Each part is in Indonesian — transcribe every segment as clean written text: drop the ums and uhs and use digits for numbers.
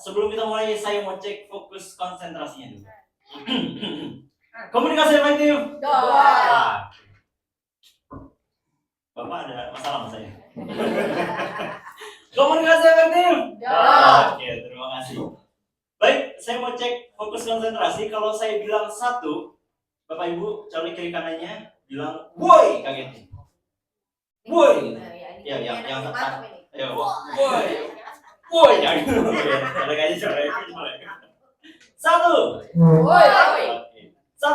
sebelum kita mulai saya mau cek fokus konsentrasinya dulu. Komunikasi efektif. Bapak ada masalah sama saya? Komunikasi efektif. Oke, terima kasih. Baik, saya mau cek fokus konsentrasi. Kalau saya bilang 1, Bapak Ibu cari kiri kanannya bilang woi, kaget. Woi. Ya, yang tepat. Ayo, woi. Woi, jangan. Ada kayaknya suara. 1. Woi. Oke. 1.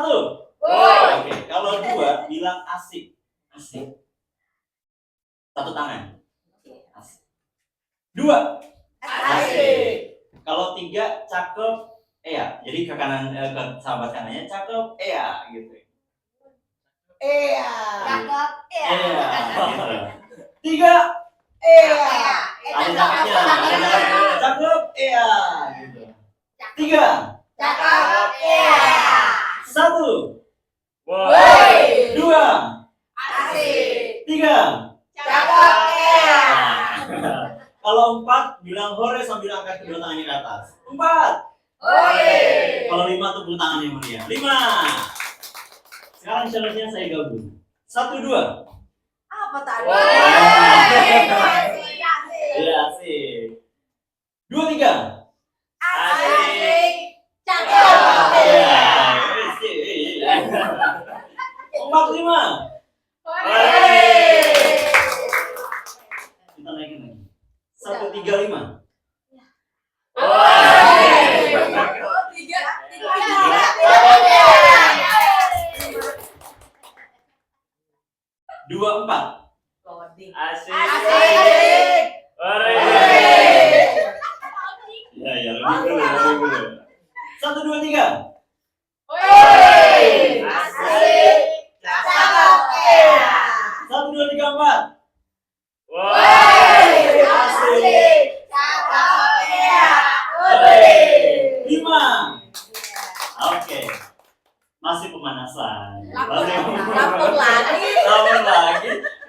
Woi. Oke, kalau 2 bilang asik. Asik. 1 tangan. Asik. 2. Asik. Kalau 3 cakep, iya. Jadi ke kanan ke sahabat kanannya cakep, iya gitu. Iya. Cakep, iya. Gitu. 3. Iya. Ada cakepnya. Cakep, iya gitu. 3. Cakep, iya. 1. Woi. 2. Asik. 3. Cakep, iya. Kalau 4 bilang hore sambil angkat kedua tangannya ke atas. 4. Hore. Kalau 5 tepuk tangan yang mulia. 5. Sekarang challenge-nya saya gabung. 1, 2. Apa tadi? Iya sih. 2, 3. Asik. Cakep. Iya. 4, 5. Kita naikin lagi. 1, 3, 5. 2, 4. Asik. Ya, lebih dulu. 1, 2, 3. Asik. Cakep, iya. 1, 2, 3, 4. Asik. Cakep, iya. 5. Oke. Masih pemanasan. Lapor lagi.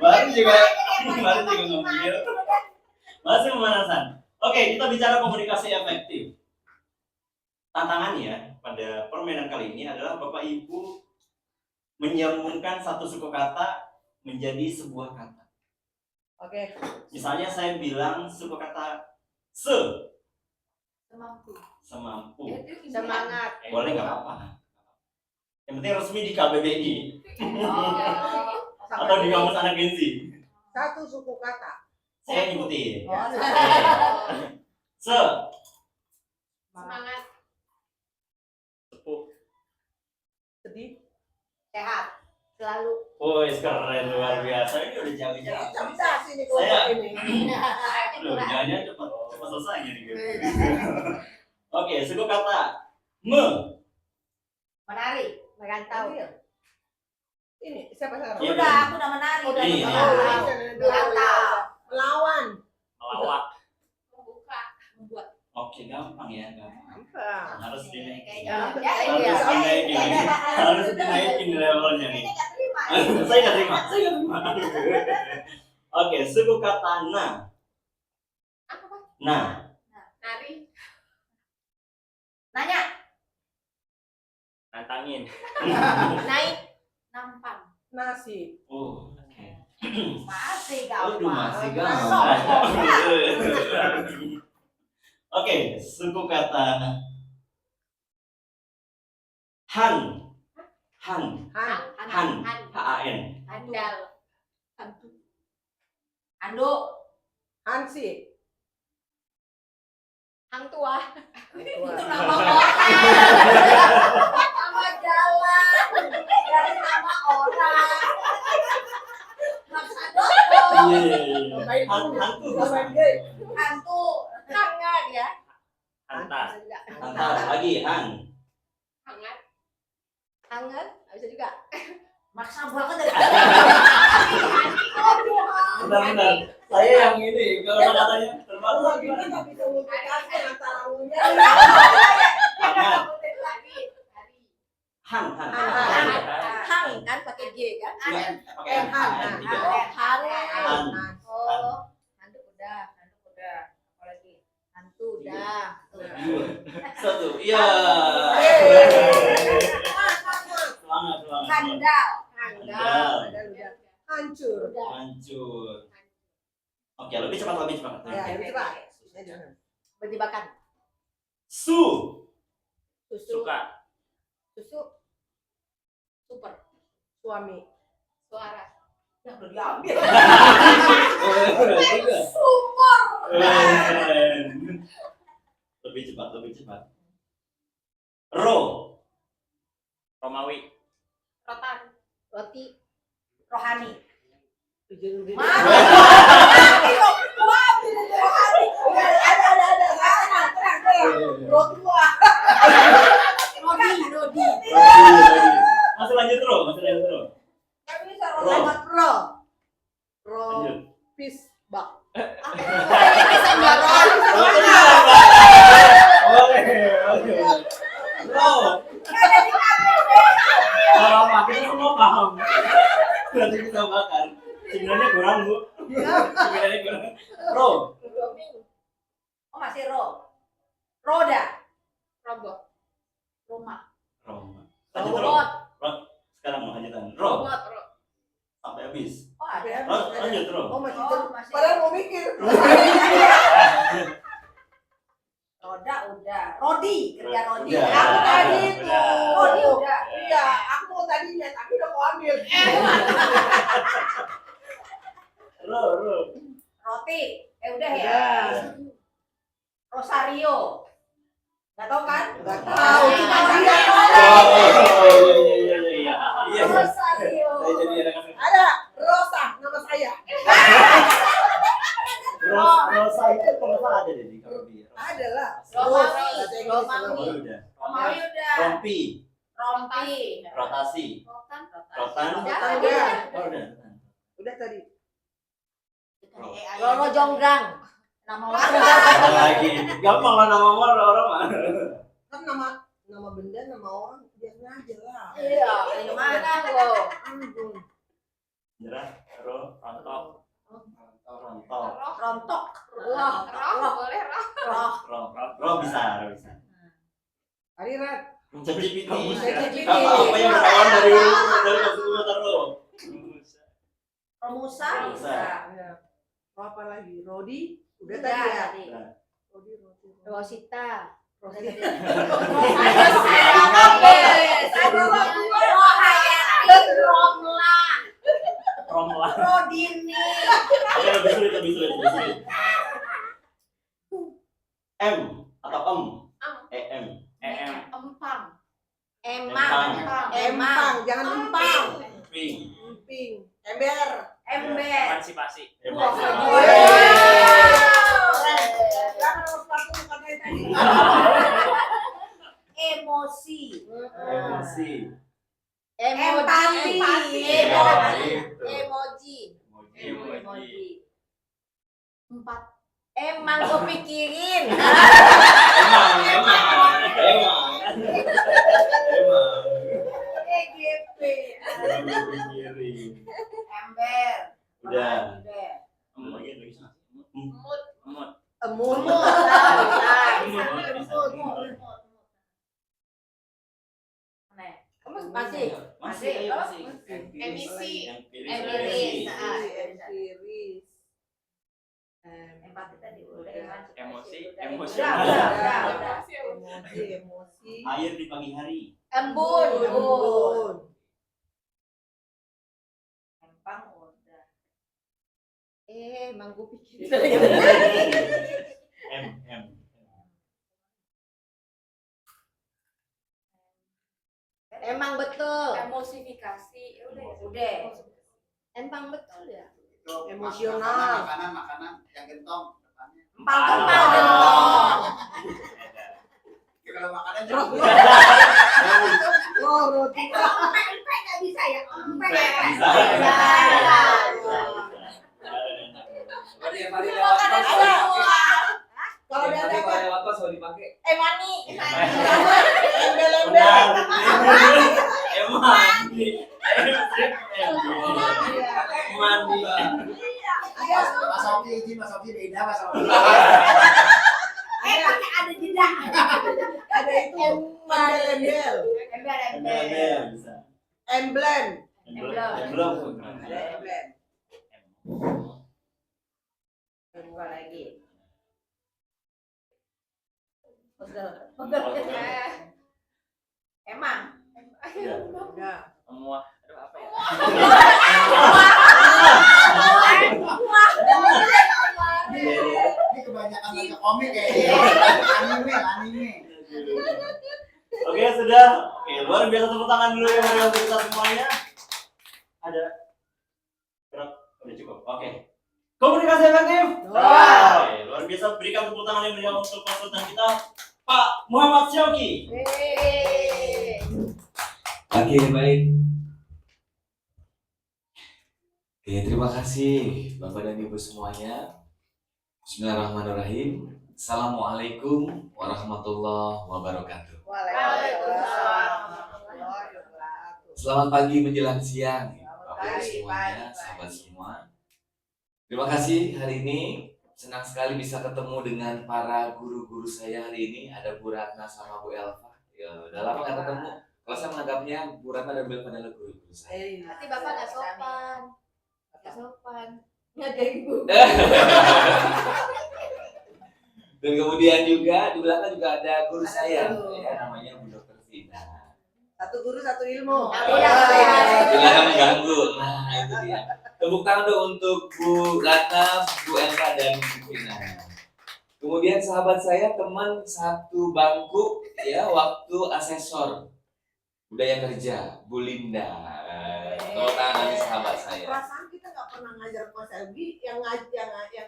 Baru juga ngambil. Masih pemanasan. Oke, kita bicara komunikasi efektif. Tantangannya pada permainan kali ini adalah Bapak Ibu menyambungkan satu suku kata menjadi sebuah kata. Oke. Misalnya saya bilang suku kata semampu. Semangat. Boleh nggak apa-apa. Yang penting resmi di KBBI atau di kamus anak Gen Z. Satu suku kata. Saya ngikutin. Oh, Semangat. sedih. Sehat. Selalu. Woi, keren luar biasa. Ini udah jauh-jauh. Cerdas ini kelompok ini. Loh, jangan cepat selesainya nih. Oke, suku kata Menarik. Merantau. Ini siapa sekarang? Iya, Udah, aku udah menarik. Udah Iya. Merantau. Melawan. Melawak. Membuka. Membuat. Oke, gampang ya, gampang. Gampang. Harus dinaikin. Ya. Harus dinaikin levelnya nih. Ini nggak terima. Saya nggak terima. Oke, suku kata Apa, Pak? nah. Nari. Nanya. Nantangin. Naik. Nampan. Nasi. Oh, oke. Masih Aduh, gampang. masih Sombong. gampang. Oke, suku kata Han. Han. H-A-N. Handal. Anduk. Hansi. Hang tua. Itu Nama orang. Nama jalan. Dari nama orang. Maksa dokter. Baik. Hantu. Hantu. Hangat ya. Hantar. Hantar lagi Han. Hangat. Hangat. Bisa juga. Maksa banget dari. Bentar. Saya yang ini kalau katanya terbaru lagi. Ini nggak bisa multitasking antara ngunya. Hangat. Han. Hang kan pakai G kan? Pakai Han. Hang. Han. Oh, handuk udah. Apalagi hantu udah. 1. Iya. Semangat. Handal. Handal. Hancur. Hancur. Oke, lebih cepat. Ya, lebih cepat. Berjebakan. Su. Suka. Susu. Super. Suami. Suara. Yang udah diambil. Super. Lebih cepat. Ro. Romawi. Rotan. Roti. Rohani. Ujung-ujung. Rodi. Masih lanjut, Ro. Lanjut. Pisbak. Ro. Apa? Kita semua paham. Berarti kita bakar. Sebenarnya kurang, Bu. Ro. Oh masih roda. Robot. Rumah. Lanjut, Ro. Robot. Sekarang mau lanjutan. Ro. Robot. Sampai habis. Oh ada. Lanjut, Ro. Oh, masih Oh, terus. masih. Padahal mau mikir. Roda udah. Rodi. Kerja Rodi. Udah. Aku tadi itu. Rodi udah. Iya, aku mau tadinya, tapi udah mau ambil. Ro. Roti. Udah ya. Udah. Rosario. Nggak tahu kan? Nggak tahu, cuma dia. Iya. Rosario. Saya jadi ada Ada Rosa, nama saya. Rosa itu kalau nggak ada deh di Karibia. Ada lah. Romawi. Bahasa Inggris. Romawi. Udah. Romawi udah. Rompi. Rompi. Rotasi. Rotan. Rotan. Udah. Udah. Oh, udah. Udah tadi. Roro Jonggrang. Nama orang. Lagi. Gampang lah nama orang mah. Kan nama benda, nama orang biasanya aja lah. Iya. Gimana lo? Nyerah. Ro. Rontok. Rontok. Rontok. Roh, boleh roh. Ro bisa. Arirat. ChatGPT. ChatGPT. Apa yang berawal dari kacamata Ro? Romusa. Romusa. Ya. Apa lagi? Rodi. Udah Udah tadi ya. tadi. Rodi. Rosita. Rosita. Romla. Rodini. Oke, lebih sulit. M atau EM. Empang. Emang. Empang, jangan empang. Ping. Emping. Ember. Ember. Emansipasi. Jangan harus pakai bukan kayak tadi. Emosi. Emosi. Empati. Emoji. Emoji. Empat. Emang kepikirin. EGP. Ember. Udah. Ember. Emut. Emut. Masih. Emisi. Empiris. Empiris. Empati tadi udah. Emosi. Udah. Emosi. Air di pagi hari. Embun. Embun. Empang udah. Mangku pikir. M. Emang betul. Emosifikasi. Udah. Emang betul ya. Emosional. Makanan yang gentong depannya. Empang. Kalau makanan Oh, roti. Empek nggak bisa ya. Empek. Kalau dia ada apa? lewat pas mau dipakai. Mani. Embel-embel. Mandi. Ada Mas Oki beda Mas Oki. pakai ada jeda. Ada itu embel-embel. Embel bisa. Emblem. Emblem. Ada emblem. Dua lagi. Emang. Ya. Udah. Semua. Aduh apa ya? Ini kebanyakan baca komik kayaknya. Anime. Oke, sudah. Oke, luar biasa, tepuk tangan dulu ya mari untuk kita semuanya. Ada gerak, udah cukup. Oke. Komunikasi efektif. Wah. Oke, luar biasa, berikan tepuk tangan yang meriah untuk konsultan kita, Pak Muhammad Syauqi. Oke, baik. Oke, terima kasih Bapak dan Ibu semuanya. Bismillahirrahmanirrahim. Assalamualaikum warahmatullahi wabarakatuh. Waalaikumsalam. Selamat pagi menjelang siang, Bapak Ibu Pagi, semuanya, pagi. sahabat semua. Terima kasih hari ini. Senang sekali bisa ketemu dengan para guru-guru saya hari ini. Ada Bu Ratna sama Bu Elva. Ya, udah lama nggak ketemu. Kalau saya menganggapnya Bu Ratna dan Bu Elva adalah guru-guru saya. Nanti Bapak nggak sopan. Nggak sopan. Nggak ada ibu. Dan kemudian juga di belakang juga ada guru Ada saya, guru. ya, namanya Bu Dr. Vina. Satu guru satu ilmu. Jangan mengganggu. Nah, itu dia. Tepuk tangan dong untuk Bu Ratna, Bu Elva dan Bu Vina. Kemudian sahabat saya, teman satu bangku, ya, waktu asesor budaya kerja, Bu Linda. Tepuk tangan dari sahabat saya. Perasaan kita nggak pernah ngajar Mas Elgi, yang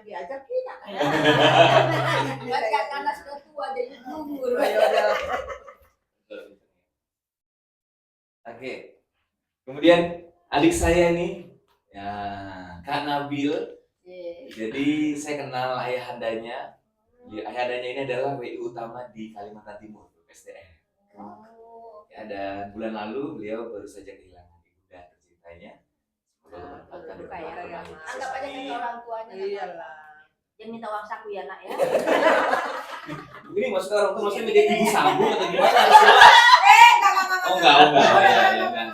diajar kita. Karena sudah tua jadi gugur. Oke. Kemudian adik saya nih, ya, Kak Nabil. Jadi saya kenal ayahandanya. Ayahandanya ini adalah WU utama di Kalimantan Timur, SDM. Ya, dan bulan lalu beliau baru saja kehilangan ibunda tercintanya. Semoga menempatkan Duka ya. Anggap aja kita orang tuanya. Iyalah. Jangan minta uang saku ya nak ya. Ini maksudnya orang tua maksudnya menjadi ibu sambung atau gimana? Oh enggak, aman.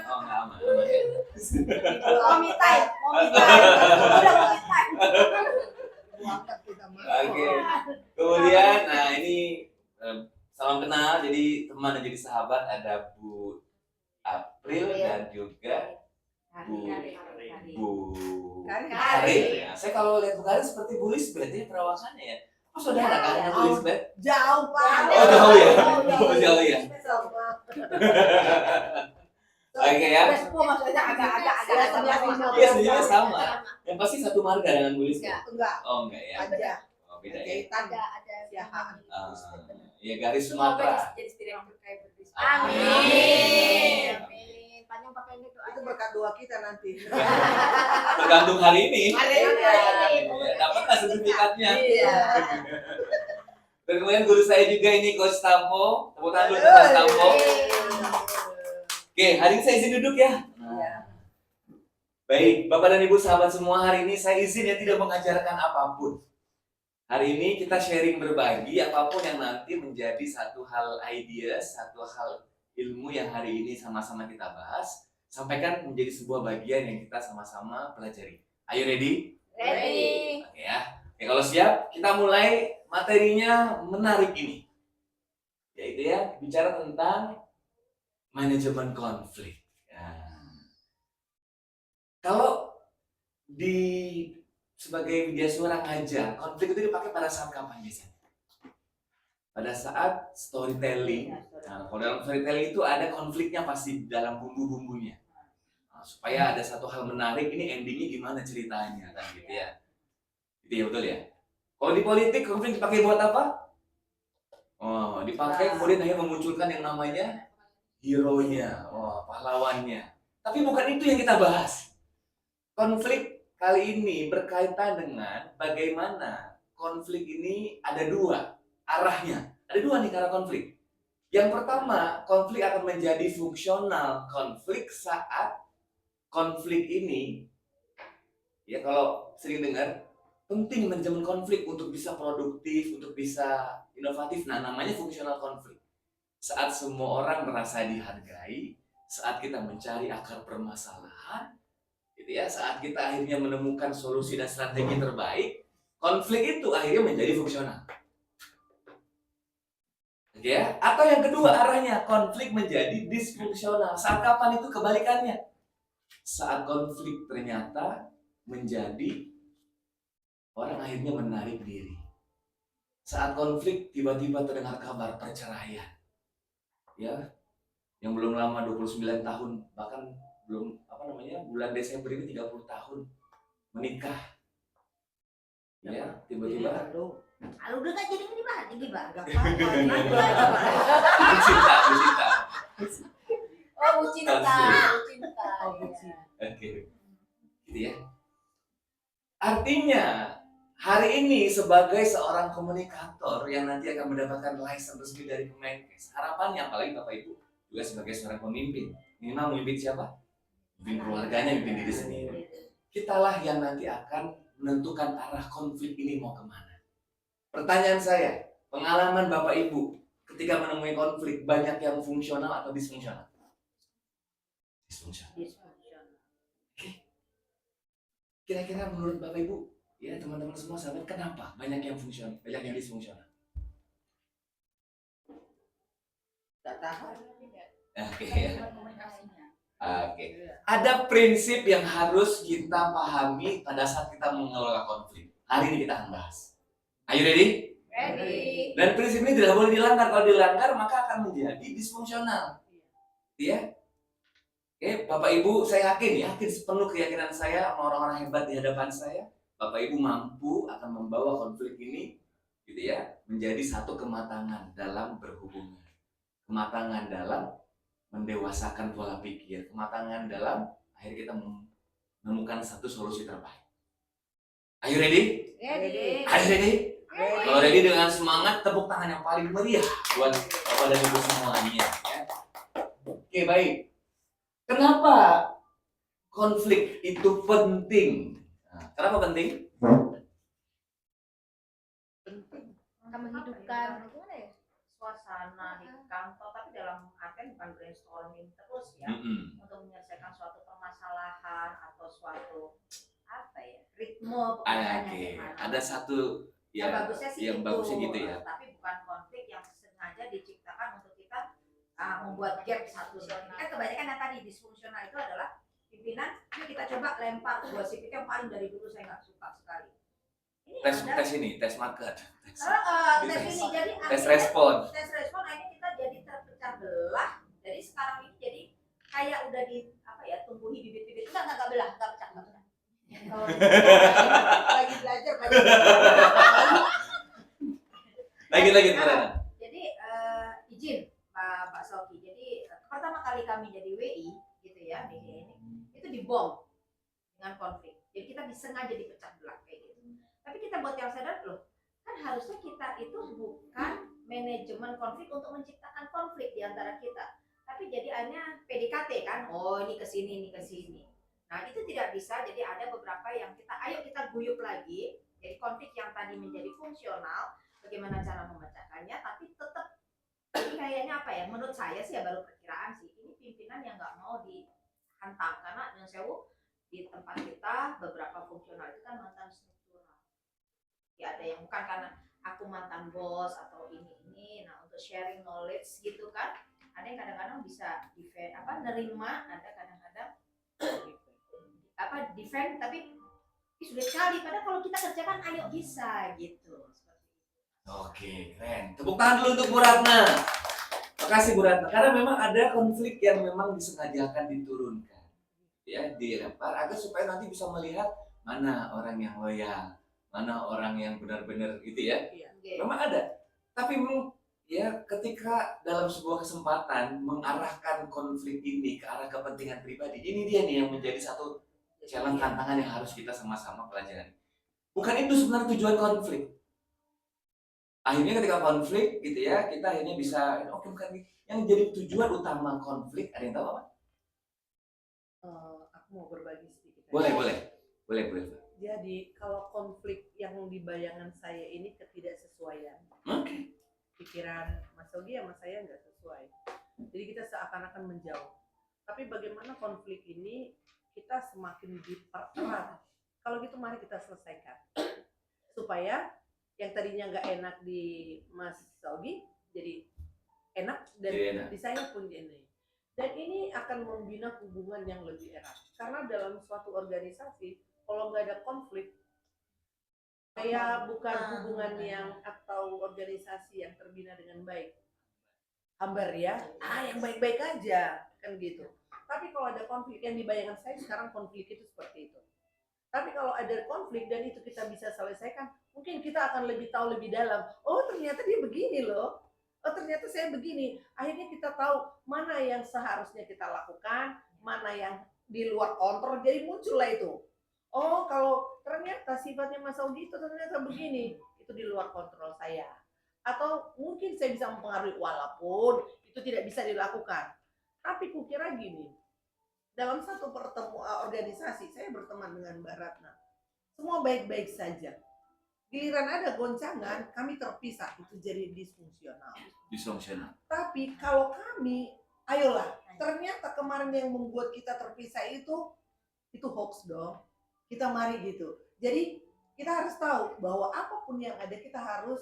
Mau me time. Udah mau me time. Angkat kita mah. Oke. Kemudian, nah ini salam kenal, jadi teman dan jadi sahabat ada Bu April dan juga Bu Karin. Ya, saya kalau lihat Bu Karin seperti Bu Lisbeth ya perawakannya ya. Oh saudara kan Bu Lisbeth? Jauh Pak. Oh jauh ya. Oh jauh ya. Sama. Oke ya. Respo maksudnya agak-agak Iya sebenarnya sama. Yang pasti satu marga dengan Bu Lisbeth. Enggak. Oh enggak ya. Aja. Oh beda ya. Jahitan. Ada Siahaan. Ya garis Semoga Sumatera. jadi direktur kayak berbisnis. Amin. Amin. Panjang pakai ini tuh. Itu berkat doa kita nanti. Tergantung hari ini. Hari ini. Ya, dapat nggak sertifikatnya? Iya. Dan kemudian guru saya juga ini Coach Tampo. Tepuk tangan dulu untuk Coach Tampo. Oke, hari ini saya izin duduk ya. Baik, Bapak dan Ibu sahabat semua, hari ini saya izin ya tidak mengajarkan apapun. Hari ini kita sharing berbagi apapun yang nanti menjadi satu hal idea, satu hal ilmu yang hari ini sama-sama kita bahas, sampaikan menjadi sebuah bagian yang kita sama-sama pelajari. Are you ready? Ready. Oke ya. Oke, kalau siap, kita mulai materinya menarik ini. Yaitu ya, bicara tentang manajemen konflik. Ya. Kalau sebagai media suara ngajar, konflik itu dipakai pada saat kapan biasanya? Pada saat storytelling. Nah, kalau dalam storytelling itu ada konfliknya pasti dalam bumbu-bumbunya. Nah, supaya ada satu hal menarik, ini endingnya gimana ceritanya, kan gitu ya. Itu ya betul ya. Kalau di politik konflik dipakai buat apa? Oh, dipakai kemudian hanya memunculkan yang namanya hero-nya, pahlawannya. Tapi bukan itu yang kita bahas. Konflik kali ini berkaitan dengan bagaimana konflik ini ada dua arahnya. Ada dua nih arah konflik. Yang pertama, konflik akan menjadi fungsional konflik saat konflik ini, ya kalau sering dengar, penting manajemen konflik untuk bisa produktif, untuk bisa inovatif. Nah, namanya fungsional konflik. Saat semua orang merasa dihargai, saat kita mencari akar permasalahan, gitu ya, saat kita akhirnya menemukan solusi dan strategi terbaik, konflik itu akhirnya menjadi fungsional. Oke ya? Atau yang kedua arahnya, konflik menjadi disfungsional. Saat kapan itu kebalikannya? Saat konflik ternyata menjadi orang akhirnya menarik diri. Saat konflik tiba-tiba terdengar kabar perceraian. Ya, yang belum lama 29 tahun, bahkan belum bulan Desember ini 30 tahun menikah. Ya, tiba-tiba Kalau udah nggak jadi ini mah, jadi bah. Agak apa-apa. bercinta. Oh, Bu Cinta. Bu Cinta. Oh, Bu Cinta. Oke. Gitu ya. Artinya hari ini sebagai seorang komunikator yang nanti akan mendapatkan license resmi dari Kemenkes, harapannya apalagi Bapak Ibu juga sebagai seorang pemimpin, minimal memimpin siapa? Memimpin keluarganya, memimpin diri sendiri. Kitalah yang nanti akan menentukan arah konflik ini mau kemana. Pertanyaan saya, pengalaman Bapak Ibu ketika menemui konflik banyak yang fungsional atau disfungsional? Disfungsional. Kira-kira menurut Bapak Ibu, ya teman-teman semua sahabat, kenapa banyak yang fungsional, banyak yang disfungsional? Gak tahan. Oke. Oke. Ada prinsip yang harus kita pahami pada saat kita mengelola konflik. Hari ini kita akan bahas. Are you ready? Ready. Dan prinsip ini tidak boleh dilanggar. Kalau dilanggar maka akan menjadi disfungsional. Ya. Oke, Bapak Ibu, saya yakin sepenuh keyakinan saya sama orang-orang hebat di hadapan saya, Bapak Ibu mampu akan membawa konflik ini, gitu ya, menjadi satu kematangan dalam berhubungan, kematangan dalam mendewasakan pola pikir, kematangan dalam akhirnya kita menemukan satu solusi terbaik. Are you ready? Ready. Are you ready? Kalau ready dengan semangat, tepuk tangan yang paling meriah buat Bapak dan Ibu semuanya. Ya. Oke, baik. Kenapa konflik itu penting? Nah, kenapa penting? Akan menghidupkan gimana ya? Suasana di kantor, tapi dalam artian bukan brainstorming terus ya, untuk menyelesaikan suatu permasalahan atau suatu ritme pekerjaannya gimana. Ada satu yang bagusnya sih yang bagusnya gitu ya. Tapi bukan konflik yang sengaja diciptakan untuk kita membuat gap satu. Kan kebanyakan yang tadi disfungsional itu adalah pimpinan, yuk kita coba lempar gosip itu yang paling dari dulu saya nggak suka sekali. Ini Tes market. tes ini jadi Tes respon akhirnya kita jadi terpecah belah. Jadi sekarang ini jadi kayak udah tumbuhi bibit-bibit nggak belah, nggak pecah. Lagi belajar. Lagi Marana. Jadi izin Pak Soki. Jadi pertama kali kami jadi WI gitu ya di ini itu dibom dengan konflik. Jadi kita disengaja dipecah belah kayak gitu. Tapi kita buat yang sadar loh, kan harusnya kita itu bukan manajemen konflik untuk menciptakan konflik di antara kita. Tapi jadi hanya PDKT kan, oh ini ke sini, ini ke sini. Nah itu tidak bisa, jadi ada beberapa yang ayo kita guyup lagi. Jadi konflik yang tadi menjadi fungsional, bagaimana cara memecahkannya, tapi tetap ini kayaknya menurut saya sih ya baru perkiraan sih, ini pimpinan yang nggak mau dihantam, karena yang sewu di tempat kita beberapa fungsional itu kan mantan struktural. Ya ada yang bukan karena aku mantan bos atau ini, nah untuk sharing knowledge gitu kan, ada yang kadang-kadang bisa nerima, ada kadang-kadang defend tapi sulit sekali, padahal kalau kita kerjakan ayo bisa gitu. Oke, keren. Tepuk tangan dulu untuk Bu Ratna. Makasih Bu Ratna. Karena memang ada konflik yang memang disengajakan diturunkan, ya, dilempar agar supaya nanti bisa melihat mana orang yang loyal, mana orang yang benar-benar gitu ya. Memang ada. Tapi ya ketika dalam sebuah kesempatan mengarahkan konflik ini ke arah kepentingan pribadi, ini dia nih yang menjadi satu challenge, tantangan yang harus kita sama-sama pelajari. Bukan itu sebenarnya tujuan konflik. Akhirnya ketika konflik gitu ya, kita akhirnya bisa bukan yang jadi tujuan utama konflik. Ada yang tahu apa? Aku mau berbagi sedikit. Boleh. Jadi kalau konflik yang di bayangan saya ini ketidaksesuaian. Oke. pikiran Mas Yogi sama saya nggak sesuai. Jadi kita seakan-akan menjauh. Tapi bagaimana konflik ini kita semakin dipererat. Kalau gitu mari kita selesaikan. Supaya yang tadinya nggak enak di Mas Yogi jadi enak dan Jadi enak. di saya pun ini. Dan ini akan membina hubungan yang lebih erat. Karena dalam suatu organisasi kalau nggak ada konflik, kayak bukan hubungan yang atau organisasi yang terbina dengan baik. Hambar ya, yang baik-baik aja kan gitu. Tapi kalau ada konflik yang dibayangkan saya sekarang konflik itu seperti itu. Tapi kalau ada konflik dan itu kita bisa selesaikan, mungkin kita akan lebih tahu lebih dalam. Oh ternyata dia begini loh. Oh ternyata saya begini. Akhirnya kita tahu mana yang seharusnya kita lakukan, mana yang di luar kontrol. Jadi muncullah itu. Oh kalau ternyata sifatnya Mas Yogi itu ternyata begini, itu di luar kontrol saya. Atau mungkin saya bisa mempengaruhi walaupun itu tidak bisa dilakukan. Tapi kukira gini, dalam satu pertemuan organisasi saya berteman dengan Mbak Ratna, semua baik-baik saja. Giliran ada goncangan, kami terpisah, itu jadi disfungsional. Disfungsional. Tapi kalau kami, ayolah, ternyata kemarin yang membuat kita terpisah itu hoax dong. Kita mari gitu. Jadi kita harus tahu bahwa apapun yang ada kita harus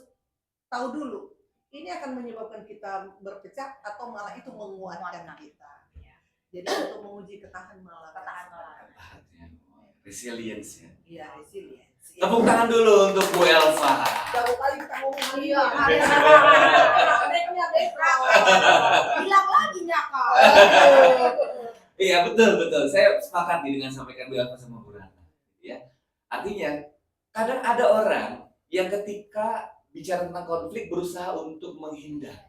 tahu dulu. Ini akan menyebabkan kita berpecah atau malah itu menguatkan kita. Jadi untuk menguji ketahanan malah. Resilience ya. Iya, resilience. Tepuk tangan dulu untuk Bu Elva. Jauh kali kita ngomong Iya, bilang lagi nyakal. Iya betul. Saya sepakat nih dengan sampaikan Bu Elva sama Bu Ratna. Ya, artinya kadang ada orang yang ketika bicara tentang konflik berusaha untuk menghindar.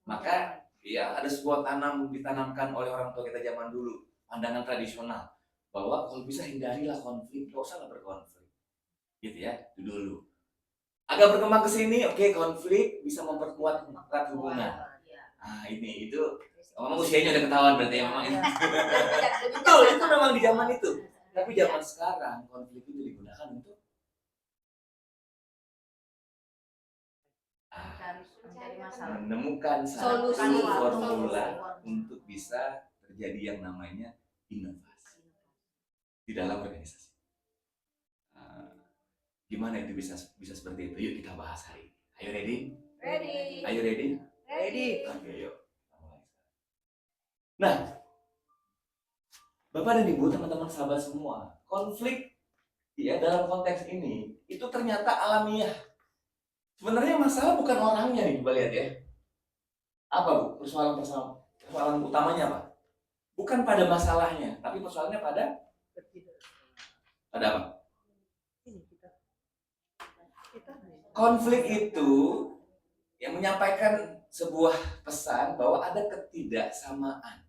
Maka ya ada sebuah ditanamkan oleh orang tua kita zaman dulu, pandangan tradisional bahwa kalau bisa hindarilah konflik, gak usah berkonflik. Gitu ya, itu dulu. Agak berkembang ke sini, oke, konflik bisa memperkuat hubungan. Ah, itu memang usianya udah ketahuan berarti ya memang. Betul, itu memang di zaman itu. Tapi zaman sekarang konflik itu digunakan untuk Mencari masalah. menemukan Solusi. satu formula untuk bisa terjadi yang namanya inovasi di dalam organisasi. Gimana itu bisa seperti itu? Yuk kita bahas hari ini. Ayo ready? Ready. Ayo ready? ready. Oke, yuk. Nah, Bapak dan Ibu, teman-teman sahabat semua, konflik ya dalam konteks ini itu ternyata alamiah. Sebenarnya masalah bukan orangnya nih, coba lihat ya. Apa Bu? Persoalan utamanya apa? Bukan pada masalahnya, tapi persoalannya pada apa? Ini kita Konflik itu yang menyampaikan sebuah pesan bahwa ada ketidaksamaan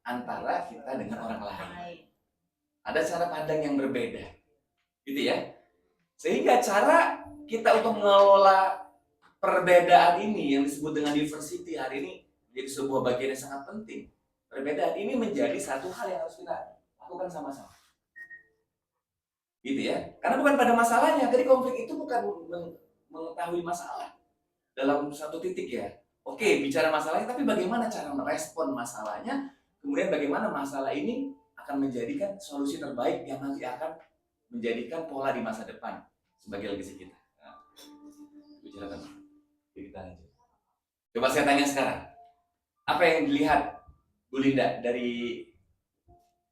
antara kita dengan orang lain. Ada cara pandang yang berbeda, gitu ya. Sehingga cara kita untuk mengelola perbedaan ini yang disebut dengan diversity hari ini menjadi sebuah bagian yang sangat penting. Perbedaan ini menjadi satu hal yang harus kita lakukan sama-sama. Gitu ya. Karena bukan pada masalahnya. Jadi konflik itu bukan mengetahui masalah dalam satu titik ya. Oke, bicara masalahnya, tapi bagaimana cara merespon masalahnya, kemudian bagaimana masalah ini akan menjadikan solusi terbaik yang nanti akan menjadikan pola di masa depan sebagai legacy kita. Nah, bicarakan. Kita lanjut. Coba saya tanya sekarang. Apa yang dilihat Bu Linda dari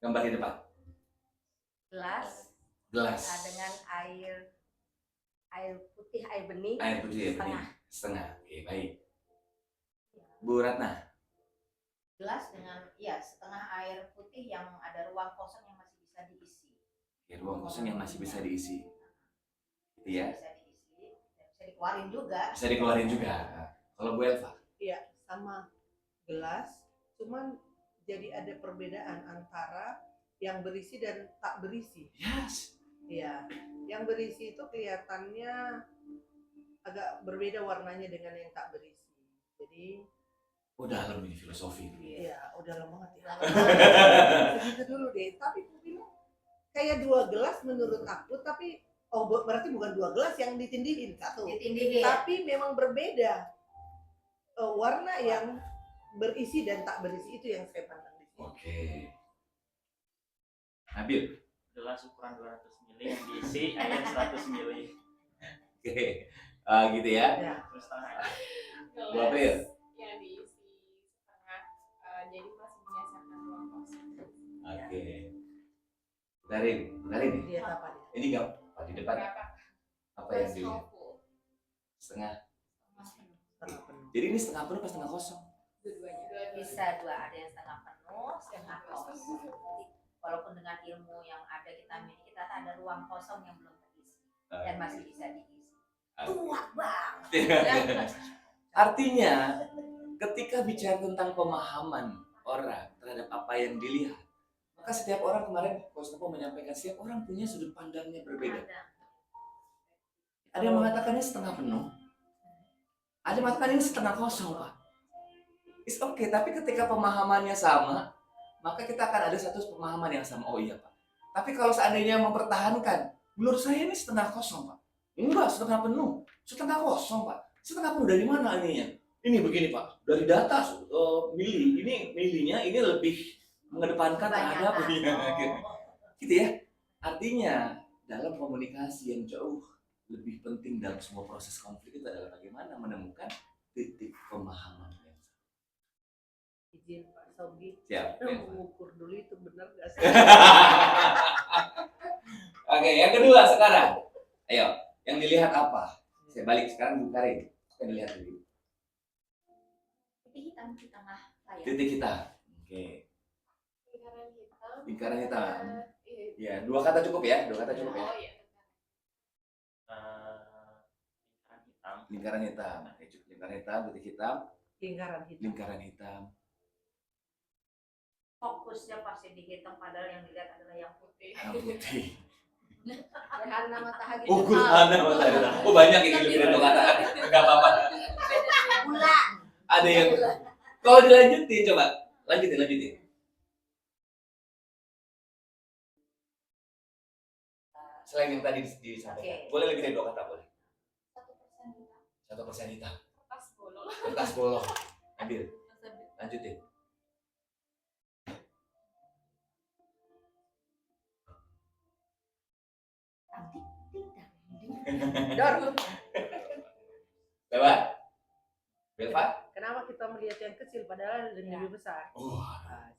gambar di depan? Gelas. Dengan air putih, air bening. Air putih, setengah. Oke, baik. Bu Ratna. Gelas dengan setengah air putih yang ada ruang kosong yang masih bisa diisi. Ya, ruang kosong yang masih bisa diisi. Gitu ya. Bisa diisi, dan bisa dikeluarin juga. Bisa dikeluarin juga. Kalau Bu Elva? Iya, sama gelas, cuman jadi ada perbedaan antara yang berisi dan tak berisi. Yes. Iya, yang berisi itu kelihatannya agak berbeda warnanya dengan yang tak berisi. Jadi Dalam ini filosofi. iya, udah lama banget ya. Segitu dulu deh. Tapi aku bilang kayak 2 gelas menurut aku, tapi berarti bukan 2 gelas yang ditindihin satu. Ditindihin. Tapi memang berbeda. warna yang berisi dan tak berisi, itu yang saya pandang di sini. Oke. Nabil. Gelas ukuran 200 ml yang diisi air 100 ml. Oke. Gitu ya. Ya. Terus setengah. Bu April. yang diisi setengah, jadi masih menyisakan ruang kosong. Oke. Putarin nih. Lihat apa nih? Ini enggak di depan Berapa? apa yang dilihat? Setengah. Setengah penuh. Jadi ini setengah penuh apa setengah kosong? Dua-duanya. Bisa dua, ada yang setengah penuh, setengah kosong. Walaupun dengan ilmu yang ada kita miliki, kita ada ruang kosong yang belum terisi dan masih bisa diisi. Tua banget. Artinya, ketika bicara tentang pemahaman orang terhadap apa yang dilihat, maka setiap orang kemarin Coach Nopo menyampaikan setiap orang punya sudut pandangnya berbeda. Ada yang mengatakannya setengah penuh, ada yang mengatakan ini setengah kosong, Pak. It's okay, tapi ketika pemahamannya sama, maka kita akan ada satu pemahaman yang sama. Oh iya, Pak. Tapi kalau seandainya mempertahankan, menurut saya ini setengah kosong, Pak. Enggak, setengah penuh. Setengah kosong, Pak. Setengah penuh dari mana ininya? Ini begini, Pak. Dari data mili. Ini milinya ini lebih mengedepankan terhadap gitu ya. Artinya dalam komunikasi yang jauh lebih penting dalam semua proses konflik itu adalah bagaimana menemukan titik pemahaman yang sama. Izin Pak Sogi, Siap. mengukur dulu itu benar nggak sih? Oke, yang kedua sekarang. Ayo, yang dilihat apa? Saya balik sekarang Bu Karin. Yang dilihat dulu. Titik hitam di tengah layar. Titik hitam. Oke. Lingkaran hitam. Lingkaran hitam. Iya. Ya, dua kata cukup ya. Dua kata cukup ya. Oh iya. Lingkaran hitam. Lingkaran hitam. Oke, cukup. Lingkaran hitam, titik hitam, Lingkaran hitam. lingkaran hitam. Fokusnya pasti di hitam, padahal yang dilihat adalah yang putih. Yang putih. Gerhana matahari Oh, total. Gurhana matahari. Oh, banyak ini lebih dari dua kata. Enggak apa-apa. Bulan. Ada yang kalau dilanjutin coba. Lanjutin. Selain yang tadi disampaikan. Oke. Boleh lebih dari dua kata, boleh. 1% 1% hitam. hitam. Kertas bolong. Kertas bolong. Ambil. Lanjutin. Dor, Lewat. Belva. kenapa kita melihat yang kecil padahal ada yang lebih besar? Wah.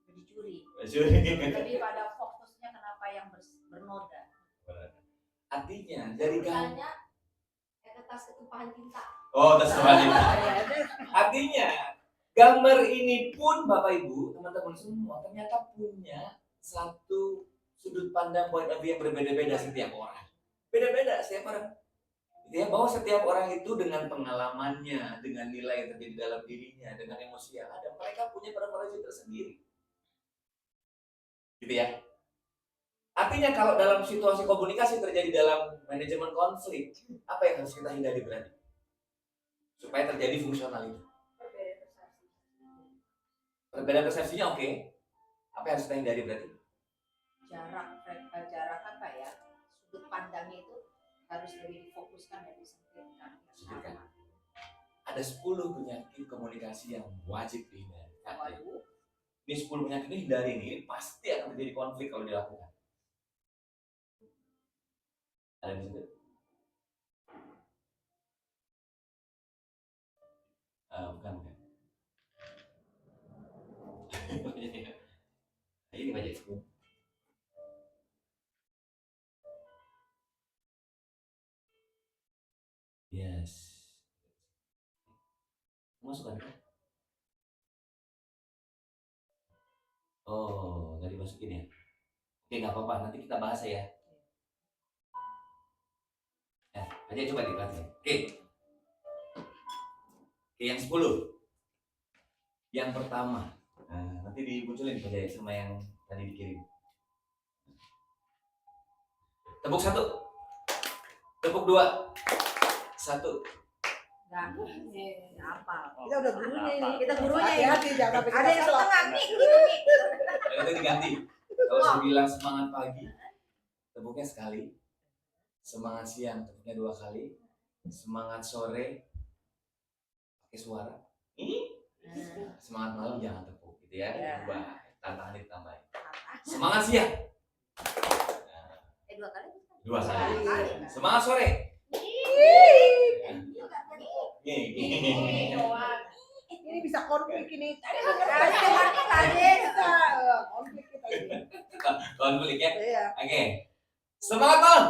Dicuri. Curi. Lebih pada fokusnya kenapa yang bernoda. Artinya dari gambar. Misalnya kertas ketumpahan tinta. Oh, terserah. Ada Artinya gambar ini pun Bapak Ibu, teman-teman semua ternyata punya satu sudut pandang point of view yang berbeda-beda setiap orang. Beda-beda setiap orang. Gitu ya, bahwa setiap orang itu dengan pengalamannya, dengan nilai yang terjadi dalam dirinya, dengan emosi yang ada, mereka punya preferensi tersendiri. Gitu ya. Artinya kalau dalam situasi komunikasi terjadi dalam manajemen konflik, apa yang harus kita hindari berarti? Supaya terjadi fungsional itu. Perbedaan persepsinya oke. Apa yang harus kita hindari berarti? Jarak apa ya? Sudut pandangnya itu harus lebih difokuskan dan disempitkan. Sempitkan. Ada 10 penyakit komunikasi yang wajib dihindari. Waduh. Ini 10 penyakit ini hindari ini pasti akan terjadi konflik kalau dilakukan. Ada di situ? Bukan. Ini aja. Yes. Masukkan kan? Oh, nggak dimasukin ya? Oke, nggak apa-apa. Nanti kita bahas ya. Aja coba diperhatiin. Oke. Oke, yang 10. Yang pertama. Nah, nanti dimunculin aja sama yang tadi dikirim. Tepuk 1. Tepuk 2. 1. Enggak hafal. kita udah gurunya ini. Kita gurunya ya. Hati-hati, jangan sampai Ada yang kita salah. setengah nih gitu nih. Nanti diganti. Kalau saya bilang semangat pagi, tepuknya sekali. Semangat siang, tepuknya 2 kali. Semangat sore, pakai suara. Nah, Semangat malam jangan tepuk gitu ya. Ya. Ubah tantangan ditambahin. Semangat siang. Nah, 2 kali. 2 kali. Kali. Semangat sore. Nih. ini bisa konflik ini. Konflik kita ini. Konflik ya. Iya. Oke. Semangat malam.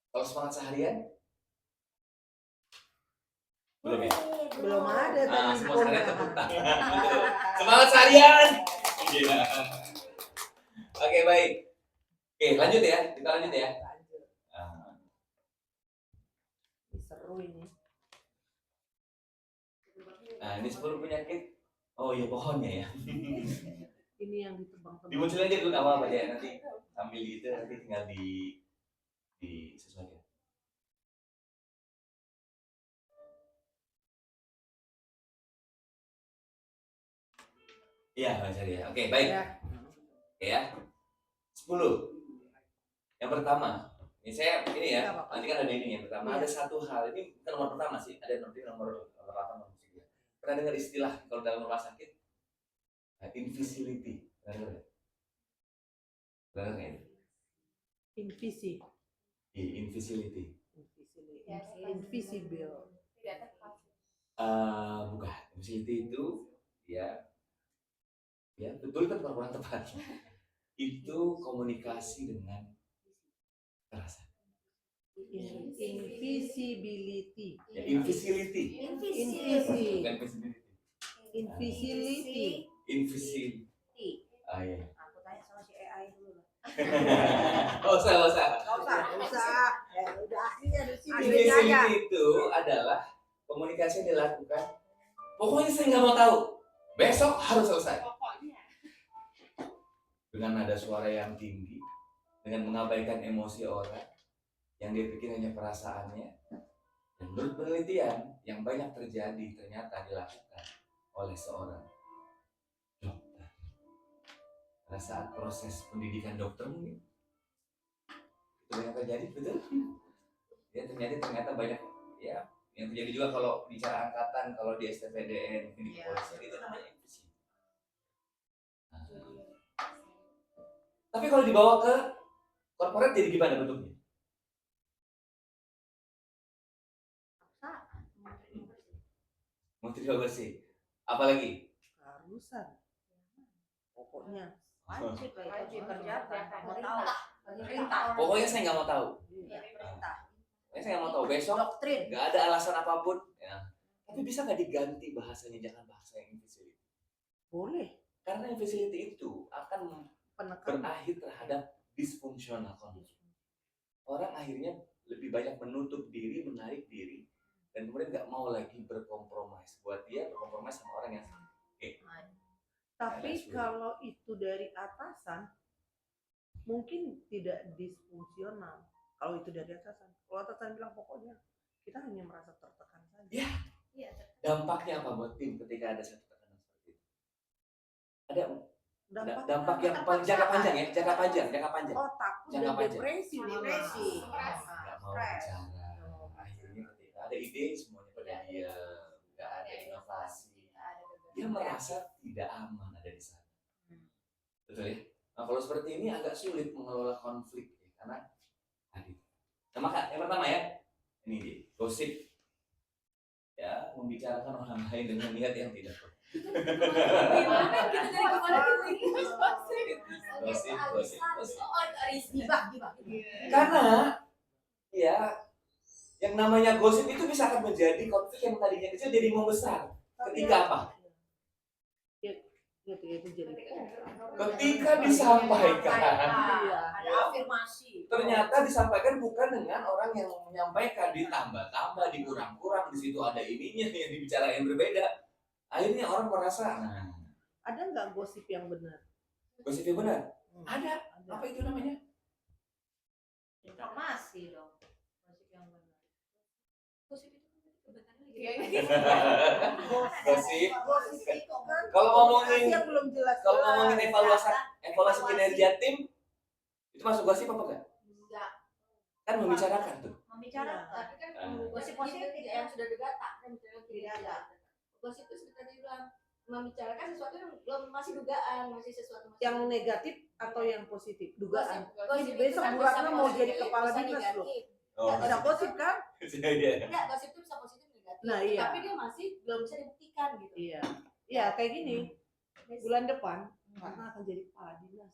Kalau semangat seharian? Belum ya? Belum ada Ah, tadi. semua seharian tepuk tangan. Semangat seharian. Iya. Oke, baik. Oke, lanjut ya. Kita lanjut ya. Lanjut. Ah, Ini seru ini. Nah, ini 10 penyakit. Oh iya, pohonnya ya. Ini yang ditebang-tebang. Dimunculin aja dulu apa ya, nanti sambil gitu nanti tinggal disesuaikan. Iya, Mas Ari ya. Oke, baik. Ya. Oke ya. 10. Yang pertama, ini saya ini ya. Nggak apa-apa. Nanti kan ada ini yang pertama. Iya. Ada satu hal, ini bukan nomor pertama sih. Ada nanti nomor 8 nomor 9. Pernah dengar istilah kalau dalam rumah sakit? Invisibility. Pernah dengar nggak? Pernah dengar nggak ini? Invisi. Iya, invisibility. Invisible. Tidak tepat. Bukan. Invisibility itu ya betul kan kurang tepat. Itu komunikasi dengan kekerasan. Invisibility. Ya, invisibility. Invisi. Bukan invisibility. Invisibility. Invisibility. Ah iya. Aku tanya sama si AI dulu. Oh, usah. Nggak usah. Udah aslinya di sini. Invisibility itu adalah komunikasi yang dilakukan. Pokoknya saya nggak mau tahu. Besok harus selesai. Pokoknya. Dengan nada suara yang tinggi, dengan mengabaikan emosi orang, yang dia pikir hanya perasaannya. Dan menurut penelitian, yang banyak terjadi ternyata dilakukan oleh seorang dokter. Pada saat proses pendidikan dokter mungkin itu banyak terjadi, betul? Ya ternyata banyak ya yang terjadi juga kalau bicara angkatan, kalau di STPDN, di kepolisian itu namanya invisi. Nah, tapi kalau dibawa ke korporat jadi gimana bentuknya? Menteri bersih. Apalagi? Harusan. Pokoknya. Wajib kerja Perintah. Pokoknya saya nggak mau tahu. perintah. Pokoknya saya nggak mau tahu. Besok Doktrin. nggak ada alasan apapun. Ya. Tapi bisa nggak diganti bahasanya, jangan bahasa yang invisibility. Boleh. Karena invisibility itu akan Penekanan. berakhir terhadap disfungsional konflik. Orang akhirnya lebih banyak menutup diri, menarik diri, dan kemudian nggak mau lagi berkompromis. Buat dia berkompromis sama orang yang Tapi Ada kalau itu dari atasan, mungkin tidak disfungsional. Kalau itu dari atasan. Kalau atasan bilang pokoknya kita hanya merasa tertekan saja. Ya. Iya. dampaknya apa buat tim ketika ada satu tekanan seperti itu? Ada dampak yang Terpaksaan. jangka panjang ya, jangka panjang. Oh, takut Jangka dan panjang. depresi. Depresi. malah. Nggak mau Stres. bicara. Akhirnya ketika ada ide semuanya pada dia, nggak ada inovasi. Dia merasa tidak aman ada di sana. Betul ya? Nah kalau seperti ini agak sulit mengelola konflik ya, karena tadi. Nah, maka yang pertama ya, ini dia, gosip. Ya, membicarakan orang lain dengan niat yang tidak baik. Gimana kita dari kemana Gosip. Gibah. Karena ya yang namanya gosip itu bisa akan menjadi konflik yang tadinya kecil jadi membesar. Ketika apa? Itu jadi Ketika disampaikan. Ada afirmasi. Ternyata disampaikan bukan dengan orang yang menyampaikan, ditambah-tambah, dikurang-kurang, di situ ada ininya yang dibicarain berbeda. Akhirnya orang merasa, ada nggak gosip yang benar? gosip yang benar. Ada. Apa itu namanya? Informasi dong. Gosip yang benar. Gosip itu kebenaran Iya, Gosip. Gosip itu kan Kalau ngomongin yang belum jelas. evaluasi kinerja tim, itu masuk gosip apa enggak? enggak Kan membicarakan tuh. membicarakan. Tapi kan Gosip-gosip tidak yang sudah data kan misalnya Tidak ada. Gosip itu seperti bilang membicarakan sesuatu yang belum masih dugaan, masih sesuatu Yang negatif atau yang positif? Dugaan. Gosip itu Besok kan Bu bisa Ratna mau jadi positif, kepala bisa dinas loh. negatif. Oh, Ada gosip kan? Enggak, gosip itu bisa positif negatif. Nah, iya. Tapi dia masih belum bisa dibuktikan gitu. Iya. Iya, kayak gini. Bulan depan Ratna akan jadi kepala dinas.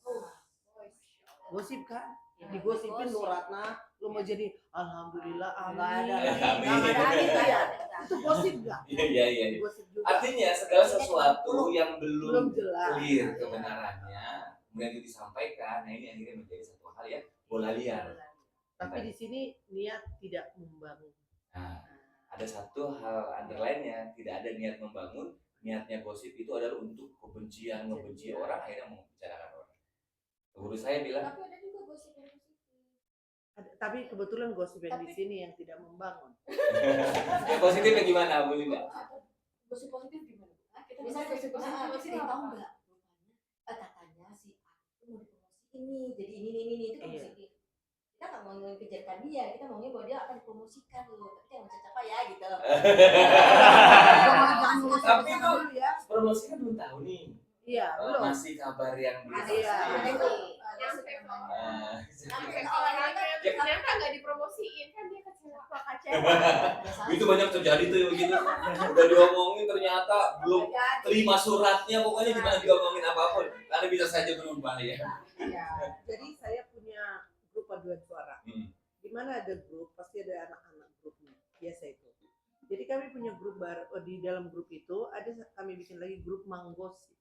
Gosip kan? Digosipin lu Ratna, lu mau jadi alhamdulillah Nggak ada. amin. Amin. Nggak ada gitu ya. Itu gosip enggak? Iya. Gosip juga. Artinya segala sesuatu yang Belum jelas. clear kebenarannya, kemudian itu disampaikan, nah ini akhirnya menjadi satu hal ya bola liar. Tapi di sini niat tidak membangun. Nah, ada satu hal underline-nya, tidak ada niat membangun, niatnya gosip itu adalah untuk kebencian, membenci orang, akhirnya membicarakan orang. Guru saya bilang, Tapi ada juga gosip yang positif. Tapi kebetulan gosip yang di sini yang tidak membangun. yang positifnya gimana, Bu Linda? Gosip positif gimana? Kita Bisa bisa gosip positif positif apa? tahu nggak? Katanya si aku mau dipromosi ini, jadi ini itu kan Iya. positif. Kita nggak mau mengejarkan dia, kita maunya bahwa dia akan dipromosikan loh. Tapi jangan cocok ya gitu. Jangan ngomong Tapi sama kok- dulu ya. Promosi kan belum tahu nih. Iya, belum. Masih kabar yang belum Ada Iya. pasti. itu. Nyampe kok. Nah, Sampai Kalau orang orang kan yang ternyata nggak dipromosiin kan dia kecewa. itu banyak terjadi tuh yang begitu. Udah diomongin ternyata belum terima suratnya, pokoknya gimana diomongin apapun, karena bisa saja berubah ya. Iya. Jadi saya punya grup paduan suara. Di mana ada grup pasti ada anak-anak grupnya. Biasa itu. Jadi kami punya grup baru di dalam grup itu ada kami bikin lagi grup Manggosip.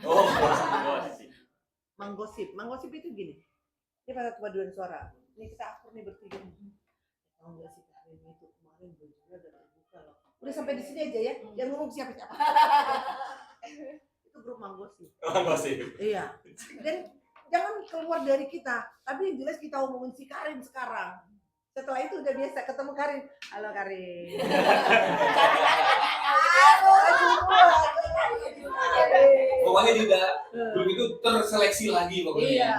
Oh, Manggosip. Manggosip itu gini. Ini pada paduan suara. Ini kita akur nih bertiga. Tahu nggak sih Karin itu kemarin bajunya udah terbuka loh. Udah sampai di sini aja ya. Yang ngomong siapa-siapa. Itu grup Manggosip. Gosip. Iya. Dan jangan keluar dari kita. Tapi yang jelas kita omongin si Karin sekarang. Setelah itu udah biasa ketemu Karin. Halo Karin. Pokoknya juga grup itu terseleksi lagi pokoknya. Iya.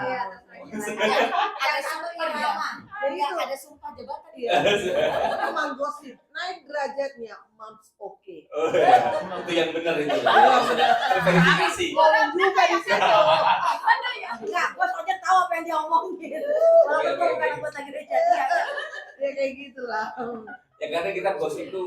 ada sumpah irama, Jadi itu ada sumpah jabatan. iya. Itu Manggosip. Naik derajatnya Moms oke. Oh, iya. Itu yang benar itu. Terverifikasi. Boleh juga di situ. Enggak, gua soalnya tahu apa yang dia omongin. Walaupun gua bukan anggota gereja. Ya kayak gitulah. Ya karena kita gosip itu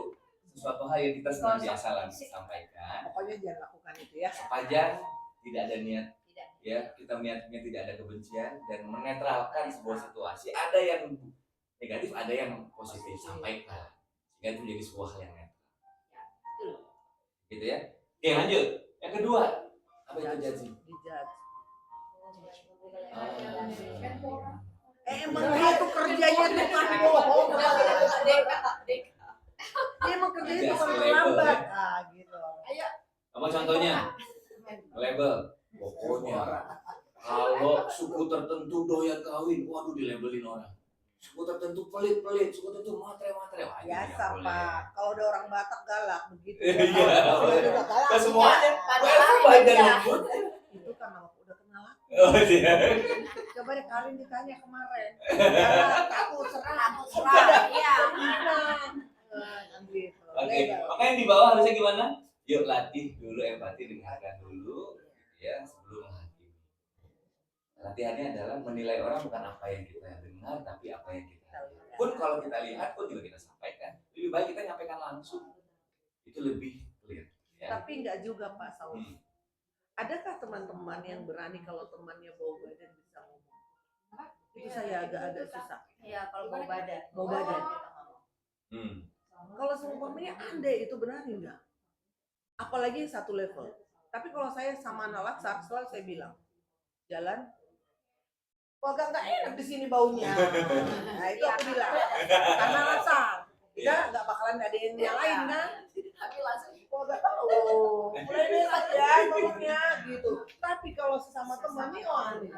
sesuatu hal yang kita senantiasa sampaikan. Pokoknya jangan lakukan itu ya. Sepanjang tidak ada niat, Tidak. ya kita niatnya tidak ada kebencian dan menetralkan sebuah situasi. Ada yang negatif, ada yang positif, sampaikan sehingga itu menjadi sebuah hal yang netral. Gitu ya. Oke lanjut. Yang kedua, apa itu jadi? Dijudge. Ah. Emang dia tuh kerjanya tukang bohong. Dia emang kerjanya tukang terlambat. Ah gitu. Apa contohnya? Label. Pokoknya kalau suku tertentu doyan kawin, waduh dilabelin orang. Suku tertentu pelit-pelit, suku tertentu matre-matre. Wah, ini Biasa nggak boleh. Pak. Kalau ada orang Batak galak begitu. Iya. Kalau juga galak. Nah, semuanya. Padahal Baik dan iya. lembut. Itu karena udah kenal aku. Oh iya. Coba deh Karin ditanya kemarin. Karena takut serang. Takut serang, iya. Gitu. Oke, Legal. makanya di bawah harusnya gimana? Yuk latih dulu empati, dengarkan dulu ya sebelum menghakimi. Latihannya adalah menilai orang bukan apa yang kita dengar tapi apa yang kita lihat. Pun kalau kita lihat pun juga kita sampaikan. Lebih baik kita nyampaikan langsung. Itu lebih clear. Ya. Tapi enggak juga Pak Saud. Hmm. Adakah teman-teman yang berani kalau temannya bau badan bisa ngomong? Itu saya agak-agak susah. Iya, kalau bau badan. Bau badan. Hmm. Kalau seumpamanya Anda itu berani enggak? Apalagi satu level. Tapi kalau saya sama anak latsar, selalu saya bilang, jalan, wah agak nggak enak di sini baunya. Nah itu aku bilang, karena latsar, kita nggak bakalan ada yang nyalain kan? Tapi langsung Wah agak tahu, mulai enak ya baunya gitu. Tapi kalau sesama teman nih, wah aneh.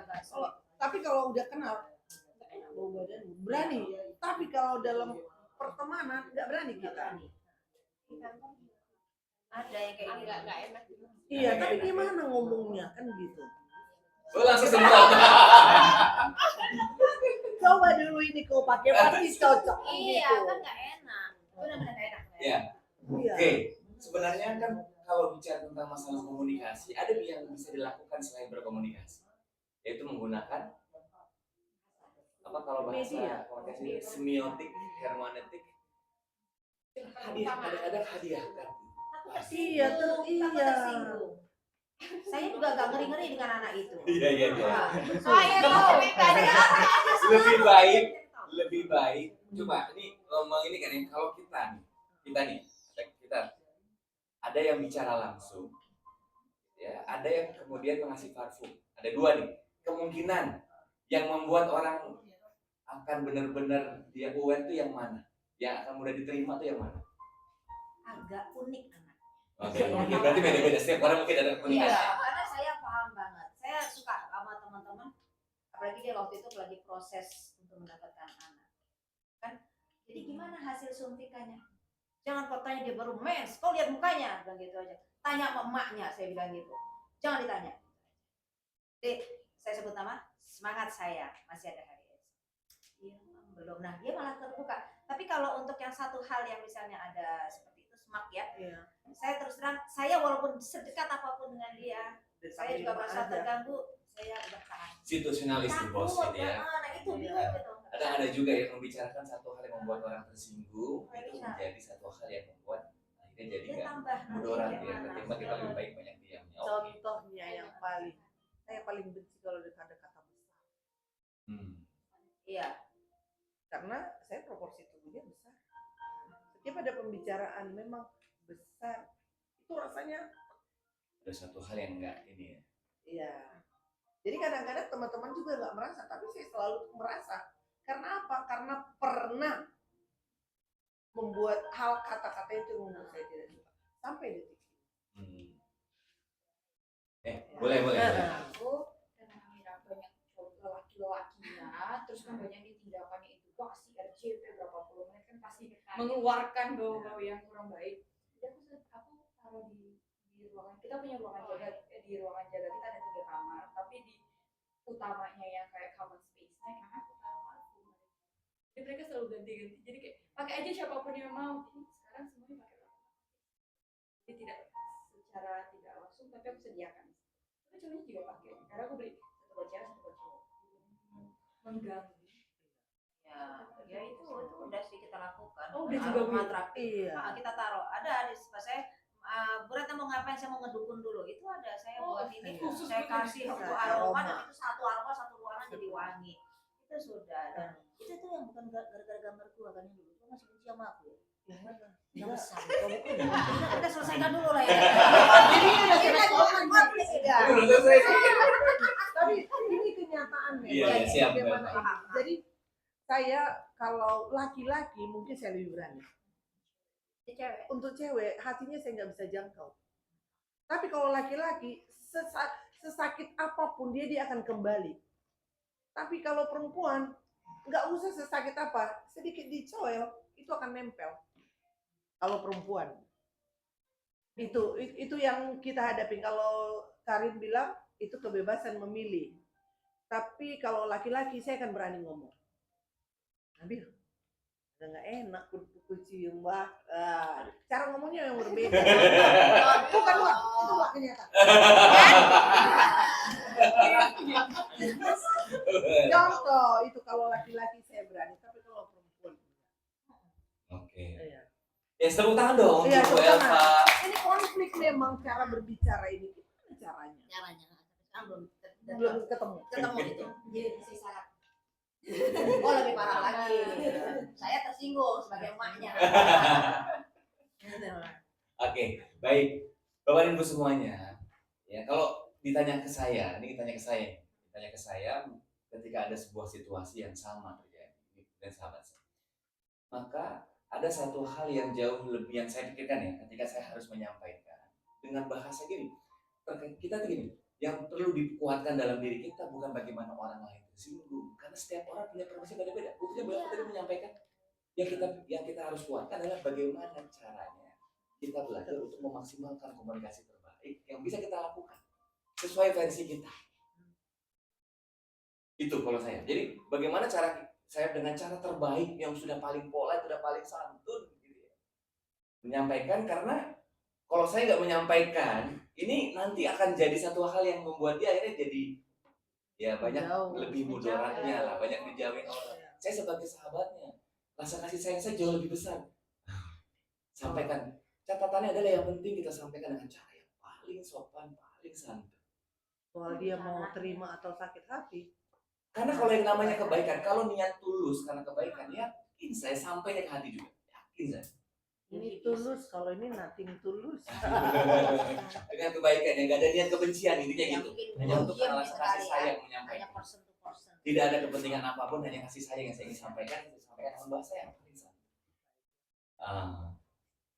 Tapi kalau udah kenal, nggak enak bau badan, berani. Tapi kalau dalam pertemanan nggak berani kita. Ada yang kayak gitu. nggak enak gitu. Iya, tapi gimana ngomongnya kan gitu. Oh langsung semprot. Coba dulu ini kau pakai pasti cocok Iya, gitu. kan nggak enak. Benar-benar nggak enak. Ya. Iya. Oke, sebenarnya kan kalau bicara tentang masalah komunikasi, ada yang bisa dilakukan selain berkomunikasi, yaitu menggunakan apa kalau bahasa Media. komunikasi semiotik, hermeneutik, hadiah, kadang-kadang hadiahkan. Iya, Takut iya. tersinggung. Saya juga agak ngeri-ngeri dengan anak itu. Iya. Nah, saya tahu Lebih baik. Coba ini ngomong ini kan, kalau kita ada yang bicara langsung, ya, ada yang kemudian mengasih parfum. Ada dua nih kemungkinan yang membuat orang akan benar-benar dia aware itu yang mana, yang akan mudah diterima itu yang mana. agak unik anak. Oke, berarti beda-beda, setiap orang mungkin ada Iya, komunikasi. karena saya paham banget. Saya suka sama teman-teman, apalagi dia waktu itu lagi proses untuk mendapatkan anak. Kan, jadi gimana hasil suntikannya? Jangan kau tanya dia baru mens, kau lihat mukanya, bilang gitu aja. Tanya sama emaknya, saya bilang gitu. Jangan ditanya. Dek, saya sebut nama, semangat saya, masih ada hari esok. Iya, belum. Nah, dia malah terbuka. Tapi kalau untuk yang satu hal yang misalnya ada seperti itu, semak ya. Iya. Saya terus terang, saya walaupun sedekat apapun dengan dia, saya juga merasa terganggu, saya udah tahan. Situasionalis tuh bos gitu ya. Nah itu bingung gitu. Ada juga yang membicarakan satu hal yang membuat orang tersinggung, itu menjadi satu hal yang membuat akhirnya jadi Dia nggak tambah mudarat nanti ya. gimana. Ketimbang kita lebih baik banyak diamnya. Oke. Contohnya yang paling saya paling benci kalau ada kata besar. Iya. Karena saya proporsi tubuhnya besar. Setiap ada pembicaraan memang besar, itu rasanya Ada satu hal yang enggak ini ya. iya. Jadi kadang-kadang teman-teman juga nggak merasa, tapi saya selalu merasa. Karena apa? Karena pernah membuat hal kata-kata itu yang membuat saya tidak suka sampai detik ini. Boleh. Aku dan Amira banyak laki-lakinya, terus kan banyak tindakannya itu pasti RCP berapa puluh menit kan pasti mengeluarkan bau-bau yang kurang baik. Jadi aku taruh di ruangan, kita punya ruangan jaga, di ruangan jaga kita ada 3 kamar, tapi di utamanya yang kayak common space-nya karena aku taruh parfum. Jadi mereka selalu ganti-ganti. Jadi kayak pakai aja siapapun yang mau. Ini sekarang semuanya pakai parfum. Jadi tidak secara tidak langsung, tapi aku sediakan. Tapi cowoknya juga pakai. Karena aku beli satu buat cewek, satu buat cowok. Mengganggu. Ya itu udah sih kita lakukan. Oh, udah juga, Bu? terapi. Iya. Kita taruh. Ada di pas saya berat mau ngapain, saya mau ngedukun dulu. Itu ada saya buat ini, iya. saya kasih untuk aroma dan itu satu aroma satu ruangan jadi wangi. Itu sudah. Dan itu tuh yang bukan gara-gara gambar keluarganya dulu. Itu masih benci sama aku ya. Yang besar. Kita selesaikan dulu lah ya. Tapi ini kenyataannya. Iya, siap. Bagaimana ini? Jadi saya kalau laki-laki mungkin saya lebih berani. Cewek. Untuk cewek hatinya saya nggak bisa jangkau. Tapi kalau laki-laki sesakit apapun dia akan kembali. Tapi kalau perempuan nggak usah sesakit apa, sedikit dicoel itu akan nempel. Kalau perempuan itu yang kita hadapi. Kalau Karin bilang itu kebebasan memilih. Tapi kalau laki-laki saya akan berani ngomong. Nabil, udah nggak enak ku cium Mbak. Cara ngomongnya yang berbeda. Bukan Mbak, itu Mbak kenyataan. Contoh itu kalau laki-laki saya berani, tapi kalau perempuan Oke. iya. Ya tepuk tangan dong Iya, untuk tepuk tangan. Elva. Ini konflik memang cara berbicara ini. Gimana caranya? Caranya sekarang Belum ketemu. ketemu itu. Jadi masih sangat. Oh lebih parah lagi. Saya tersinggung sebagai emaknya. Oke, baik. Bapak dan Ibu semuanya. Ya, kalau ditanya ke saya ketika ada sebuah situasi yang sama terjadi dan sahabat saya. Maka ada satu hal yang jauh lebih yang saya pikirkan ya ketika saya harus menyampaikan dengan bahasa gini. Kita tuh gini, yang perlu dikuatkan dalam diri kita bukan bagaimana orang lain tersinggung, karena setiap orang punya profesi beda-beda. Buktinya Bapak tadi menyampaikan yang kita harus kuatkan adalah bagaimana caranya kita belajar untuk memaksimalkan komunikasi terbaik yang bisa kita lakukan sesuai versi kita. Itu kalau saya. Jadi bagaimana cara saya dengan cara terbaik yang sudah paling polite, sudah paling santun gitu ya. menyampaikan karena kalau saya nggak menyampaikan, ini nanti akan jadi satu hal yang membuat dia akhirnya jadi ya banyak Jauh. lebih mudaratnya lah, banyak dijauhin orang. Saya sebagai sahabatnya, rasa kasih sayang saya jauh lebih besar. Sampaikan. Catatannya adalah yang penting kita sampaikan dengan cara yang paling sopan, paling santun. Soal dia mau terima atau sakit hati. Karena kalau yang namanya kebaikan, kalau niat tulus karena kebaikan, yakin saya sampainya ke hati juga. Yakin saya. Ini tulus, kalau ini nothing tulus. Dengan kebaikan yang gak ada niat kebencian, intinya Yang gitu. mungkin Hanya untuk diam rasa sekali kasih ya. sayang Hanya menyampaikan. person to person. Tidak ada kepentingan apapun, hanya kasih sayang yang saya ingin sampaikan. Saya sampaikan dengan bahasa yang paling santun.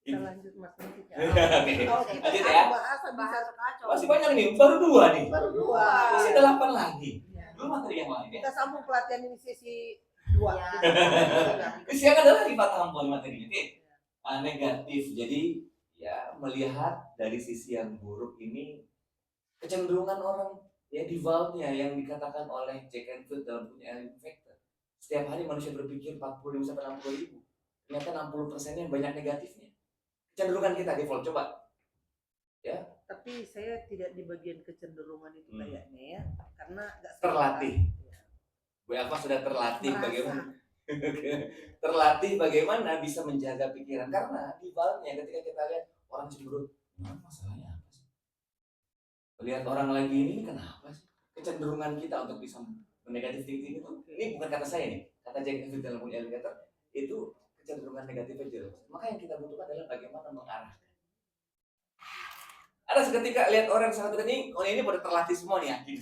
Kita lanjut Mas Niki. Oke. Lanjut ya. Bahasa bisa kacau. Masih banyak nih, baru 2 nih. baru 2. Masih ada 8 lagi. Iya. Belum materi yang lain ya. Kita sambung pelatihan ini sesi 2. Iya. Siang adalah lagi tampil materinya. Oke. Negatif. Jadi ya melihat dari sisi yang buruk ini kecenderungan orang ya defaultnya yang dikatakan oleh Jack Canfield dalam punya Alien Factor. Setiap hari manusia berpikir 40.000 sampai 60.000. Ternyata 60%-nya banyak negatifnya. Kecenderungan kita default coba. Ya, Tapi saya tidak di bagian kecenderungan itu kayaknya ya, karena nggak terlatih. Bu Alfa sudah terlatih Merasa. bagaimana terlatih bagaimana bisa menjaga pikiran karena defaultnya ketika kita lihat orang cemberut, masalahnya apa sih? Lihat orang lagi ini kenapa sih? Kecenderungan kita untuk bisa negatif thinking itu, ini bukan kata saya nih, kata Jack Canfield dalam punya Alligator, itu kecenderungan negatif aja. Maka yang kita butuhkan adalah bagaimana mengarahkan. Ada seketika lihat orang sangat ini, oh ini pada terlatih semua nih yakin.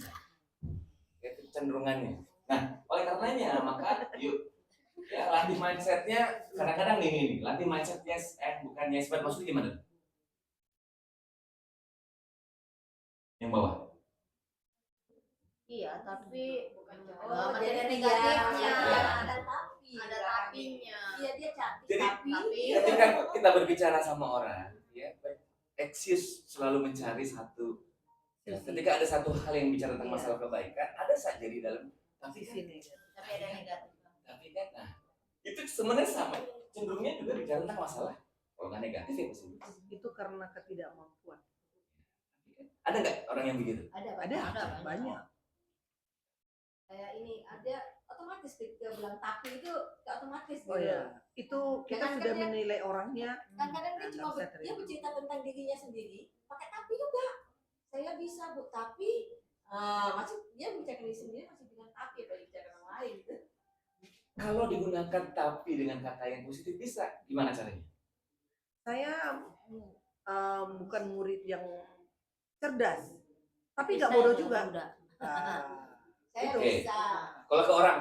Ya, kecenderungannya. Nah, oleh karenanya maka yuk ya latih mindsetnya. Kadang-kadang nih, latih mindset yes bukan yes but, maksudnya gimana? Yang bawah. Iya, tapi bukan Oh, jadi ada dia negatifnya. ada tapi ada tapinya. iya dia cantik Jadi, tapi Ketika kita berbicara sama orang, ya excuse selalu mencari satu. Ya, ketika ada satu hal yang bicara tentang masalah kebaikan, ada saja di dalam tapi kan, Tapi ada negatif. tapi kan, nah itu sebenarnya sama cenderungnya juga bicara tentang masalah. Kalau nggak negatif ya positif. itu karena ketidakmampuan. Ada nggak orang yang begitu? Ada banyak. kayak ini ada otomatis dia bilang tapi itu nggak otomatis Oh gitu. ya, itu kita Jangan sudah kan dia- menilai orangnya. Kan kadang dia Nggak cuma bisa dia terima. bercerita tentang dirinya sendiri pakai tapi juga saya bisa bu tapi masih dia bicara diri sendiri masih bilang tapi apa bicara orang lain gitu. Kalau digunakan tapi dengan kata yang positif bisa, gimana caranya? Saya bukan murid yang cerdas, tapi nggak Bisa bodoh yang juga. muda. Saya Itu. bisa Kalau ke orang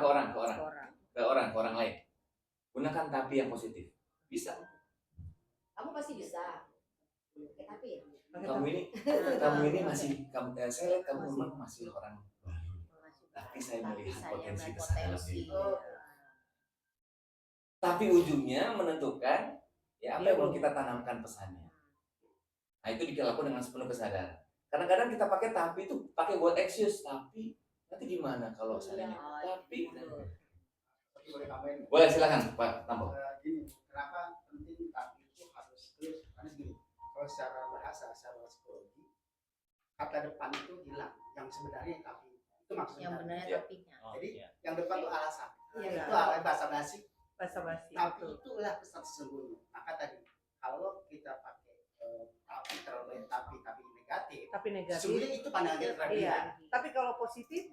Orang. lain, gunakan tapi yang positif. Bisa. kamu pasti bisa pakai tapi ya Kamu ini masih, saya lihat kamu memang masih orang baru. Tapi saya melihat potensi besar dalam diri. Oh. Tapi ujungnya menentukan ya apa yang mau kita tanamkan pesannya. Nah itu dilakukan dengan sepenuh kesadaran. Kadang-kadang kita pakai tapi itu pakai buat excuse, tapi nanti gimana kalau seandainya tapi Boleh tambahin? boleh silakan Pak Tampo. Gini, kenapa penting tapi itu harus terus? Karena gini, kalau secara bahasa, secara psikologi, kata depan itu hilang. Yang sebenarnya tapi itu maksudnya. Yang benarnya Iya. tapinya. Jadi yang depan itu alasan. Iya. Itu alasan bahasa basi. Basa-basi. Tapi itulah pesan sesungguhnya. Maka tadi kalau kita pakai tapi terlalu banyak tapi negatif, Tapi negatif. sesungguhnya itu pandangan kita terhadap Iya. dia. Tapi kalau positif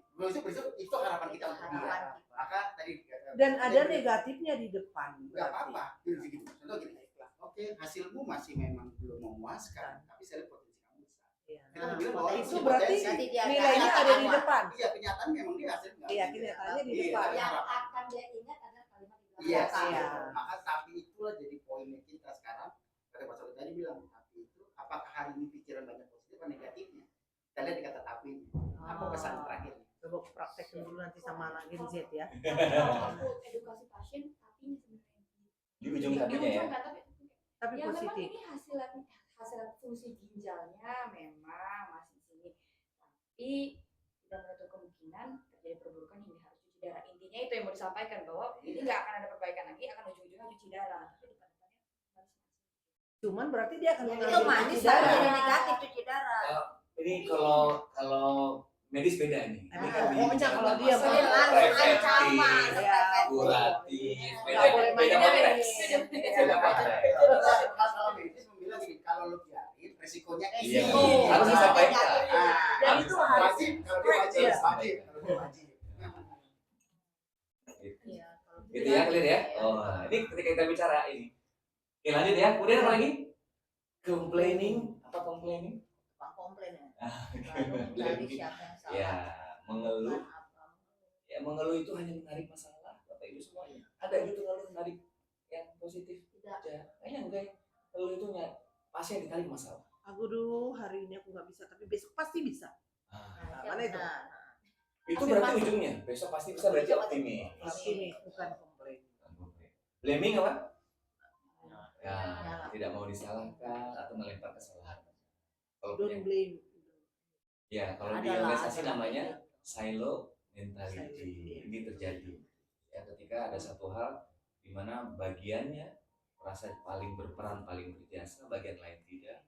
Itu harapan kita untuk dia. Harapan kita. Maka tadi dan ada negatifnya di depan. nggak apa-apa. Gitu. Contoh gini. Oke, hasilmu masih memang belum memuaskan, tapi saya lihat potensi kamu besar. Iya. Kita bilang bahwa Itu ini berarti potensi. Nanti dia nilainya ada di depan. Iya, kenyataan memang dia hasil nggak. Iya, kenyataannya di Iya, depan. tapi yang harapan. akan dia ingat adalah kalimat di belakang Iya, kata. Iya. maka tapi itulah jadi poinnya kita sekarang. Kata Pak Sobat tadi bilang, tapi itu apakah hari ini pikiran banyak positif atau negatifnya? Kita lihat di kata tapi. Apa pesan terakhir? Coba praktekin dulu nanti sama anak Gen Z ya. Kalau aku edukasi pasien tapinya sebenarnya Di ujung Di tapinya ya. ujung nggak, tapi Tapi ya memang positif. ini hasil fungsi ginjalnya memang masih di sini, tapi tidak menutup kemungkinan terjadi perburukan hingga harus cuci darah. Intinya itu yang mau disampaikan bahwa ini nggak akan ada perbaikan lagi, akan ujung-ujungnya cuci darah. Tapi Cuman berarti dia akan Ya, itu mengambil manis cuci darah. jadi negatif cuci darah. Ini kalau medis beda nih. Ini kan Pokoknya bicara kalau tentang dia masalah Langsung ancaman, preventif, Ya, kuratif, nggak boleh beda main-main. konteks. Beda konteks. Kalau medis bilang gini, kalau lu biarin resikonya Iya, Resiko. harus disampaikan. Dan itu harus wajib, kalau dia wajib, Iya. wajib, kalau dia wajib. Iya, kalau Gitu ya, clear ya? Oh, ini ketika kita bicara ini. Oke, lanjut ya. Kemudian apa lagi? Complaining. Apa complaining? Tukang komplain ya. Lalu Lalu mencari siapa yang salah. Ya, mengeluh. Bukan apa. Ya, mengeluh itu hanya menarik masalah. Bapak Ibu semuanya. Ada gitu ngeluh menarik yang positif. Tidak. Kayaknya enggak. Ngeluh itu pasti yang ditarik masalah. Aduh, hari ini aku nggak bisa, tapi besok pasti bisa. Ah, Mana itu? Nah, itu berarti ujungnya. Besok pasti bisa berarti optimis. Ini bukan komplain. Blaming apa? Ya, Nyala. tidak mau disalahkan atau melempar kesalahan. Kalau Don't yang- blame. ya, kalau di Adalah- organisasi adalah. namanya silo mentality. Ini terjadi ya ketika ada satu hal di mana bagiannya merasa paling berperan, paling berjasa, bagian lain tidak.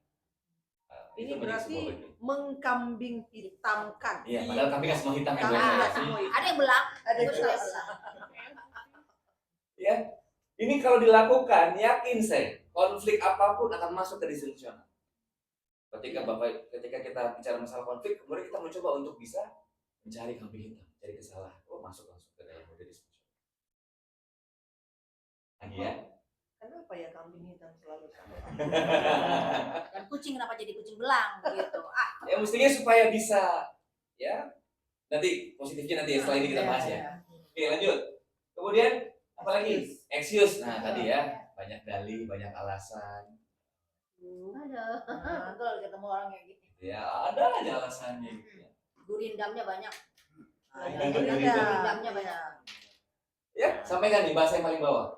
Ini itu menjadi berarti sebuah bagian. mengkambing hitamkan. Iya, padahal kami kan semua hitam ya. Kambing Bang. nggak semua hitam. ada yang belang, Ada terus juga. nggak belang. Ya, ini kalau dilakukan, yakin saya konflik apapun akan masuk ke disfungsional. Ketika kita bicara masalah konflik, kemudian kita mencoba untuk bisa mencari kambing hitam, mencari kesalahan. Oh, masuk langsung ke dalam mode disfungsional. Lagi ya. Kenapa ya kambing hitam selalu sama? Dan kucing kenapa jadi kucing belang gitu. Ya mestinya supaya bisa ya. Nanti positifnya nanti ya, setelah ini kita bahas ya. Oke, lanjut. Kemudian apalagi? Excuse. Nah, tadi ya, banyak dalih, banyak alasan. Ada. Kalau ketemu orang kayak gitu. Ya, ada aja alasannya gitu ya. Gurindamnya banyak. Ada. Gurindamnya banyak. Ya, sampaikan nih bahasa yang paling bawah.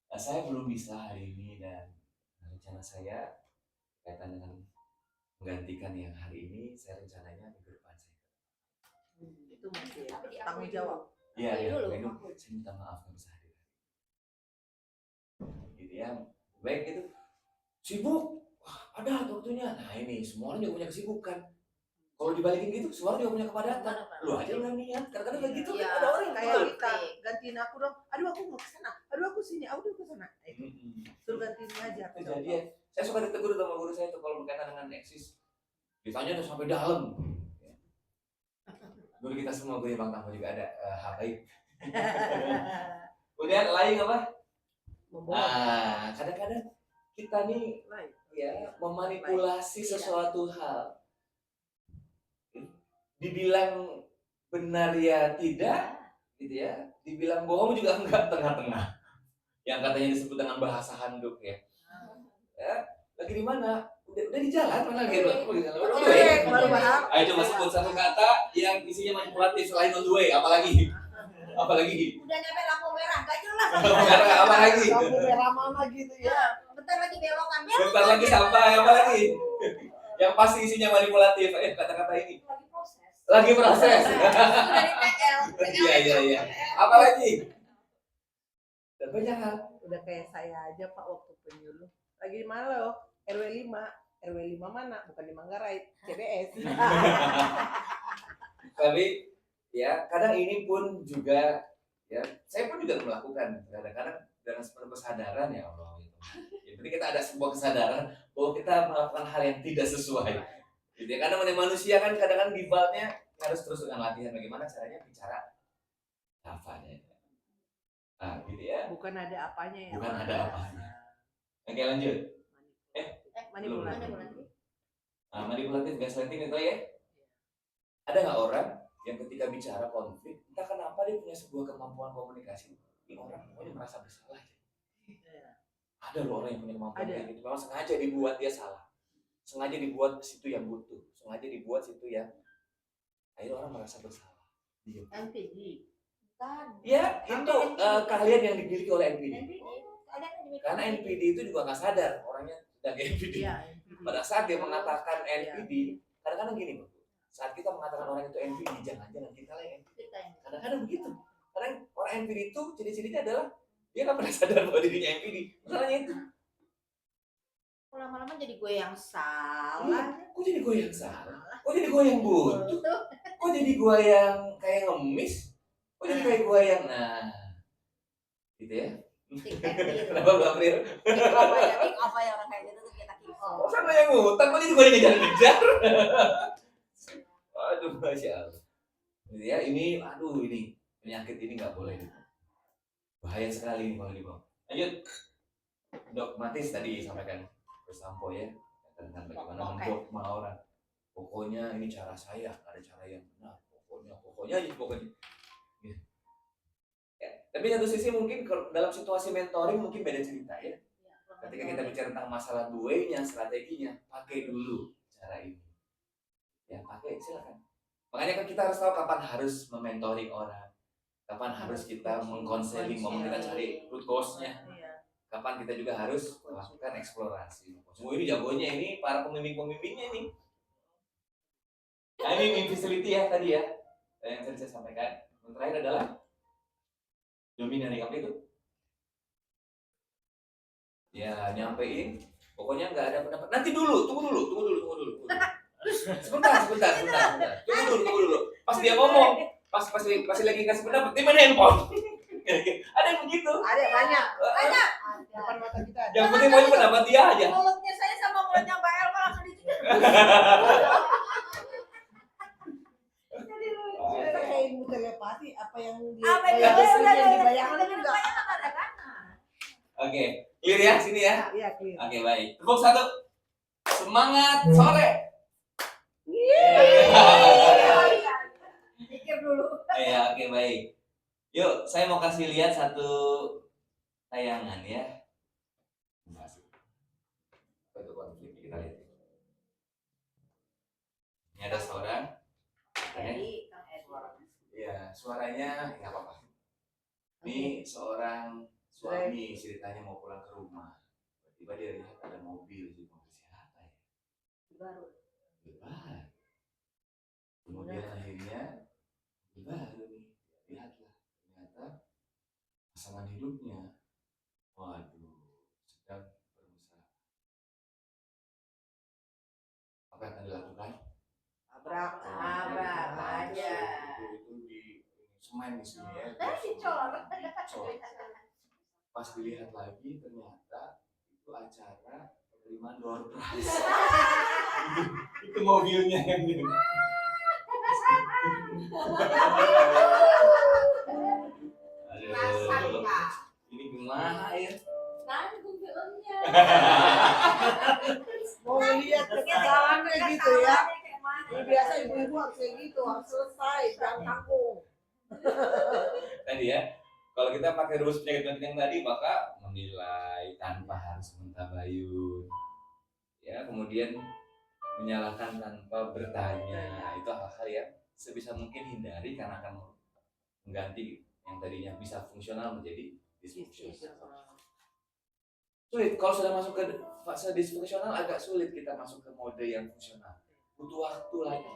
Nah, saya belum bisa hari ini dan rencana saya kaitan dengan menggantikan yang hari ini, saya rencananya minggu depan saya. Itu masih Tapi diakui tanggung dulu. jawab. Iya, Akui ya, dulu, Benu, akui. saya minta maaf nggak bisa hadir. Gitu ya, baik itu sibuk, wah ada waktunya. Nah ini semua orang juga punya kesibukan. Kalau dibalikin gitu, semua orang juga punya kepadatan. Lu aja nggak niat, kadang-kadang kayak gitu Iya, kan ada orang yang Kayak betul. kita gantiin aku dong. Aduh aku mau ke sana. Aduh aku sini. Aduh ke sana. Suruh gantiin aja. Itu jadi ya, saya suka ditegur sama guru saya tuh kalau berkaitan dengan eksis. Ditanya tuh sampai dalam. Guru kita semua, guru Bang Tamo juga ada hal baik. Kemudian lain apa? Membohong. Nah, kadang-kadang kita nih Lain. ya memanipulasi sesuatu hal. Dibilang benar ya tidak, gitu ya. Dibilang bohong juga enggak, tengah-tengah. Yang katanya disebut dengan bahasa handuk ya. Ya, lagi di mana? Udah di jalan mana lagi? Baru bahas. Ayo coba sebut satu kata yang isinya manipulatif selain on the way, apalagi? Apalagi? Udah nyampe lampu merah, gak jelas. Apa lagi? Kamu merah mana gitu ya. Bentar lagi belokan. Bentar lagi sampai apa lagi? Yang pasti isinya manipulatif. Kata-kata ini. Lagi proses. Lagi proses. Sudah di PL. Iya. Apa lagi? Dan banyak hal. Udah kayak saya aja Pak waktu penyuluh. Lagi di mana lo? RW 5. RW 5 mana? Bukan di Manggarai, CBS. Tapi ya kadang ini pun juga ya saya pun juga melakukan kadang-kadang dengan sepenuh kesadaran ya Allah gitu. Ya, jadi kita ada sebuah kesadaran bahwa kita melakukan hal yang tidak sesuai. Gitu ya. Karena manusia kan kadang-kadang defaultnya harus terus dengan latihan bagaimana caranya bicara apanya. Nah, gitu ya. Bukan ada apanya ya. Bukan ada apanya. Oke, lanjut. Manipulasi. Nah, manipulatif gaslighting itu ya. Ada nggak orang yang ketika bicara konflik, entah kenapa dia punya sebuah kemampuan komunikasi. Ini orang pokoknya merasa bersalah aja. Ada loh orang yang punya kemampuan Ada. kayak gitu. Memang sengaja dibuat dia salah. Sengaja dibuat situ yang butuh. Sengaja dibuat situ yang akhirnya orang merasa bersalah. Diam. MPG. Bukan. Ya, itu keahlian yang dimiliki oleh NPD. MPG. Kalian kan dimiliki Karena NPD itu juga nggak sadar orangnya sedang NPD. Iya. Pada saat dia mengatakan NPD, kadang-kadang gini, Bang. Saat kita mengatakan orang itu NPD, jangan-jangan kita lah yang NPD. kita yang Kadang-kadang begitu. Kadang orang NPD itu ciri-cirinya adalah dia nggak pernah sadar bahwa dirinya NPD. Masalahnya itu. lama-lama jadi gue yang salah. Kok jadi gue yang salah? Kok jadi gue yang butuh? Kok jadi gue yang kayak ngemis? Kok jadi kayak gue yang gitu ya? Kenapa Mbak April? Apa ya orang kayak gitu tuh kita kick off. Kok sama yang ngutang? Kok jadi gue yang ngejar-ngejar? Aduh, Masya Allah. Jadi ya ini, aduh ini penyakit ini nggak boleh. Bahaya sekali ini kalau dibawa. Lanjut. Dogmatis tadi sampaikan bersampo ya tentang bagaimana mendogma orang. Pokoknya ini cara saya, ada cara yang benar. Pokoknya aja pokoknya. Ya. Ya. Tapi satu sisi mungkin kalau dalam situasi mentoring mungkin beda cerita ya. Ketika kita bicara tentang masalah buaynya, strateginya, pakai dulu cara ini. Ya pakai silakan. Makanya kan kita harus tahu kapan harus mementoring orang, kapan harus kita mengkonseling, mau kita cari root cause-nya. Kapan kita juga harus melakukan eksplorasi. Semua ini jagonya ini para pembimbing-pembimbingnya ini. Nah ini facility ya tadi ya yang tadi saya sampaikan. Yang terakhir adalah dominan apa itu? Ya nyampein. Pokoknya nggak ada pendapat. Nanti dulu, tunggu dulu. Sebentar. Tunggu dulu. Pas dia ngomong, pas lagi kasih pendapat, di mana handphone? Ada yang begitu. Ada banyak. Depan mata kita. Yang penting mau pendapat dia aja. Mulutnya saya sama mulutnya Mbak Elva langsung dicuci. Kita kayak ilmu telepati, apa yang Apa yang dibayangkan itu enggak. Oke, clear ya sini ya. Iya, clear. Oke, baik. Tepuk satu. Semangat sore. Pikir dulu. Iya, oke baik. Yuk, saya mau kasih lihat satu tayangan ya. Apa itu konflik kita lihat. Ini ada seorang. Jadi Kang Edward. Ya, suaranya nggak apa-apa. Ini seorang suami ceritanya mau pulang ke rumah. Tiba-tiba dia lihat ada mobil di mobil siapa ya? Baru. Benar. Kemudian akhirnya baru nih lihatlah ternyata pasangan hidupnya, waduh, sedang berusaha. Apa yang akan dilakukan? Tabrak aja. Itu di semen di sini ya. Dicor. Pas dilihat lagi ternyata itu acara penerimaan door prize. Itu mobilnya yang ini. Aduh, ini gimana ya? Nanggung filmnya. Mau lihat kesalahan kayak gitu ya. Biasa ibu-ibu harus kayak gitu, harus selesai, jangan tanggung. Tadi ya, kalau kita pakai rumus penyakit yang tadi maka menilai tanpa harus mentabayun. Ya, kemudian menyalahkan tanpa bertanya. Itu hal-hal yang sebisa mungkin hindari karena akan mengganti yang tadinya bisa fungsional menjadi disfungsional. Sulit kalau sudah masuk ke fase disfungsional, agak sulit kita masuk ke mode yang fungsional. Butuh waktu lagi.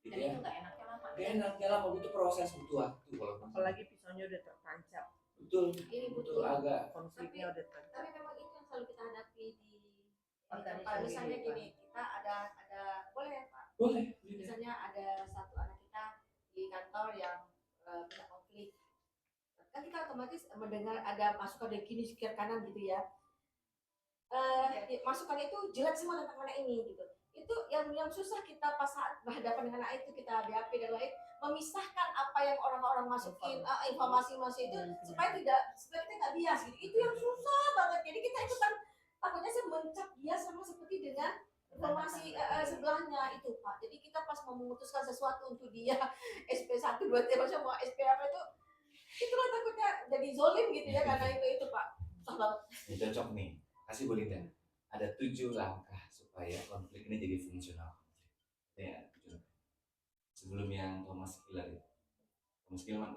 Gitu Dan ya. itu nggak enaknya lama. Gak enaknya lama, butuh proses, butuh waktu kalau Apalagi pisaunya udah tertancap, betul, Ini betul agak konfliknya udah tertancap. Tapi memang itu yang selalu kita hadapi di Organisasi tempat. Misalnya kehidupan. gini, kita ada boleh ya Pak? boleh. Misalnya ada satu anak kita di kantor yang punya konflik, kan kita otomatis mendengar ada masukan dari kiri kiri kanan gitu ya. Masukan itu jelek semua tentang anak ini gitu. Itu yang susah kita pas saat berhadapan dengan anak itu, kita BAP dan lain, memisahkan apa yang orang-orang masukin informasi itu supaya kita nggak bias gitu. Itu yang susah banget. Jadi kita ikutan takutnya sih mencap dia sama seperti dengan informasi sebelahnya itu Pak. Jadi kita pas mau memutuskan sesuatu untuk dia SP1 2 3 macam mau SP apa itulah takutnya jadi zolim gitu ya karena itu Pak. Susah banget. Ini cocok nih, kasih Bu Linda. Ada 7 langkah supaya konflik ini jadi fungsional. Ya, 7 langkah. Sebelum yang Thomas Keller ya. Thomas Keller.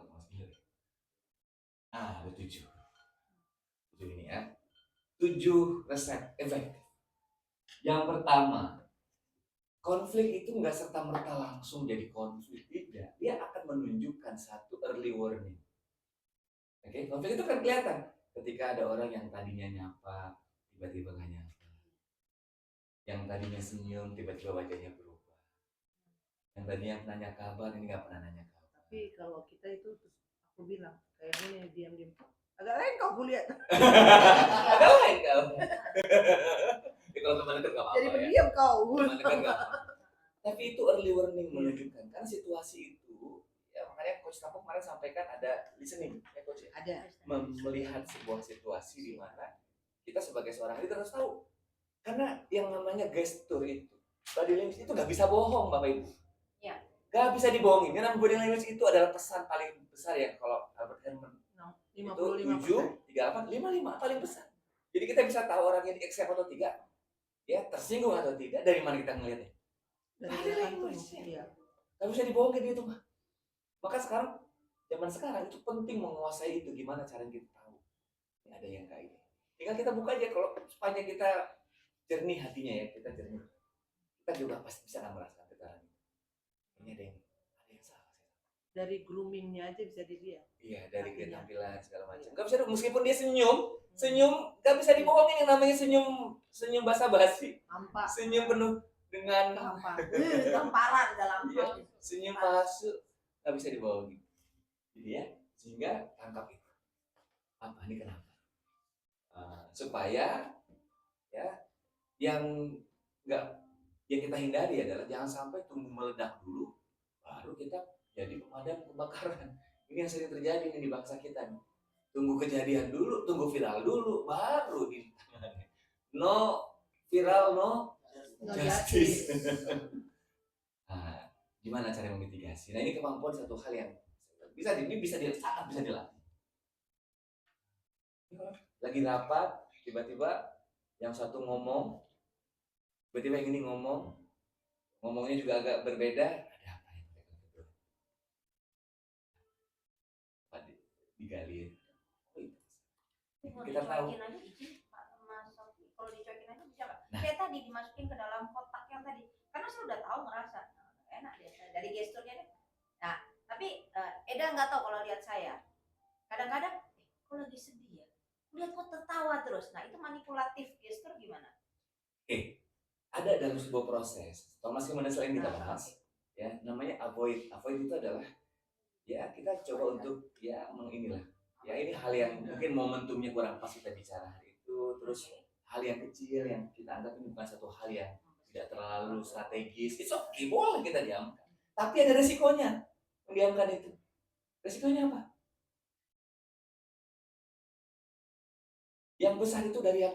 Ada 7. 7 ini ya. 7 resep efektif. Yang pertama, konflik itu nggak serta-merta langsung jadi konflik, tidak. Dia akan menunjukkan satu early warning. Oke, konflik itu kan kelihatan ketika ada orang yang tadinya nyapa tiba-tiba nggak nyapa. Yang tadinya senyum tiba-tiba wajahnya berubah. Yang tadinya nanya kabar ini nggak pernah nanya kabar. Tapi kalau kita itu terus aku bilang kayak gini diam-diam. Agak lain kau aku lihat. Agak lain kau. Kalau teman dekat nggak apa-apa Jadi ya. pendiam kau. Teman dekat nggak apa-apa. Tapi itu early warning menunjukkan kan situasi itu ya makanya Coach Tapo kemarin sampaikan ada listening ya Coach ya? Ada. Melihat sebuah situasi di mana kita sebagai seorang leader harus tahu karena yang namanya gestur itu body language itu nggak bisa bohong Bapak Ibu. Ya. Nggak bisa dibohongin karena body language itu adalah pesan paling besar ya kalau Albert Herman itu 7, 38, 55 paling besar. Jadi kita bisa tahu orangnya di accept atau tidak, ya tersinggung atau tidak dari mana kita ngelihatnya. Dari Body kantor, language. iya. Nggak bisa dibohongin itu mah. Maka sekarang zaman sekarang itu penting menguasai itu gimana cara kita tahu. Ini ada yang kayak ini. Tinggal kita buka aja kalau sepanjang kita jernih hatinya ya kita jernih. Kita juga pasti bisa merasakan getaran itu. Ini ada yang salah. Dari groomingnya aja bisa dilihat. Iya dari gaya Artinya. tampilan segala macam. Gak bisa meskipun dia senyum gak bisa dibohongin yang namanya senyum basa-basi. Hampa. Senyum penuh dengan Hampa. Gamparan dalam iya, senyum palsu gak bisa dibohongin. Jadi ya sehingga tangkap itu. Apa ini kenapa? Supaya ya yang kita hindari adalah jangan sampai tunggu meledak dulu baru kita jadi pemadam kebakaran. Ini yang sering terjadi nih di bangsa kita nih. Tunggu kejadian dulu, tunggu viral dulu, baru ditangani. No viral, no justice. Nah, gimana cara memitigasi? Nah ini kemampuan satu hal yang sangat bisa dilatih. Lagi rapat, tiba-tiba yang satu ngomong, tiba-tiba yang ini ngomongnya juga agak berbeda. Digali kita tahu aja izin Mas Sofi kalau dicuekin aja bisa nggak? Kayak tadi dimasukin ke dalam kotak yang tadi karena saya udah tahu ngerasa enak dia dari gesturnya deh. Nah tapi Eda nggak tahu kalau lihat saya kadang-kadang kok lagi sedih ya lihat kok tertawa terus. Nah itu manipulatif gestur gimana? Ada dalam sebuah proses Thomas Kemana selain kita bahas ya namanya avoid itu adalah ya kita coba untuk ya menginilah ya ini hal yang mungkin momentumnya kurang pas kita bicara hari itu terus hal yang kecil yang kita anggap ini bukan satu hal yang tidak terlalu strategis it's okay boleh kita diamkan tapi ada resikonya mendiamkan itu resikonya apa yang besar itu dari yang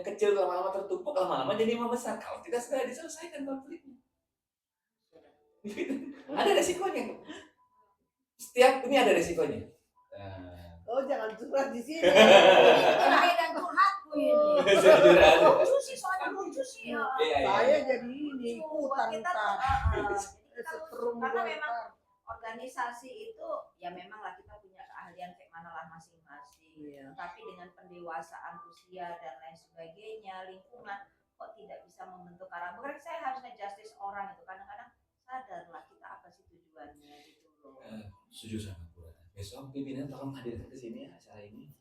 kecil lama-lama tertumpuk lama-lama jadi membesar kalau tidak segera diselesaikan konfliknya ada resikonya setiap ini ada resikonya. Oh jangan curhat di sini. Eda curhatku ini. Lucu sih soalnya lucu sih. Saya jadi ini ikutan Kita setrum karena memang organisasi itu ya memang lah kita punya keahlian kayak mana lah masing-masing. Iya. Tapi dengan pendewasaan usia dan lain sebagainya, lingkungan kok tidak bisa membentuk karakter. Bukan saya harus nge-justice orang itu kadang-kadang sadarlah kita apa sih tujuannya gitu loh. Setuju sama Bu. Besok pimpinan tolong hadirkan ke sini ya acara ini.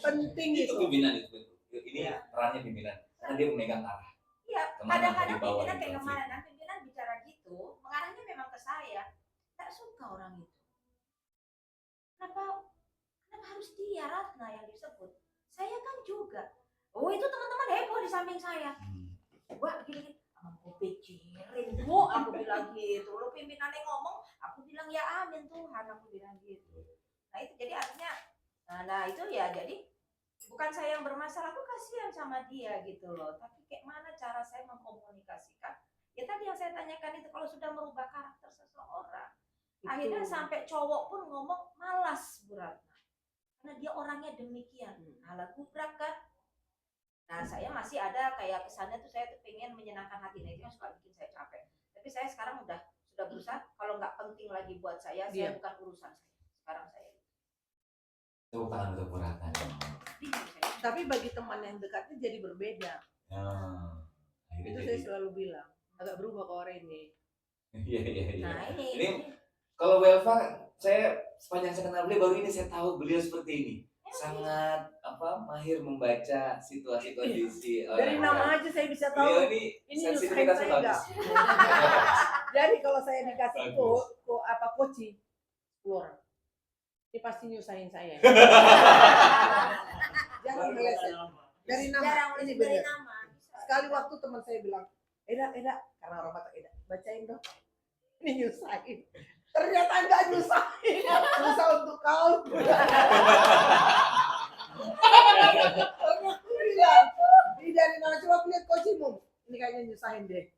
Penting itu itu. pimpinan itu. Ini perannya pimpinan karena dia memegang arah. Iya, Kemana kadang-kadang dibawa pimpinan di kayak konflik. kemarin kan pimpinan bicara gitu, mengarahnya memang ke saya. Tak suka orang itu. Kenapa harus dia Ratna yang disebut? Saya kan juga. Oh itu teman-teman heboh di samping saya. Wah gini, aku pikirin bu, aku bilang gitu. Lo pimpinannya ngomong, aku bilang ya amin Tuhan, aku bilang gitu. Nah itu jadi artinya, nah itu ya jadi bukan saya yang bermasalah, aku kasihan sama dia gitu loh. Tapi kayak mana cara saya mengkomunikasikan? Ya tadi yang saya tanyakan itu kalau sudah merubah karakter seseorang, akhirnya sampai cowok pun ngomong malas Bu Ratna, karena dia orangnya demikian. Alah gubrak kan. Nah saya masih ada kayak kesannya tuh saya tuh pengen menyenangkan hati, nah itu yang suka bikin saya capek. Tapi saya sekarang sudah berusaha kalau nggak penting lagi buat saya bukan urusan saya. Sekarang saya. Tepuk tangan untuk Bu Ratna. Tapi bagi teman yang dekatnya jadi berbeda. Itu saya selalu bilang agak berubah ke orang ini. Iya. Nah ini Kalau Welfa, saya sepanjang saya kenal beliau baru ini saya tahu beliau seperti ini. sangat mahir membaca situasi kondisi Dari nama aja saya bisa tahu. Beliau ini Ini sensitivitasnya nyusahin saya bagus. Jadi kalau saya dikasih Bagus. koci keluar, ini pasti nyusahin saya. Jangan meleset. Dari nama Jarang ini dari benar. nama. Sekali waktu teman saya bilang, Eda, karena orang Batak, Eda, bacain dong. Ini nyusahin. Ternyata enggak nyusahin. Susah untuk kau. Ternyata bilang, ini dari nama coba aku lihat kocimu. Ini kayaknya nyusahin deh.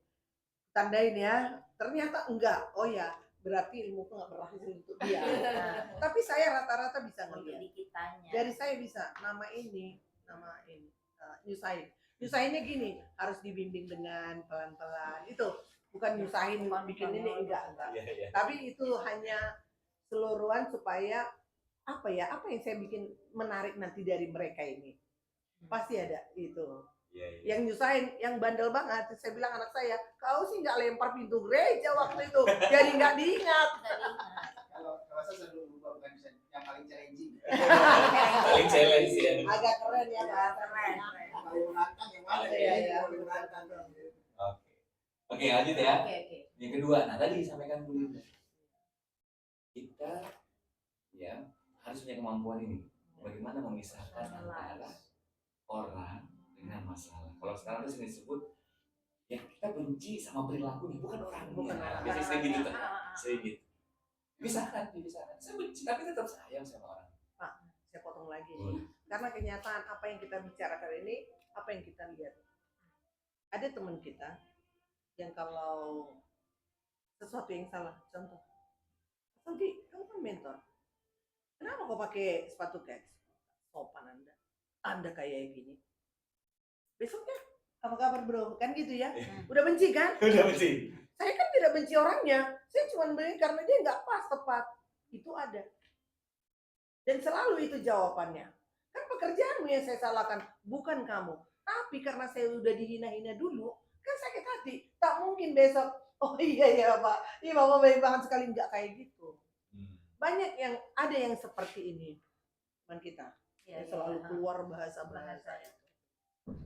Tandain ya. Ternyata enggak. Oh ya, berarti ilmuku nggak berhasil untuk dia. Tapi saya rata-rata bisa ngelihat. Jadi kitanya. Dari saya bisa nama ini nyusahin. Nyusahinnya gini, harus dibimbing dengan pelan-pelan. Itu bukan nyusahin bikin ini enggak. Iya. Tapi itu hanya seluruhan supaya apa yang saya bikin menarik nanti dari mereka ini. Pasti ada itu. Iya. Yang nyusahin, yang bandel banget, saya bilang anak saya, kau sih nggak lempar pintu gereja waktu itu, jadi nggak diingat. Kalau saya selalu berubah bukan bisa yang paling challenging. Paling challenge ya. Agak keren ya Pak. Keren. Paling menantang yang mana? Iya. Paling menantang. Oke, lanjut ya. Oke. Yang kedua, nah tadi disampaikan Bu Linda. Kita ya harus punya kemampuan ini. Bagaimana memisahkan antara orang dengan masalah. Kalau sekarang itu sering disebut ya kita benci sama perilakunya, bukan orangnya. Bukan orangnya. Biasanya sering gitu kan. Sering gitu. Dipisahkan. Saya benci tapi tetap sayang sama orang. Saya potong lagi. Boleh. Karena kenyataan apa yang kita bicarakan ini, apa yang kita lihat. Ada teman kita yang kalau sesuatu yang salah, contoh, Sogi, kamu kan mentor. Kenapa kau pakai sepatu kets? Sopan Anda kayak gini. Besoknya, apa kabar bro? Kan gitu ya. Udah benci kan? Udah benci. Saya kan tidak benci orangnya. Saya cuma benci karena dia nggak pas tepat. Itu ada. Dan selalu itu jawabannya. Kan pekerjaanmu yang saya salahkan, bukan kamu. Tapi karena saya udah dihina-hina dulu, kan sakit hati. Tak mungkin besok, oh iya Pak, iya Bapak baik banget sekali, nggak kayak gitu. Banyak yang ada yang seperti ini, teman kita. Yang selalu keluar bahasa-bahasa itu.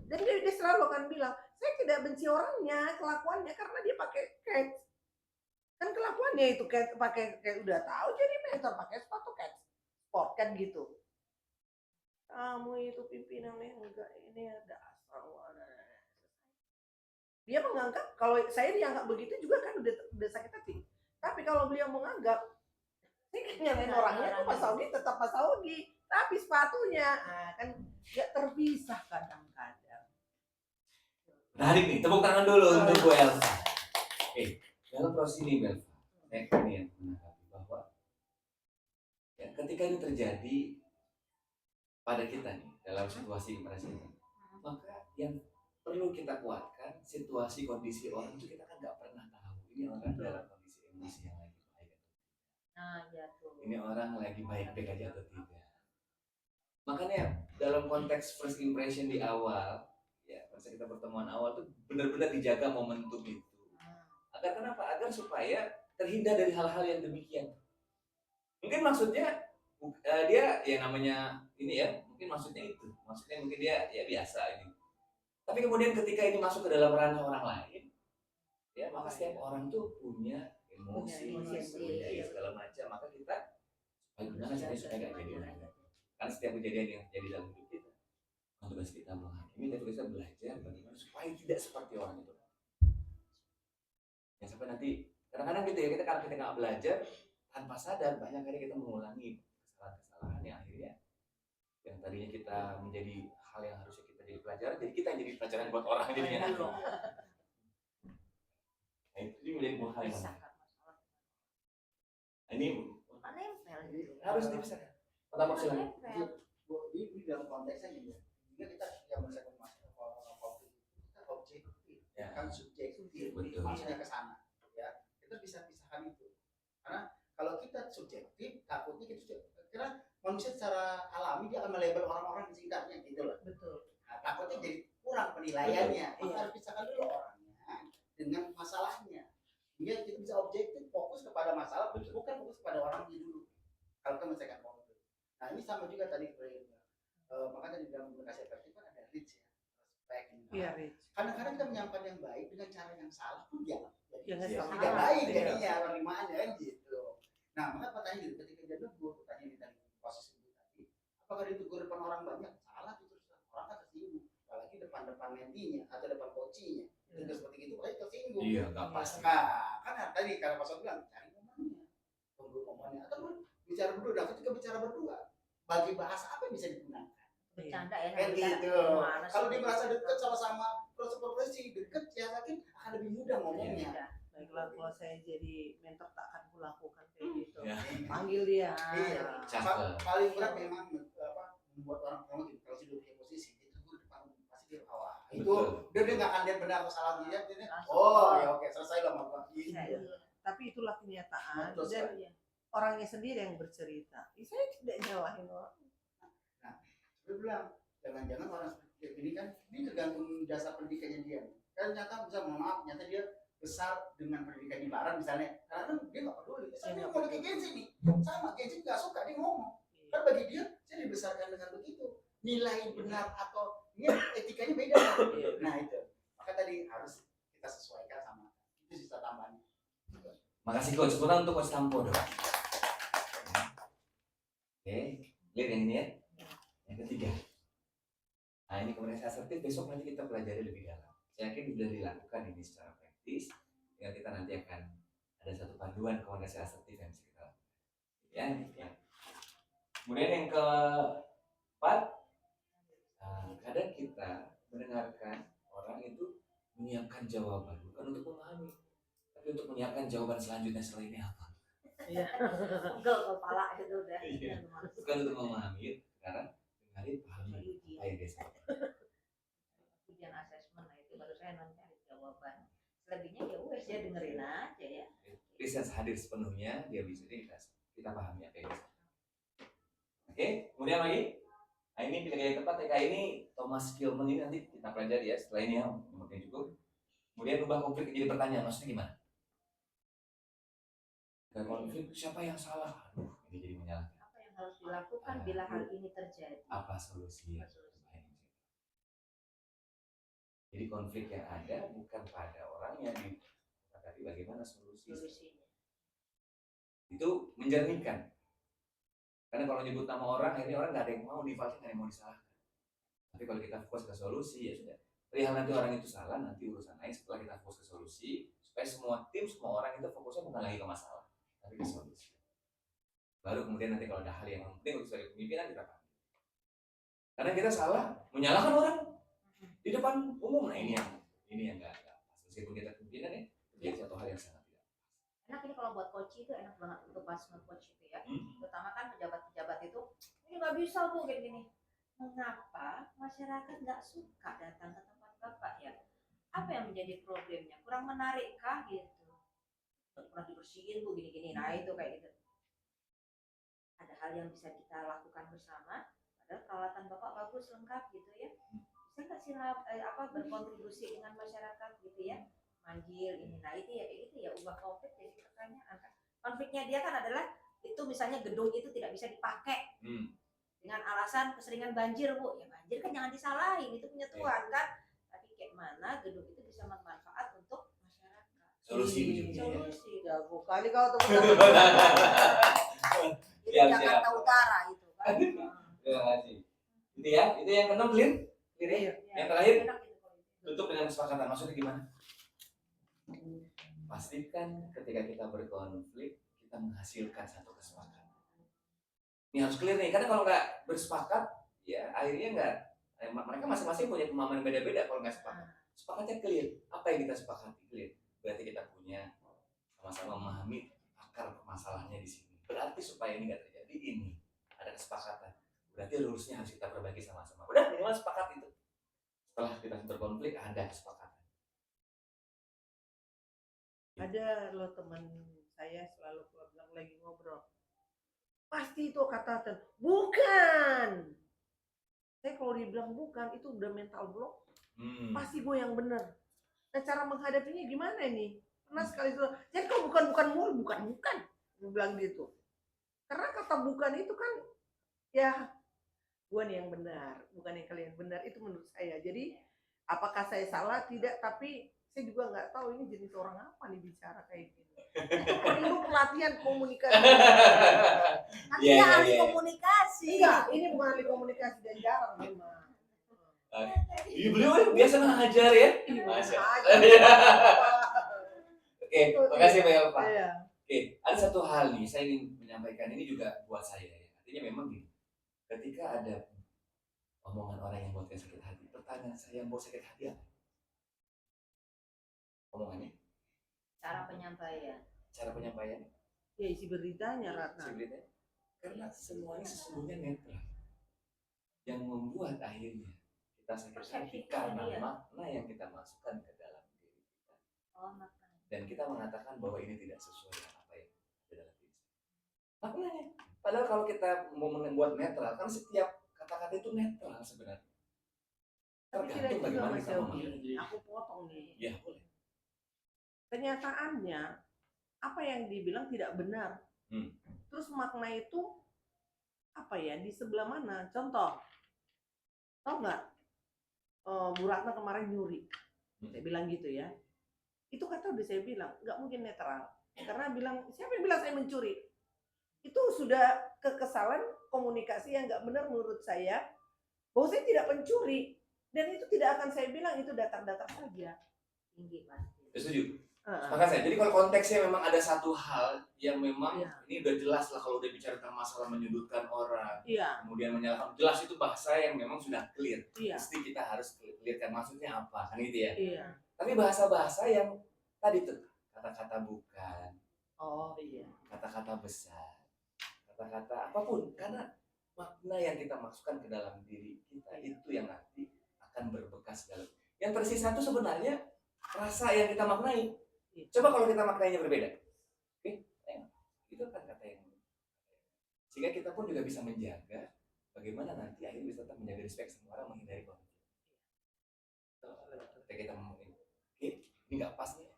Dan dia selalu akan bilang, saya tidak benci orangnya, kelakuannya, karena dia pakai kets. Kan kelakuannya itu pakai kayak udah tahu jadi mentor pakai sepatu kets sport kan gitu. Kamu itu pimpinannya enggak ini ada asal. Dia menganggap kalau saya dianggap begitu juga kan udah sakit hati. Tapi kalau beliau menganggap ini nyalain orangnya itu Pak Saudi tetap Pak Saudi, tapi sepatunya kan nggak terpisah kadang-kadang. Menarik nih, tepuk tangan dulu untuk Bu Elsa. Oke, dalam proses ini Belva, saya ini yang menanggapi bahwa ya, ketika ini terjadi pada kita nih dalam situasi kepada kita, maka yang perlu kita kuatkan situasi kondisi orang itu kita kan nggak pernah tahu ini orang dalam kondisi emosi yang lagi baik atau tidak. Ini orang lagi baik-baik aja atau tidak. Makanya dalam konteks first impression di awal, ya masa kita pertemuan awal tuh benar-benar dijaga momentum itu. Agar kenapa? Agar supaya terhindar dari hal-hal yang demikian. Mungkin maksudnya dia ya namanya ini ya, mungkin maksudnya itu. Maksudnya mungkin dia ya biasa ini. Tapi kemudian ketika ini masuk ke dalam ranah orang lain, ya maka setiap orang tuh punya emosi segala macam. Maka kita gimana caranya supaya nggak jadi orang lain. Karena setiap kejadian yang terjadi dalam hidup kita, tugas kita menghakimi, tapi kita belajar bagaimana supaya tidak seperti orang itu. Ya sampai nanti kadang-kadang gitu ya, karena kita nggak belajar tanpa sadar banyak kali kita mengulangi kesalahan-kesalahan yang akhirnya yang tadinya kita menjadi hal yang harusnya kita jadi pelajaran, jadi kita yang jadi pelajaran buat orang jadinya. Nah, itu menjadi buah hal yang ini harus dipisahkan. Pertama silakan. Di dalam konteksnya gitu. Jika kita yang menyelesaikan masalah konflik, kita objektif, kan subjektif. Betul. Maksudnya ke sana, ya. Kita bisa pisahkan itu. Karena kalau kita subjektif, takutnya kita manusia secara alami dia akan melabel orang-orang di sekitarnya gitu loh. Betul. Nah, takutnya jadi kurang penilaiannya. Maka Iya. harus pisahkan dulu orangnya dengan masalahnya. Sehingga kita bisa objektif, fokus kepada masalah, bukan fokus kepada orangnya dulu. Kalau kita menyelesaikan konflik. Nah ini sama juga tadi makanya di dalam komunikasi efektif kan ada reach ya, respect. Iya, Rich. Kadang-kadang kita menyampaikan yang baik dengan cara yang salah pun dia Jangan Iya. salah. tidak baik Iya. jadinya penerimaannya kan gitu. Nah, maka pertanyaan gitu, ketika dia negur, tanya ini tadi posisi itu tadi, apakah ditegur depan orang banyak? Salah itu terus orang kan tersinggung, apalagi depan mentinya atau depan coachnya. Itu seperti itu pasti tersinggung. Iya, nggak pas. Nah, kan tadi kalau Pak Sob bilang cari momennya, tunggu momennya, atau bicara berdua. Nah, ketika bicara berdua, bagi bahasa apa yang bisa digunakan? Bercanda ya. Kan nanti gitu. gimana sih? Kalau dia merasa dekat sama-sama profesi dekat, ya yakin akan lebih mudah ngomongnya. Iya. Baiklah, kalau saya jadi mentor tak akan kulakukan kayak gitu. Ya. Panggil dia. Iya. Cakep. Paling berat memang membuat orang ngomong kalau sudah punya posisi itu gue depan pasti dia awal. Itu Betul. dia nggak akan lihat benar atau salah dia. Langsung. Oh ya oke selesai lah maka Iya. gitu. Tapi itulah kenyataan Betul dan sekali. orangnya sendiri yang bercerita. Saya tidak nyalahin orang. Dia bilang jangan-jangan orang seperti ini kan ini tergantung jasa pendidikannya dia. Kan ternyata bisa mohon maaf, ternyata dia besar dengan pendidikan di barat misalnya, karena dia nggak peduli. Saya mau ke Gensi nih, sama Gensi nggak suka dia ngomong. Kan bagi dia saya dibesarkan dengan begitu. Nilai benar atau ini etikanya beda. Nah itu. Maka tadi harus kita sesuaikan sama itu sisa tambahan. Makasih coach, kurang untuk coach Tampo dong. Oke, lihat yang ini ya. Yang ketiga. Nah ini komunikasi asertif besok nanti kita pelajari lebih dalam. Saya yakin sudah dilakukan ini secara praktis. Tinggal kita nanti akan ada satu panduan komunikasi asertif yang bisa kita lakukan. Ya. Kemudian yang keempat, kadang kita mendengarkan orang itu menyiapkan jawaban bukan untuk memahami, tapi untuk menyiapkan jawaban selanjutnya setelah ini apa. Iya. Pegel kepala itu udah. Iya. Bukan untuk memahami, sekarang dengarin pahami apa yang dia sampaikan. Ujian asesmen itu baru saya mencari jawaban. Selebihnya ya wes ya dengerin aja ya. Riset hadir sepenuhnya, dia bisa kita pahami apa yang dia sampaikan. Oke, kemudian lagi. Nah ini pilih yang tepat TK ini Thomas Kilman ini nanti kita pelajari ya setelah ini ya mungkin cukup. Kemudian ubah konflik jadi pertanyaan, maksudnya gimana? Ke konflik siapa yang salah? Aduh, ini jadi menyalahkan. Apa yang harus dilakukan bila hal ini terjadi? Apa solusi? Jadi konflik yang ada bukan pada orangnya, tapi bagaimana Solusinya. itu menjernihkan. Karena kalau nyebut nama orang, akhirnya orang nggak ada yang mau divalidasi, nggak ada yang mau disalahkan. Tapi kalau kita fokus ke solusi, ya sudah. Perihal nanti orang itu salah, nanti urusan lain. Setelah kita fokus ke solusi, supaya semua tim, semua orang itu fokusnya bukan lagi ke masalah, tapi ke solusi. Baru kemudian nanti kalau ada hal yang penting untuk sebagai pemimpinan kita panggil. Karena kita salah, menyalahkan orang di depan umum, nah ini yang nggak pas. Meskipun kita pimpinan ya, menjadi satu hal yang sangat tidak pas. Enak ini kalau buat coach itu enak banget untuk pas nge-coach itu ya. Terutama kan pejabat-pejabat itu ini nggak bisa bu gini. Mengapa masyarakat nggak suka datang ke tempat bapak ya? Apa yang menjadi problemnya? Kurang menarik kah gitu? Kurang dibersihin bu gini-gini. Nah itu kayak gitu. Ada hal yang bisa kita lakukan bersama. Padahal peralatan bapak bagus lengkap gitu ya. Bisa nggak sih berkontribusi dengan masyarakat gitu ya? Manggil ini, nah itu ya kayak gitu ya, ubah konflik jadi pertanyaan. Konfliknya dia kan adalah itu misalnya gedung itu tidak bisa dipakai dengan alasan keseringan banjir bu, ya banjir kan jangan disalahin, itu punya Tuhan kan, tapi kayak mana gedung itu bisa bermanfaat untuk masyarakat. Solusi ujungnya. Solusi. Jago kali kau teman. Itu Siap, Jakarta siap. Utara itu kan. Terima kasih. Itu ya, itu yang keenam clear? Clear ya? Yang terakhir? Enak gitu kalau itu. Tutup dengan kesepakatan, maksudnya gimana? Pastikan ketika kita berkonflik kita menghasilkan satu kesepakatan. Ini harus clear nih, karena kalau nggak bersepakat ya akhirnya nggak, mereka masing-masing punya pemahaman beda-beda. Kalau nggak sepakat, sepakatnya clear. Apa yang kita sepakati clear, berarti kita punya sama-sama memahami akar masalahnya di sini. Berarti supaya ini nggak terjadi, ini ada kesepakatan. Berarti rulesnya harus kita berbagi sama-sama. Udah minimal sepakat itu. Setelah kita berkonflik ada kesepakatan. Ada loh teman saya selalu bilang lagi ngobrol. Pasti itu kata bukan. Saya kalau dibilang bukan itu udah mental block. Pasti gue yang bener. Nah cara menghadapinya gimana ini? Pernah sekali itu. Jadi kalau bukan mulu, bukan. Gue bilang gitu. Karena kata bukan itu kan ya gue nih yang benar, bukan yang kalian benar, itu menurut saya. Jadi apakah saya salah? Tidak, tapi saya juga nggak tahu ini jenis orang apa nih bicara kayak gini. Itu perlu pelatihan komunikasi. Nanti Iya, dia iya, ahli iya. komunikasi. Enggak, ini bukan ahli komunikasi dan jarang memang. Iya, beliau biasa mengajar ya. Masya. Oke, makasih Mbak Elva. Iya. Oke, ada satu hal nih, saya ingin menyampaikan ini juga buat saya ya. Artinya memang gini, ketika ada omongan orang yang buat saya sakit hati, pertanyaan saya yang buat sakit hati apa? Omongannya, Cara penyampaian. cara penyampaian, Ya isi beritanya Ratna. sebenarnya. Karena semuanya sesungguhnya netral. Yang membuat akhirnya kita sakit hati Persepsi karena dia. makna yang kita masukkan ke dalam diri kita. Oh, makanya. Dan kita mengatakan bahwa ini tidak sesuai dengan apa yang ada dalam diri saya. Maknanya, padahal kalau kita mau membuat netral, kan setiap kata-kata itu netral sebenarnya. Tapi tidak Tergantung juga bagaimana Mas kita Yogi. memahami. Aku potong nih. Ya boleh. Kenyataannya apa yang dibilang tidak benar. Terus makna itu apa ya, di sebelah mana? Contoh, tau nggak Bu Ratna kemarin nyuri, saya bilang gitu ya, itu kata udah saya bilang nggak mungkin netral, karena bilang siapa yang bilang saya mencuri, itu sudah kekesalan komunikasi yang nggak benar menurut saya, bahwa saya tidak pencuri, dan itu tidak akan saya bilang itu datar-datar saja. Tinggi pasti. Setuju. Heeh. Maka saya, jadi kalau konteksnya memang ada satu hal yang memang Iya. ini udah jelas lah kalau udah bicara tentang masalah menyudutkan orang, Iya, kemudian menyalahkan, jelas itu bahasa yang memang sudah clear. iya, Pasti kita harus clearkan maksudnya apa, kan gitu ya. iya. Tapi bahasa-bahasa yang tadi tuh, kata-kata bukan, Oh iya. kata-kata besar, kata-kata apapun, karena makna yang kita masukkan ke dalam diri kita itu yang nanti akan berbekas dalam. Yang tersisa itu sebenarnya rasa yang kita maknai. Coba kalau kita maknainya berbeda, oke? Itu kan kata yang, sehingga kita pun juga bisa menjaga bagaimana nanti akhirnya bisa tetap menjaga respect semua orang, menghindari konflik. Ketika kita ngomongin, oke, ini nggak pas nih.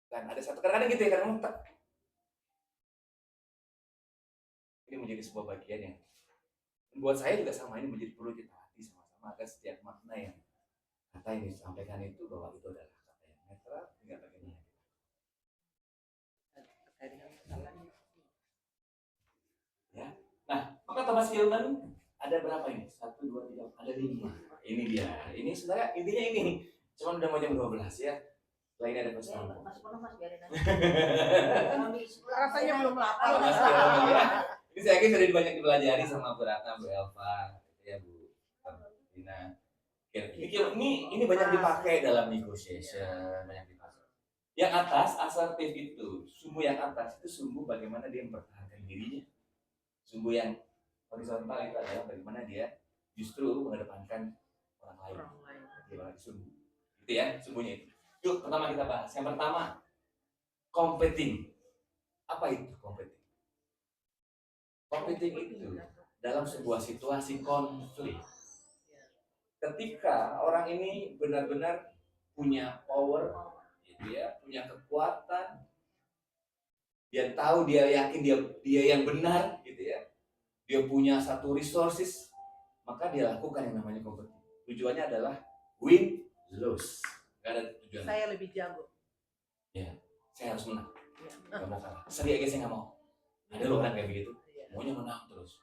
Kan ada satu kadang-kadang gitu ya, kadang-kadang ini menjadi sebuah bagian yang buat saya juga sama, ini menjadi perlu kita hati sama-sama agar setiap makna yang kata yang disampaikan itu bahwa itu adalah kata yang netral, tidak bagaimana. Ya, nah maka Thomas Gilman ada berapa ini? 1, 2, 3, ada 5. Ini dia. Ini sebenarnya intinya ini. Cuman udah mau jam 12 ya. Setelah ini ada pesan. Mas penuh mas biarin aja. Rasanya belum lapar. Thomas Gilman ya. Ini saya yakin sudah banyak dipelajari sama Bu Ratna, Bu Elva, ya Bu Dina. Ini banyak dipakai dalam negotiation, banyak dipakai. Yang atas asertif itu, sumbu yang atas itu sumbu bagaimana dia mempertahankan dirinya. Sumbu yang horizontal itu adalah bagaimana dia justru mengedepankan orang lain. Gimana sumbu? Itu ya sumbunya itu. Yuk pertama kita bahas. Yang pertama, competing. Apa itu competing? Competing itu dalam sebuah situasi konflik. Ketika orang ini benar-benar punya power, gitu ya, punya kekuatan, dia tahu, dia yakin dia yang benar, gitu ya, dia punya satu resources, maka dia lakukan yang namanya kompetisi. Tujuannya adalah win lose, gak ada tujuan. Saya lebih jago. Ya, saya harus menang, Ya. gak mau kalah. Seri aja saya nggak mau. Ada loh orang kayak begitu, maunya menang terus.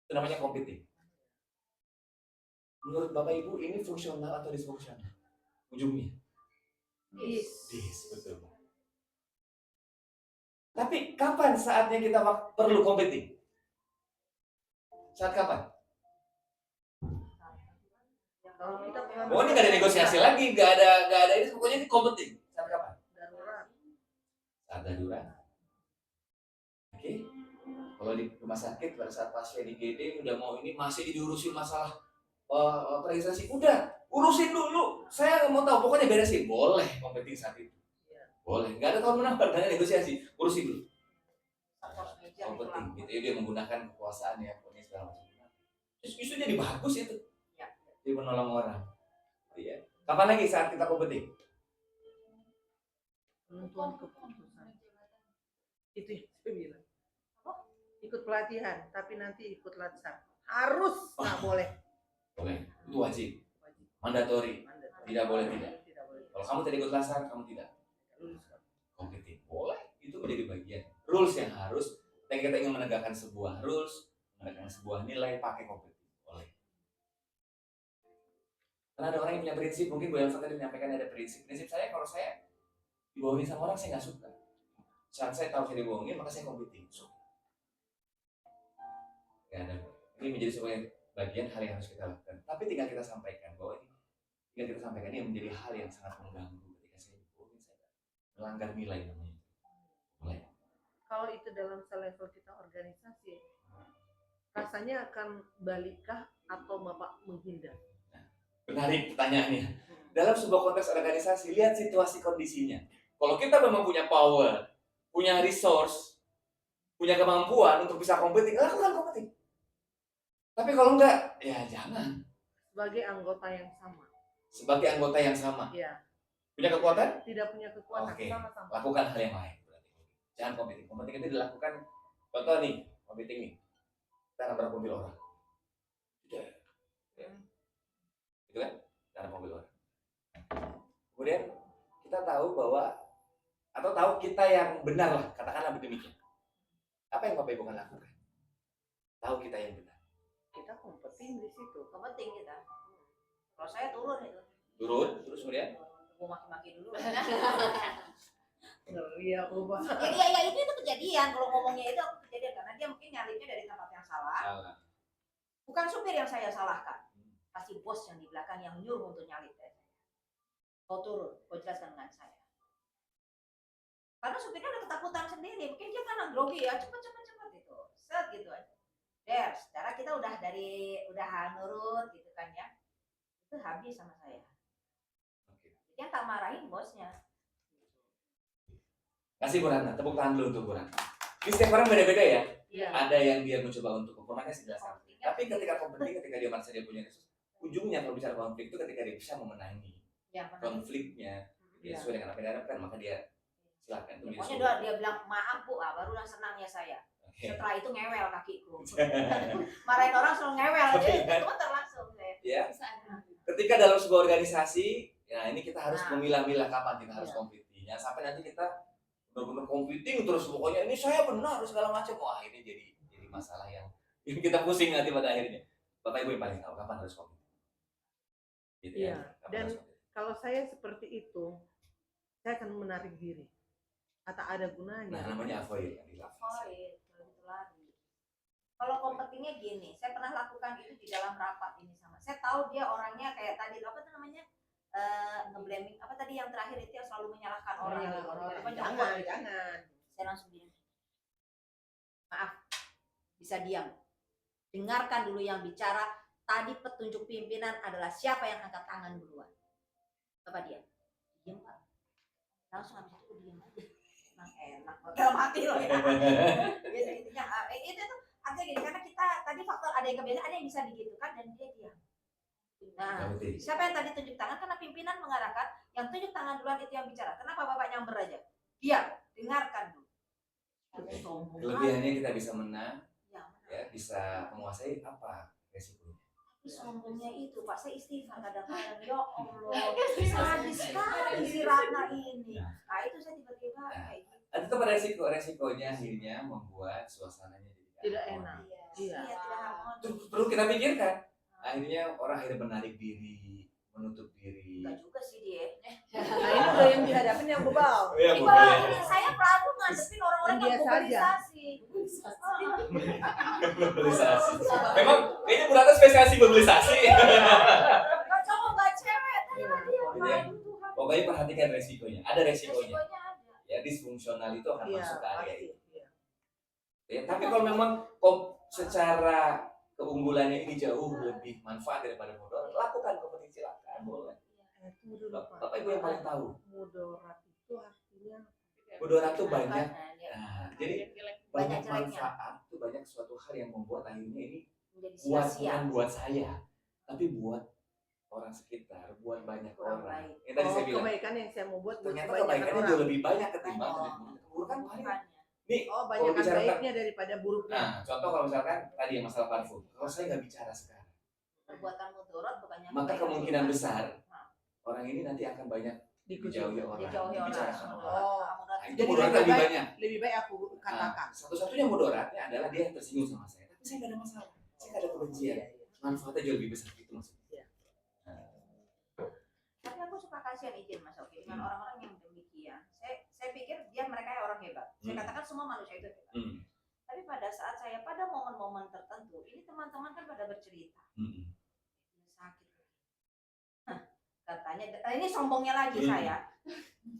Itu namanya competing. Menurut Bapak Ibu ini fungsional atau disfungsional? Ujungnya? Betul. Tapi kapan saatnya kita perlu competing? Saat kapan? Kalau kita Oh ini nggak ada negosiasi lagi, nggak ada ini, pokoknya ini competing. Saat kapan? darurat. Saat darurat. Oke. Kalau di rumah sakit pada saat pasien IGD udah mau ini masih diurusin masalah registrasi, udah urusin dulu. Saya nggak mau tahu, pokoknya beresin. Boleh competing saat itu. Boleh, nggak ada tahun menang, nggak ada negosiasi, urusin dulu. Competing, gitu ya, dia menggunakan kekuasaannya, pokoknya segala macam. Terus justru jadi bagus itu. Dia menolong orang. Gitu ya. Kapan lagi saat kita competing? Penentuan keputusan. Itu yang saya bilang. Itu ikut pelatihan, tapi nanti ikut latsar. Harus nggak boleh. Boleh, itu wajib, mandatori. Tidak boleh tidak. Tidak boleh. Kalau kamu tidak ikut lasan, kamu tidak kompetitif. Boleh, itu menjadi bagian rules yang harus. Dan kita ingin menegakkan sebuah rules, menegakkan sebuah nilai, pakai kompetitif. Boleh. Karena ada orang yang punya prinsip, mungkin Bu Elva tadi menyampaikan ada prinsip. Prinsip saya, kalau saya dibohongin sama orang, saya nggak suka. Saat saya tahu saya dibohongin, maka saya kompetitif. Ya, dan ini menjadi sebuah bagian hal yang harus kita lakukan. Tapi tinggal kita sampaikan bahwa ini menjadi hal yang sangat mengganggu ketika saya dibohongin, saya melanggar nilai namanya. Mulai. Kalau itu dalam selevel kita organisasi, rasanya akan balikkah atau Bapak menghindar? Menarik pertanyaannya. Dalam sebuah konteks organisasi, lihat situasi kondisinya. Kalau kita memang punya power, punya resource, punya kemampuan untuk bisa kompetitif, lakukan kompetitif. Tapi kalau enggak, ya jangan. Sebagai anggota yang sama. Sebagai anggota yang sama. Ya. Punya kekuatan? Tidak punya kekuatan Oke. sama-sama. Lakukan hal yang lain. Jangan kompetitif. Kompetitif itu dilakukan, contoh nih, kompetitif nih. Kita nabrak mobil orang. Sudah. Ya. Gitu kan? Kita nabrak mobil orang. Kemudian kita tahu bahwa, atau tahu kita yang benar lah, katakanlah demikian. Apa yang Bapak Ibu akan lakukan? Tahu kita yang benar. Kita kompeten di situ. Penting kita. Kalau saya turun itu. Turun, terus kemudian? Gue maki-maki dulu. Ngeri ya, Ubah. Ya itu kejadian. Kalau ngomongnya itu kejadian karena dia mungkin nyalipnya dari tempat yang salah. Salah. Bukan supir yang saya salahkan. Pasti bos yang di belakang yang nyuruh untuk nyalip dari saya. Kau turun, kau jelaskan dengan saya. Karena supirnya udah ketakutan sendiri. Mungkin dia karena grogi ya, cepet gitu. Set gitu aja. Secara kita udah nurut gitu kan ya. Itu habis sama saya. Yang tak marahin bosnya. Kasih Bu Ratna, tepuk tangan dulu untuk Bu Ratna. Ini setiap orang beda-beda ya. Iya. Ada yang dia mencoba untuk kompromi, saya jelaskan. Tapi ketika kompetitif, ketika dia merasa dia punya resource, ujungnya kalau bicara konflik itu ketika dia bisa memenangi konfliknya, dia sesuai dengan apa yang diharapkan, maka dia silakan. Itu Pokoknya dia bilang maaf Bu, barulah senangnya saya. Oke. Setelah itu ngewel kakiku. Marahin orang selalu ngewel. Jadi itu langsung saya. Ya. Ketika dalam sebuah organisasi, ya ini kita harus memilah-milah kapan kita harus kompetitif. Jangan sampai nanti kita benar-benar competing terus pokoknya ini saya benar segala macam. Wah, ini jadi masalah yang kita pusing nanti pada akhirnya. Bapak Ibu yang paling tahu kapan harus kompetitif. Gitu Iya. ya. Kapan Dan harus kompetitif. kalau saya seperti itu, saya akan menarik diri. Atau ada gunanya. Nah, namanya avoid yang dilakukan. Kalau kompetinya gini, saya pernah lakukan itu di dalam rapat ini sama. Saya tahu dia orangnya kayak tadi apa tuh namanya? Ngeblaming apa tadi yang terakhir itu yang selalu menyalahkan orang. Jangan. Saya langsung bilang, maaf, bisa diam. Dengarkan dulu yang bicara. Tadi petunjuk pimpinan adalah siapa yang angkat tangan duluan. Bapak diam. Diam Pak. Langsung habis itu diam aja. Emang enak. Dalam hati loh ya. Gitu, intinya, itu tuh artinya gini, karena kita tadi faktor ada yang kebiasaan, ada yang bisa digitukan dan dia diam. Nah, siapa yang tadi tunjuk tangan? Karena pimpinan mengarahkan yang tunjuk tangan duluan itu yang bicara. Kenapa Bapak nyamber aja? Diam, dengarkan dulu. Kelebihannya kita bisa menang, Ya, ya bisa menguasai apa resikonya. tapi sombongnya itu Pak, saya istighfar kadang-kadang, ya Allah, sadis sekali si Ratna ini. Nah itu saya tiba-tiba kayak gitu. Itu resikonya akhirnya membuat suasananya jadi Tidak harmonis. enak. Iya, tidak harmonis. Itu perlu kita pikirkan. Akhirnya orang akhirnya menarik diri, menutup diri. Enggak juga sih dia. Nah, ini udah yang dihadapin yang bebal. Iya, Ini Bu. Pak, saya pelaku ngadepin orang-orang Yang yang biasa aja. mobilisasi. Mobilisasi. Memang kayaknya Bu Ratna spesialisasi mobilisasi. Enggak cowok, enggak cewek, tadi lah dia. Iya. Tuhan. Pokoknya perhatikan resikonya. Ada resikonya. Resikonya ada. Ya disfungsional itu akan Iya, masuk ke area pasti. itu. Iya. Ya, tapi kalau memang secara keunggulannya ini jauh lebih manfaat daripada mudarat, lakukan kompetisi, silakan boleh. Tunggu dulu, Pak. Bapak Ibu yang paling tahu. Mudarat itu artinya Mudarat itu banyak. Makanya, Nah, jadi Banyak banyak jeleknya. manfaat itu banyak suatu hal yang membuat akhirnya ini menjadi buat sia-sia. bukan buat saya, tapi buat orang sekitar, buat banyak Kurang orang. baik. Yang tadi saya bilang, kebaikan yang saya mau buat buat ternyata kebanyakan kebaikannya orang. jauh lebih banyak ketimbang Banyak. keburukan paling. Bukannya. Oh, kalau banyak bicara baiknya daripada buruknya. Nah, contoh kalau misalkan tadi yang masalah parfum, kalau saya nggak bicara sekarang, Perbuatan mudorot bukannya maka kebaikan kemungkinan juga. besar Nah, orang ini nanti akan banyak dijauhi orang, dijauhi orang. dibicarakan orang. Oh, Nah, itu jadi mudarat lebih lebih baik- banyak. lebih baik aku katakan. Nah, satu-satunya mudaratnya adalah dia tersinggung sama saya, tapi saya nggak ada masalah, saya nggak ada kebencian, manfaatnya jauh lebih besar gitu maksudnya. Tapi aku suka kasihan izin Mas Oki dengan orang-orang yang demikian. Saya pikir mereka orang hebat. Saya katakan semua manusia itu hebat. Tapi pada saat saya pada momen-momen tertentu, ini teman-teman kan pada bercerita. Sakit. Katanya, ini sombongnya lagi saya.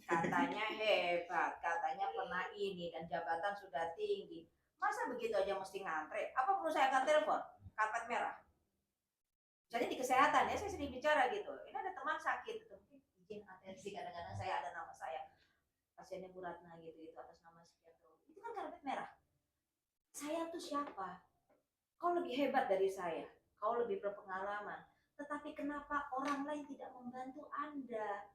Katanya hebat, katanya pernah ini dan jabatan sudah tinggi. Masa begitu aja mesti ngantre? Apa perlu saya akan telepon? Karpet merah. Jadi di kesehatan ya saya sering bicara gitu. Ini ada teman sakit, mungkin izin atensi kadang-kadang saya ada nama saya. Pasiennya Bu Ratna gitu itu atas nama sekian. Itu kan karpet merah. Saya tuh siapa? Kau lebih hebat dari saya. Kau lebih berpengalaman. Tetapi kenapa orang lain tidak membantu Anda?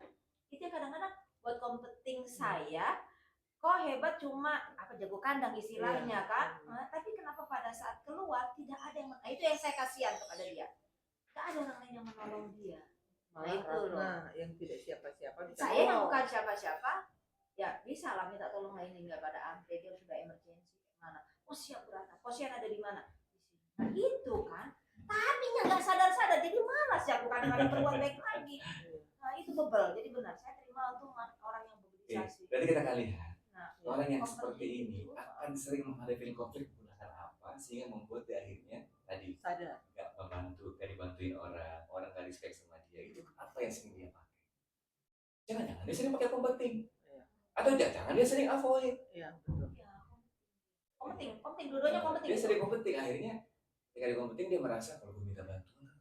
Itu kadang-kadang buat competing saya. Kok hebat cuma jago kandang istilahnya kan? Nah, tapi kenapa pada saat keluar tidak ada yang itu yang saya kasihan kepada dia. Tidak ada orang lain yang menolong dia. Malah itu loh. Ratna yang tidak siapa-siapa bisa Saya yang nolong. bukan siapa-siapa, ya bisa lah minta tolong lain nggak pada antre dia sudah emergency mana? Oh siap berata, posisian ada di mana? Di sini. Nah itu kan, tapi nggak sadar-sadar jadi malas ya aku kadang-kadang berbuat baik lagi. Nah itu bebel, jadi benar saya terima untuk orang yang mobilisasi. Berarti kita akan lihat Nah, orang yang kompeten seperti ini itu. akan sering menghadapi konflik menggunakan apa sehingga membuat dia akhirnya tadi Sadar. nggak membantu, nggak dibantuin orang nggak respect sama dia. Itu apa yang sering dia pakai? Jangan-jangan dia sering pakai competing, atau jangan dia sering avoid. Iya, betul. Ya, kompeting, dua-duanya kompeting. Dia sering competing, akhirnya ketika dia competing dia merasa kalau gue minta bantuan,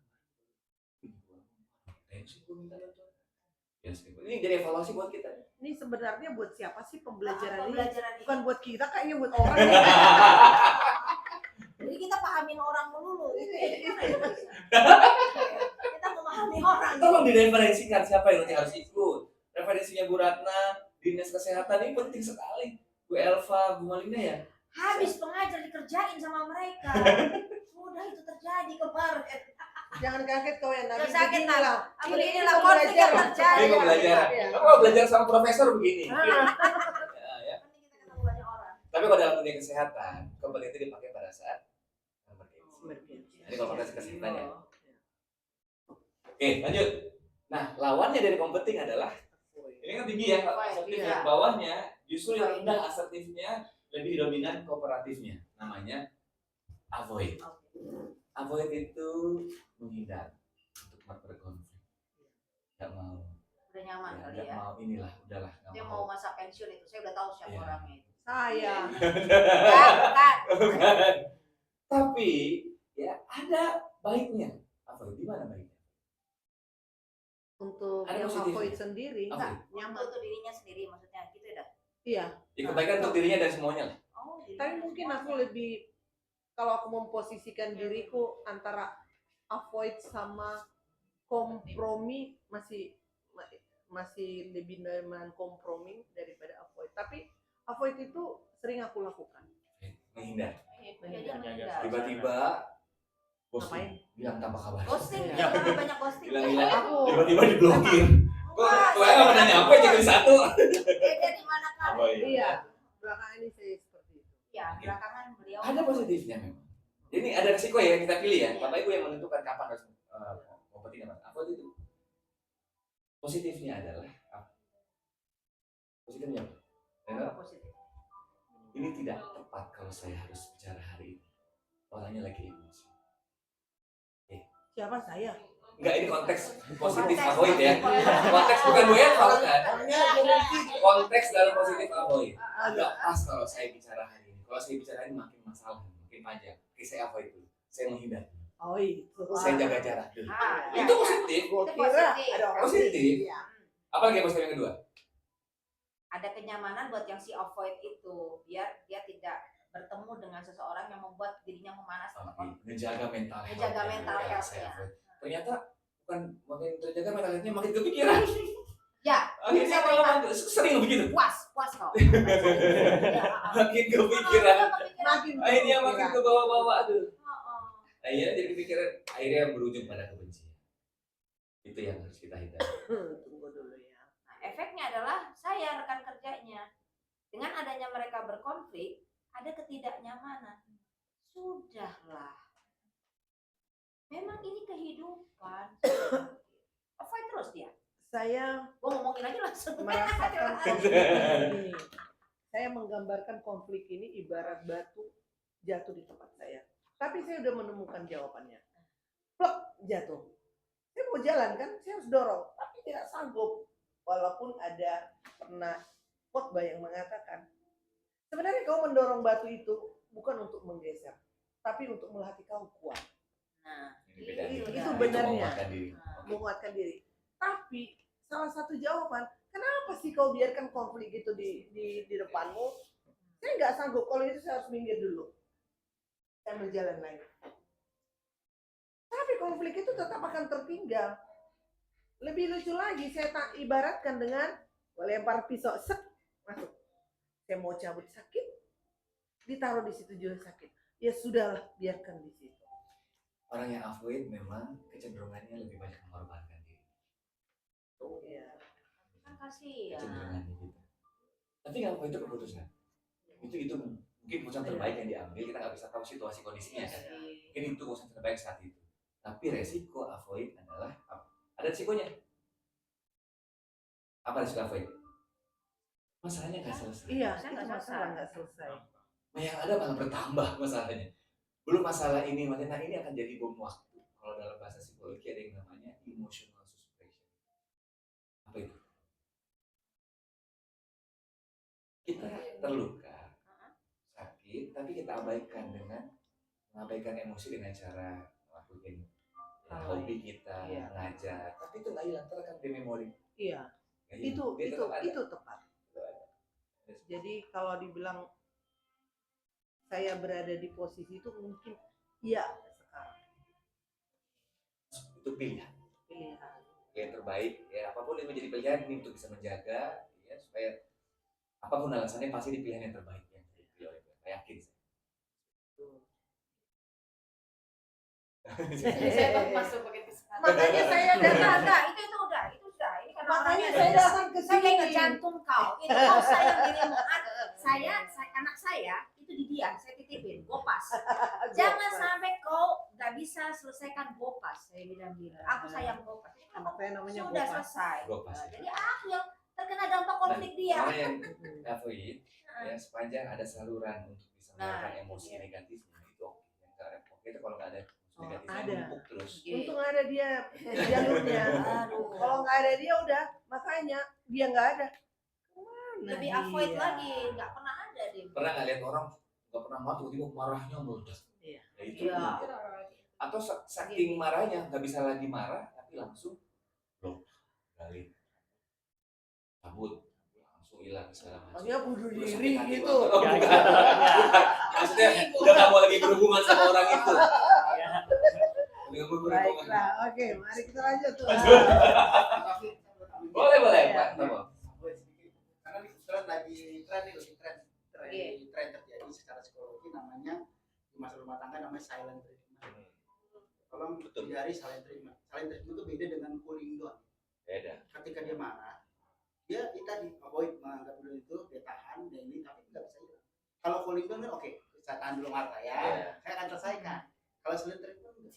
gue minta bantuan. Ya, ini jadi evaluasi buat kita. Ini sebenarnya buat siapa sih pembelajaran ini? Pembelajaran ini. Bukan buat kita, kayaknya buat orang. Jadi kita pahamin orang melulu. Kita memahami orang. Tolong direferensikan siapa yang nanti harus ikut. Referensinya Bu Ratna, Dinas Kesehatan ini penting sekali. Bu Elva, Bu Malina ya. Habis pengajar dikerjain sama mereka. Sudah itu terjadi kemarin. Jangan kaget kau yang Jangan nanti sakit begini lah. Aku Ini inilah konflik yang terjadi. Ini pembelajaran. Iya. Kamu mau belajar sama profesor begini. Ya, ya. Penting kita ketemu banyak orang. Tapi kalau dalam dunia kesehatan, kompeten itu dipakai pada saat emergency. Jadi kalau konteks kesehatan ya. Oke, lanjut. Nah, lawannya dari competing adalah ini kan tinggi ya, asertif Iya. yang bawahnya justru yang rendah asertifnya lebih dominan kooperatifnya. Namanya avoid. Avoid itu menghindar untuk berkonflik. Gak mau. Udah nyaman Ya, kali gak ya. mau inilah, udahlah. Gak Dia mau. mau masa pensiun itu. Saya udah tahu siapa Iya. orangnya itu. Saya. Ya, bukan. Bukan. Tapi ya ada baiknya. Avoid di mana baiknya? Untuk Ada yang positifnya. avoid sendiri, Avoid. nyaman. Untuk dirinya sendiri maksudnya gitu dah. Iya. Ya kebaikan untuk dirinya dan semuanya lah. Oh, Tapi mungkin aku lebih, kalau aku memposisikan diriku antara avoid sama kompromi, masih lebih nyaman kompromi daripada avoid. Tapi avoid itu sering aku lakukan. Menghindar. Jadi dia menghindar. Tiba-tiba bos Ngapain? bilang tanpa kabar. Ghosting, Iya. terlalu banyak ghosting. Bilang-bilang. Aku Tiba-tiba diblokir. Kok Wah, gue nggak pernah nyampe jadi satu. Dia di mana kan? iya, belakangan ini saya seperti itu. Ya, belakangan beliau. Ada positifnya memang. Ini ada resiko ya kita pilih ya. Bapak Ibu yang menentukan kapan harus kompeten apa. Apa itu? Positifnya adalah apa? Positifnya apa? Rena? Positif. Ini tidak tepat kalau saya harus bicara hari ini. Orangnya lagi emosi. Siapa saya? Enggak, ini konteks positif Konteks. avoid ya. Konteks bukan gue yang tahu kan. Orangnya lagi emosi. Konteks dalam positif avoid. Agak. Enggak pas kalau saya bicara hari ini. Kalau saya bicara hari ini makin masalah, makin panjang. Oke, saya avoid dulu. Saya menghindar. Oh itu. Saya jaga jarak dulu. Ah, Itu positif. Gua Itu kira positif. ada orang Positif. Iya. Apalagi yang positif yang kedua? Ada kenyamanan buat yang si avoid itu, biar dia tidak bertemu dengan seseorang yang membuat dirinya memanas. Oke, ngejaga mental health. Ngejaga ya. mental Ya, health, saya ya. avoid. Ternyata bukan makin terjaga mental health-nya makin kepikiran. Ya, Akhirnya saya pengalaman sering begitu. puas kau. Makin kepikiran. Makin Akhirnya kepikiran. makin ke bawah-bawah tuh. Akhirnya jadi pikiran, akhirnya berujung pada kebencian. Itu yang harus kita hindari. Tunggu dulu ya. Nah, efeknya adalah saya rekan kerjanya. Dengan adanya mereka berkonflik, ada ketidaknyamanan. Sudahlah. Memang ini kehidupan. Avoid terus dia. Saya Gua ngomongin aja langsung. merasakan konflik ini. Saya menggambarkan konflik ini ibarat batu jatuh di tempat saya. Tapi saya udah menemukan jawabannya. Plek, jatuh. Saya mau jalan kan, saya harus dorong, tapi tidak sanggup. Walaupun ada pernah khotbah yang mengatakan, sebenarnya kau mendorong batu itu bukan untuk menggeser, tapi untuk melatih kau kuat. Nah, Itu benarnya. menguatkan diri. Menguatkan diri. Tapi salah satu jawaban, kenapa sih kau biarkan konflik itu di depanmu? Saya nggak sanggup, kalau itu saya harus minggir dulu. Saya berjalan lagi. Tapi konflik itu tetap akan tertinggal. Lebih lucu lagi, saya tak ibaratkan dengan lempar pisau, sek, masuk. Saya mau cabut sakit, ditaruh di situ juga sakit. Ya sudahlah, biarkan di situ. Orang yang avoid memang kecenderungannya lebih banyak mengorbankan diri. Ya. kan kasihan. Kecenderungannya gitu. Tapi nggak apa itu keputusan. Itu mungkin keputusan terbaik yang diambil. Kita nggak bisa tahu situasi kondisinya kan. Mungkin itu keputusan terbaik saat itu. Tapi resiko avoid adalah ada resikonya. Apa resiko avoid? Masalahnya nggak selesai. Iya, Saya itu nggak masalah selesai. nggak selesai. Yang ada malah bertambah masalahnya. Belum masalah ini, nah ini akan jadi bom waktu. Kalau dalam bahasa psikologi ada yang namanya emotional suppression. Apa itu? Kita terluka, sakit, tapi kita abaikan dengan mengabaikan emosi dengan cara melakukan hobi kita, Iya. mengajar. Tapi itu nggak hilang, terekam di memori. Iya, Nggak hilang. Dia itu tetap ada. itu tepat. Jadi kalau dibilang saya berada di posisi itu mungkin iya sekarang. Itu pilihan. Pilihan. Yang terbaik, ya apapun yang menjadi pilihan ini untuk bisa menjaga, ya supaya apapun alasannya pasti di pilihan yang terbaik yang dipilih oleh Tuhan. Saya yakin. Saya baru masuk pakai kesempatan. Makanya saya datang. Enggak, itu udah. Ini kan Makanya orangnya saya udah. datang ke Saya ingat sini. jantung kau. Itu kau sayang dirimu. Anak saya itu didiam, saya titipin, gopas. Jangan sampai kau nggak bisa selesaikan gopas. Saya bilang gitu. Aku sayang gopas. Jadi Anak saya namanya sudah Gopas. selesai. Gopas. Jadi akhir terkena dampak konflik dia. Orang yang avoid, ya sepanjang ada saluran untuk bisa mengeluarkan emosi negatifnya itu oke. Yang nggak oke itu kalau nggak ada emosi negatifnya ada. numpuk terus. Untung ada dia jalurnya. Aduh. Kalau nggak ada dia udah, makanya dia nggak ada. Kemana Lebih dia? avoid lagi, nggak pernah ada dia. Pernah nggak lihat orang nggak pernah marah tiba-tiba marahnya meledak? Iya. Ya, itu. Iya. Atau saking marahnya nggak bisa lagi marah tapi langsung blok, balik, cabut, langsung hilang segala macam. Maksudnya bunuh Udah diri sakit hati gitu. banget. Oh, bukan. Maksudnya udah nggak mau lagi berhubungan sama orang itu. Udah nggak mau berhubungan. Baiklah, oke, mari kita lanjut tuh. Boleh Iya. Pak. Kenapa? Karena ini kebetulan lagi tren terjadi secara psikologi namanya di masa rumah tangga namanya silent treatment. Tolong hindari silent treatment. Silent treatment itu beda dengan cooling down. Beda. Ketika dia marah, dia tadi avoid menganggap dulu itu dia tahan dia ini tapi nggak bisa hilang. Kalau cooling down kan oke, saya tahan dulu marah ya, saya akan selesaikan. Kalau silent treatment enggak.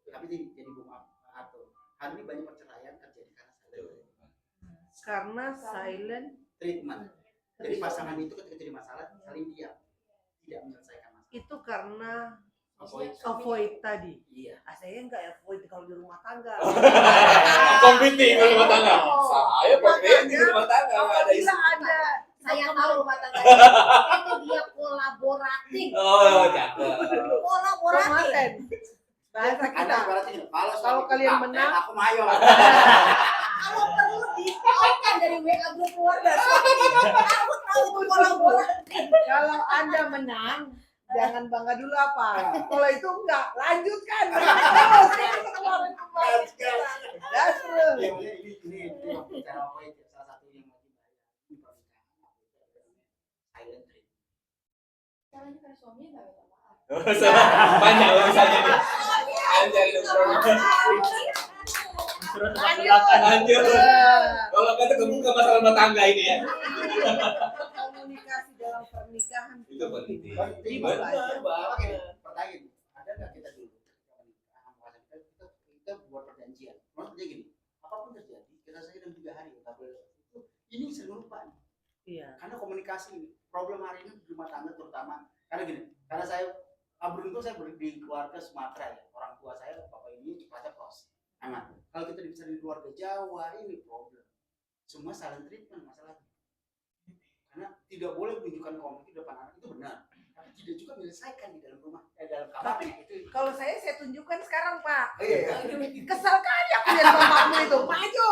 Tapi jadi bung atur. Hari ini banyak perceraian terjadi karena silent treatment. Karena silent Treatment. Jadi pasangan itu ketika jadi masalah saling diam, tidak menyelesaikan masalah. itu karena Avoid. tadi. Iya. Saya nggak avoid kalau di rumah tangga. Competing di rumah tangga. Saya Makanya, di rumah tangga nggak ada isu. Apabila ada Saya tahu rumah tangga itu dia kolaboratif. Oh, cakep. Kolaboratif. kemarin bahasa Ada kita. berarti kalau Kalau kalian menang, aku mayo. Kalau perlu di-out-kan dari WA grup keluarga. Aku tahu itu kolaboratif. kalau Anda menang, jangan bangga dulu apa. Kalau itu enggak, lanjutkan. Terus. That's true. Ini bicara avoid. Salah Salahnya karena suaminya nggak minta maaf. Banyak urusannya nih. Anjay, Surat belakang. lanjut. Kalau kata kebuka masalah rumah tangga ini ya. Komunikasi dalam pernikahan Itu penting. Penting. Benar, Apa banget. gini? Pertanyaan, ada nggak kita dulu kita buat perjanjian? Maksudnya gini, apapun terjadi, kita saja dalam 3 hari kita boleh itu. Ini sering lupa nih. Iya. Karena komunikasi problem hari ini di rumah tangga terutama karena gini, karena saya beruntung saya di keluarga Sumatera ya, orang tua saya bapak ini cepatnya pros aman. Kalau kita bisa di keluarga Jawa ini problem, semua saling treatment masalahnya, karena tidak boleh menunjukkan konflik di depan anak, itu benar, tapi tidak juga menyelesaikan di dalam rumah dalam kamarnya itu. Kalau saya tunjukkan sekarang, Pak. Iya. Kesel kali aku lihat bapakmu itu. Maju.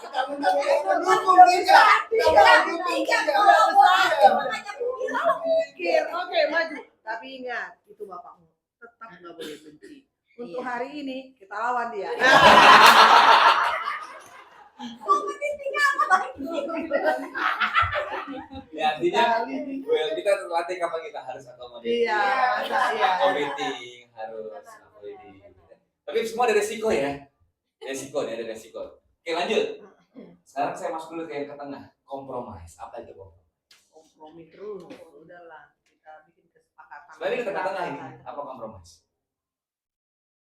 Kamu mendukung tiga, kamu mendukung tiga. Mikir, oke maju. Tapi ingat, itu bapakmu tetap nggak boleh benci. Untuk hari ini kita lawan dia. Ya artinya, well, kita latih kapan kita harus akomodatif. Iya, iya. Meeting harus akomodatif. Tapi semua ada resiko ya. Resiko nih, ada resiko. Oke lanjut. Sekarang saya masuk dulu ke yang ke tengah. Kompromis. Apa itu kompromis? Kompromi terus. Udahlah, kita bikin kesepakatan. Sebenarnya ke tengah-tengah ini. Apa kompromis?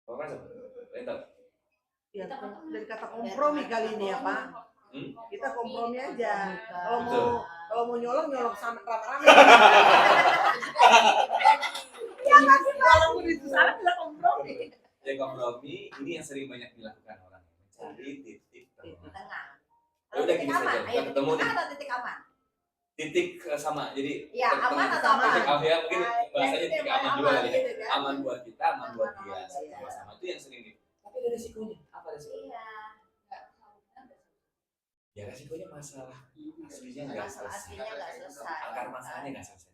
Kompromis apa? Bentar. Ya, dari kata kompromi kali ini ya, Pak. Kita kompromi aja. Kalau mau nyolong sama rame-rame. Ya kan sih, walaupun itu salah kita kompromi. Ya kompromi ini yang sering banyak dilakukan orang. Mencari titik tengah. Tengah. Ya udah gini Titik aman. saja. Ayo, Kita ketemu titik nih. tengah atau titik aman? Titik sama. Jadi Ya, aman atau titik aman? aman ya mungkin bahasanya Yang titik paling aman juga kali ya. gitu kan. Aman buat kita, aman buat dia. Aman, Sama sama itu yang sering di. Tapi ada resikonya. Apa resikonya? Iya. Ya resikonya masalah aslinya nggak Masalah selesai. aslinya nggak selesai. Akar masalahnya nggak selesai.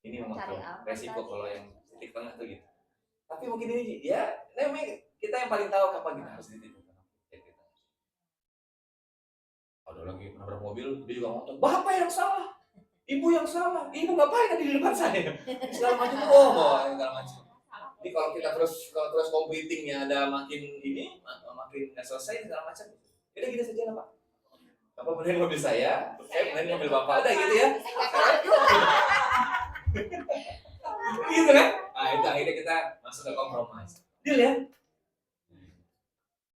Ini memang Cari apa resiko tadi? kalau yang titik tengah tuh gitu. Tapi mungkin ini ya, memang kita yang paling tahu kapan kita harus di titik tengah. Ada lagi nabrak mobil, dia juga ngotot. Bapak yang salah, ibu yang salah, ibu ngapain tadi di depan saya? Segala macam segala macam. Ini kalau kita terus competingnya ada makin ini, makin nggak selesai segala macam. Jadi gini saja lah Pak. Bapak benerin mobil saya benerin mobil Bapak, ada gitu ya. Gitu kan? Nah itu akhirnya kita masuk ke kompromis. Deal ya?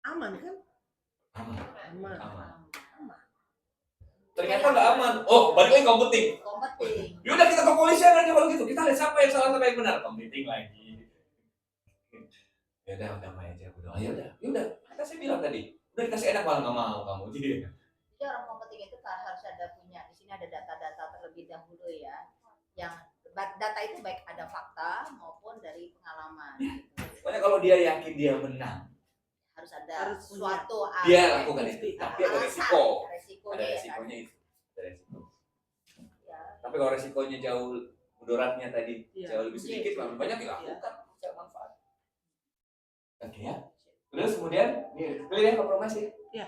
Aman kan? Aman. Aman. Ternyata nggak aman. Oh, balik lagi competing. Kompeting. Yaudah kita ke polisian aja kalau gitu. Kita lihat siapa yang salah siapa yang benar. Competing lagi. Ya udah damai aja. Yaudah. Kata saya bilang tadi. Udah dikasih enak malah nggak mau kamu. Jadi Jadi orang kompeting itu kan harus ada punya. Di sini ada data-data terlebih dahulu ya. Yang data itu baik ada fakta maupun dari pengalaman. Gitu. pokoknya kalau dia yakin dia menang, Harus ada Harus suatu dia lakukan itu. Tapi ada resiko. Resikonya Ada ya kan? resikonya itu. Ada resiko. Ya. Tapi kalau resikonya jauh mudaratnya tadi Iya. jauh lebih sedikit, lebih banyak dilakukan. Bisa manfaat. Oke ya. Terus kemudian, nih, clear ya kompromis ya? Iya.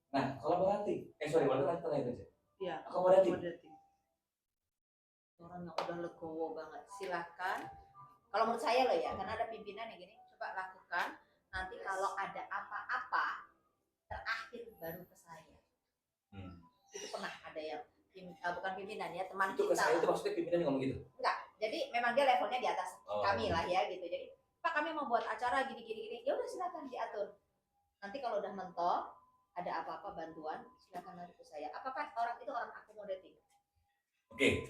Nah, kolaboratif. Boleh lanjut aja. Iya. Akomodatif. Orang yang udah legowo banget silakan. Kalau menurut saya loh ya, karena ada pimpinan yang gini, coba lakukan. Nanti kalau ada apa-apa terakhir baru ke saya. Itu pernah ada yang bukan pimpinan ya, teman Itu ke kita. saya itu maksudnya pimpinan yang ngomong gitu. Enggak. Jadi memang dia levelnya di atas Oh. kami lah ya gitu. Jadi Pak kami mau buat acara gini. Ya udah silakan diatur. Nanti kalau udah mentok, ada apa-apa bantuan, silakan lari ke saya. Apakah orang itu orang akomodatif? Oke.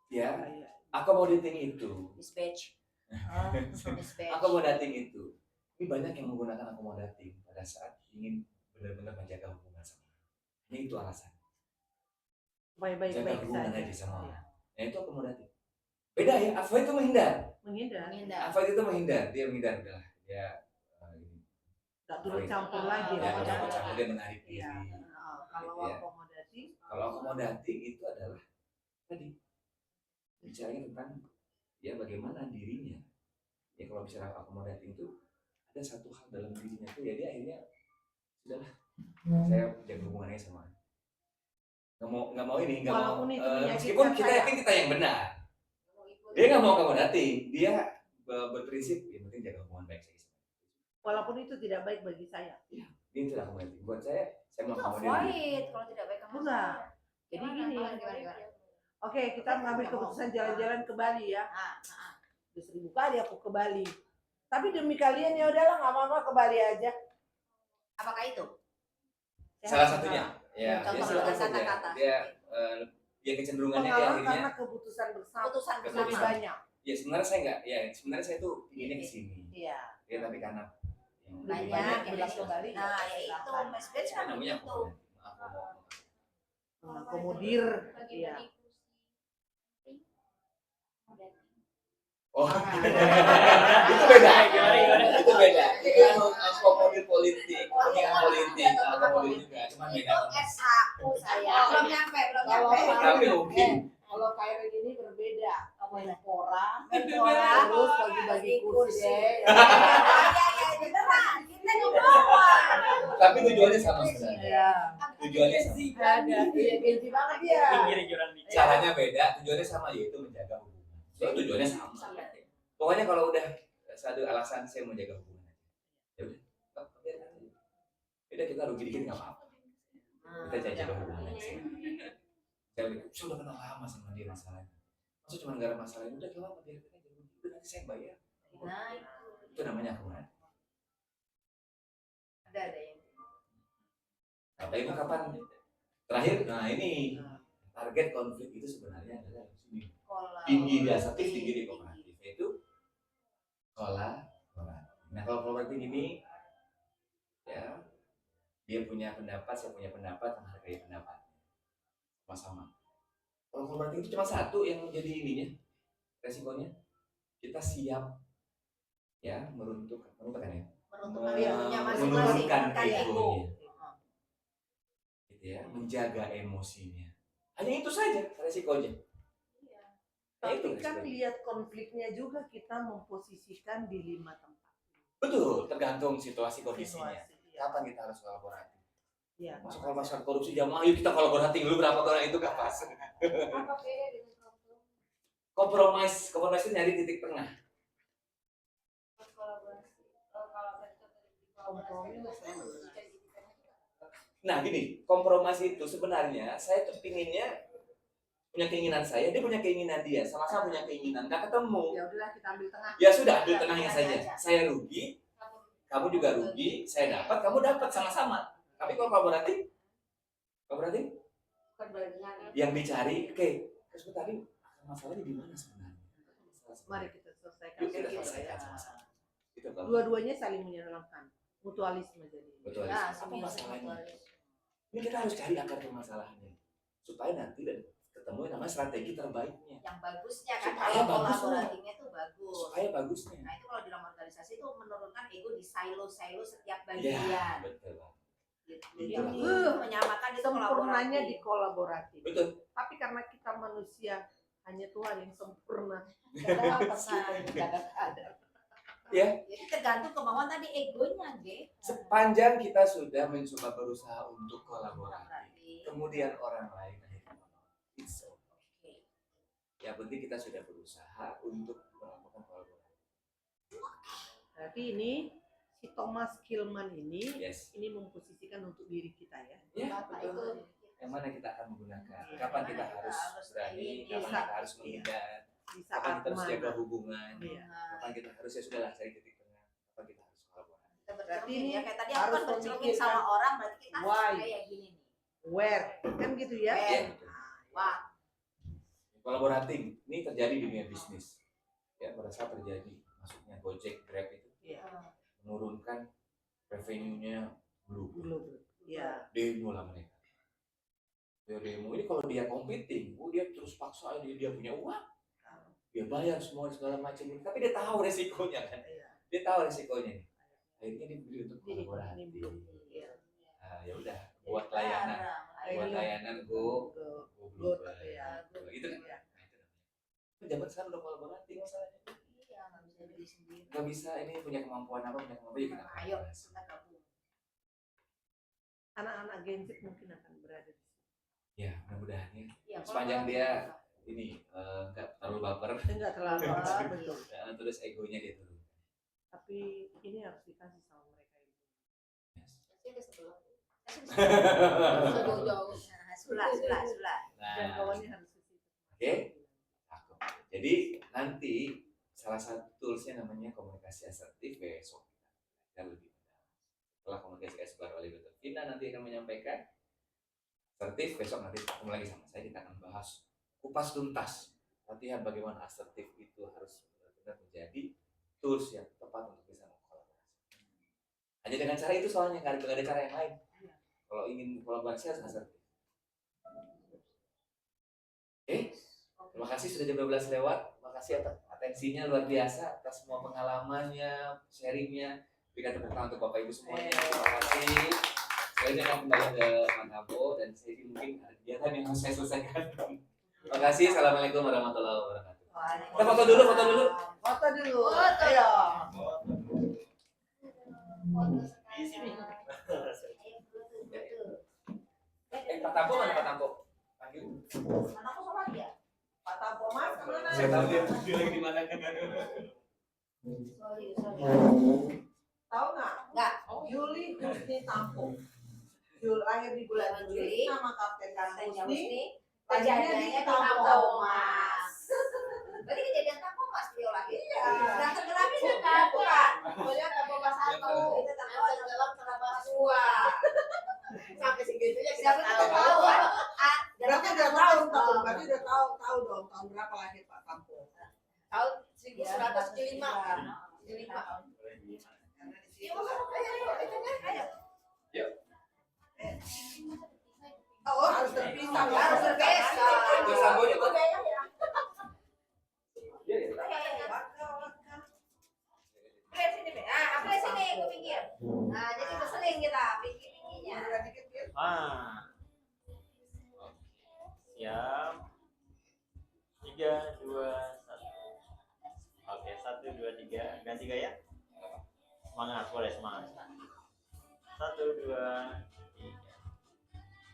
Ya, Iya. accommodating itu. Dispatch. Dispatch. Accommodating itu. Ini banyak yang menggunakan accommodating pada saat ingin benar-benar menjaga hubungan sama orang. Ini itu alasan. Baik-baik Jaga hubungan saja. aja sama Iya. orang. Nah itu accommodating. Beda ya, avoid itu menghindar. Menghindar. Menghindar. Avoid itu menghindar, dia menghindar udah. Dia ini. Nggak turut campur lagi. Ya, ya. kalau campur dia menarik diri. Iya. Kalau Iya. akomodatif, Kalau accommodating itu adalah tadi bicara tentang ya bagaimana dirinya. Ya kalau bicara accommodating itu ada satu hal dalam dirinya tuh ya dia akhirnya sudahlah saya jaga hubungannya sama nggak mau ini, nggak mau. Walaupun itu menyakitkan Meskipun kita saya. yakin kita yang benar, dia nggak mau akomodatif. Dia berprinsip yang penting jaga hubungan baik saja. Walaupun itu tidak baik bagi saya. Dia tidak akomodatif. Buat saya Itu mau akomodir. avoid kalau tidak baik sama Enggak. saya. Jadi Gimana, gini. gimana? Oke, kita mengambil keputusan jalan-jalan ke Bali ya. Udah 1000 kali aku ke Bali. Tapi demi kalian ya udahlah nggak apa-apa ke Bali aja. Apakah itu? Salah satunya, ya, Contoh dia silakan dengan saja. kata-kata. Dia kecenderungannya dia Pengalaman akhirnya. karena keputusan bersama. Keputusan Lebih bersama. banyak. Ya sebenarnya saya nggak, ya sebenarnya saya tuh inginnya ke sini. Iya. Ya tapi karena Lebih Banyak banyak yang bilang ke Bali. Nah, ya itu Mas Benz kan namanya begitu. Mengakomodir. Iya. Oh, itu beda. Gimana? Itu beda. Itu akomodir politik, kepentingan politik, akomodir juga, cuman beda. Itu SAU saya. Belum nyampe, belum Kalau nyampe. Tapi mungkin. Kalau Kairin ini berbeda. Menpora. Menpora. Terus bagi-bagi kursi. Iya, beneran. Kita di bawah. Tapi tujuannya sama sebenarnya. Iya. Tujuannya sama. Ada. Iya, gengsi banget ya. Pinggir joran bicara. Caranya beda, tujuannya sama yaitu menjaga hubungan. So, tujuannya sama. Pokoknya kalau udah satu alasan saya mau jaga hubungan, ya udah, biarkan aja. Udah kita rugi dikit nggak apa-apa. Kita jaga hubungan aja. Saya sudah kenal lama sama dia masalahnya. Maksud cuma gara masalah ini udah kenal biarkan aja. Udah nanti saya bayar. Nah, Itu namanya hubungan. ada yang Kata ibu kapan? Terakhir, nah ini target konflik itu sebenarnya adalah sini. Tinggi di asaptif, tinggi di kooperatif, yaitu kolaboratif. Nah kalau kolaboratif ini ya dia punya pendapat, saya punya pendapat, menghargai pendapat sama-sama. Kalau kolaboratif itu cuma satu yang jadi ininya, resikonya kita siap ya meruntuhkan ya, menentukan egonya masing-masing. menurunkan Menurunkan ego. egonya, gitu ya, menjaga emosinya. Hanya itu saja resikonya. Ya, itu Tapi kan resikonya. lihat konfliknya juga kita memposisikan di 5 tempat. Betul, tergantung situasi kondisinya. Situasi, iya. Kapan kita harus kolaboratif? Iya. Masuk kalau masalah korupsi jamaah, ayo kita kolaboratif dulu berapa orang itu gak pas. Apa beda dengan Kompromis itu nyari titik tengah. kolaborasi? Kalau Kompromi Nah gini, kompromis itu sebenarnya saya tuh pinginnya punya keinginan saya, dia punya keinginan dia, sama-sama punya keinginan, gak ketemu. Ya udahlah kita ambil tengah. Ya sudah, ambil tengahnya Tengahnya saja. aja. Saya rugi, kamu juga rugi, saya dapat, kamu dapat sama-sama. Tapi kalau kolaboratif, perbandingan yang dicari, oke, terus tadi masalahnya di mana sebenarnya? Mari kita selesaikan. Yuk kita Gitu selesaikan ya. sama-sama. Itu kalau Dua-duanya saling menyelamatkan. Mutualisme jadi. betul. Nah, Apa sembilan masalahnya? Ini kita harus cari akar permasalahannya supaya nanti ketemu yang namanya strategi terbaiknya. yang bagusnya kan Supaya kalau bagusnya. kolaboratifnya itu bagus. Supaya bagusnya. Nah itu kalau di dalam organisasi itu menurunkan ego di silo-silo setiap Ya, bagian. betul. Gitu. Jadi Yang ini menyamakan itu Sempurnanya kolaboratif. di kolaboratif. Betul. Tapi karena kita manusia hanya Tuhan yang sempurna. Kadang-kadang. Ya, Jadi tergantung kemauan tadi egonya, Ge. sepanjang kita sudah mencoba berusaha untuk kolaboratif, Kolaboratif. kemudian orang lain akhirnya menolak. It's okay. Oke. Yang penting kita sudah berusaha untuk melakukan kolaborasi. Berarti ini si Thomas Kilman ini Yes. ini memposisikan untuk diri kita ya. Ya, Bapak betul. itu Yang mana kita akan menggunakan? Iya. Kapan kita Mana kita harus harus berani? ini, Kapan bisa. kita harus menghindar? Di Kapan saat kita harus jaga mana. hubungan? Iya. Kapan kita harus ya sudahlah cari titik tengah? Kapan kita harus kolaborasi? kita Berarti bercermin ini ya kayak tadi aku harus kan bercermin memikirkan sama orang berarti kita harus why. kayak gini nih. Where kan gitu ya. Where. Iya, betul. Wah, Kolaboratif ini terjadi di dunia bisnis. Ya, pada saat terjadi masuknya Gojek, Grab itu Iya. menurunkan revenue-nya blue. Dulu. Iya. Demo lah mereka. Ya demo ini kalau dia competing, dia terus paksa dia punya uang, dia bayar semua segala macam. Tapi dia tahu resikonya kan. Iya. Dia tahu resikonya nih. Akhirnya dia beli untuk Ini kolaborasi. belum. Iya. Nah, ya udah, buat layanan, buat layanan go Go. Blue. Ya. Itu kan. Iya. Zaman sekarang udah kolaboratif masalahnya. iya nggak bisa beli sendiri. Nggak bisa ini punya kemampuan apa, punya kemampuan ya kita Ayo kolaborasi. kita gabung. Anak-anak Gen Z mungkin akan berada di sini. Ya, mudah-mudahan ya. Ya, Sepanjang kalau- dia ini nggak terlalu baper, Enggak terlalu betul. terus egonya dia turun. Tapi ini harus dikasih sama mereka itu. Pasti ada sebelah. jauh-jauh. Nah, sebelah. Dan Nah, kawannya harus ke situ. Oke. Cakep. Jadi nanti salah satu toolsnya namanya komunikasi asertif besok kita lebih mendalam. Setelah komunikasi asertif oleh Dr. Vina nanti akan menyampaikan asertif, besok nanti ketemu lagi sama saya, kita akan bahas kupas tuntas latihan bagaimana asertif itu harus benar-benar menjadi tools yang tepat untuk bisa mengkolaborasi. Hanya dengan cara itu soalnya nggak ada cara yang lain. Kalau ingin kolaborasi harus asertif. Oke, terima kasih sudah jam 12 lewat. Terima kasih atas atensinya luar biasa, atas semua pengalamannya, sharingnya. Berikan tepuk tangan untuk Bapak Ibu semuanya. Terima kasih. Saya akan kembali ke Manabo dan saya mungkin ada kegiatan yang harus saya selesaikan. Terima kasih. Assalamualaikum warahmatullahi wabarakatuh. Kita foto dulu. Foto dulu. Foto. Ayo. Di sini. Pak Tampo mana Pak Tampo? Panggil. Mana aku sama dia? Pak Tampo Mas kemana? Saya tahu dia lagi di mana kan. Sorry. Tahu nggak? Nggak. Yuli Husni Tampo. Jul lahir di bulan Juli. Nama Kapten Kaptennya Husni. Husni. Kejadiannya Kejadiannya di di Tampo Tampo Mas. Berarti kejadian Tampo Mas beliau lagi. Iya. Dan tenggelam itu kan bukan? Pokoknya Tampo Mas 1 Itu Tampo tenggelam kenapa dua? sampai segitunya Siapa kita tahu kan? Berarti udah tahu tahun, berarti udah tahu dong tahun berapa lahir Pak Tampo. Tahun 1975. Oh harus terpisah, Harus terpisah. Terus Tampo juga. Iya, iya. Apa sini ke pinggir? Nah, jadi keseling kita pinggir-pinggirnya. Siap. 3, 2, 1. Oke, 1, 2, 3. Ganti gaya. Semangat, boleh semangat. 1, 2, 3.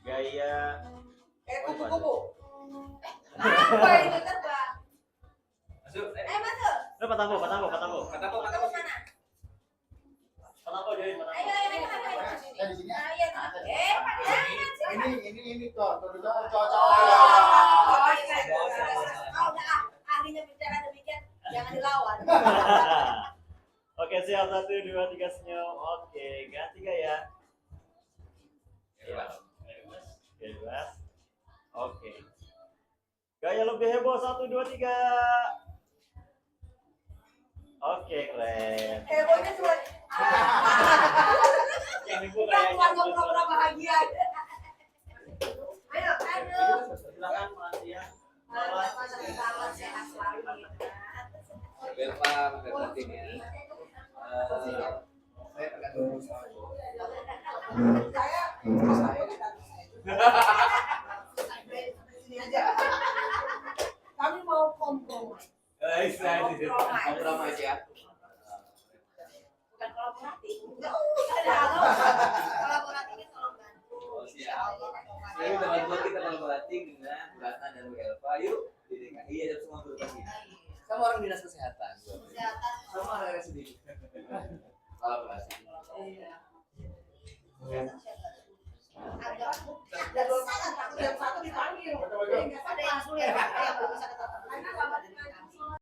Gaya. kupu-kupu. Apa itu terbang? Masuk. Masuk. Pak Tampo. Pak Tampo. Masuk mana? Pak Tampo join, Pak Tampo. Ayo. Saya di sini. Nah, iya. Ini tuh cocok. Udah ahlinya bicara demikian, jangan dilawan. Oke, siap. 1, 2, 3 senyum. Oke, ganti gaya. Bebas. Oke. Gaya lebih heboh. 1, 2, 3. Oke, keren. Hebohnya cuma Yang ibu keluarga kayaknya. pura-pura bahagia. Ayo. Silakan Mas ya. Sehat selalu. Belva, berarti ya. Saya akan berusaha. Sini aja. Kami mau kompromi. Kompromis ya. Bukan kolaborasi. Kolaborasi ini tolong bantu. Oh, siap. Jadi teman-teman kita kolaborasi dengan Ratna dan Bu Elva. Yuk, di DKI ada semua berbagi. Kamu orang dinas kesehatan.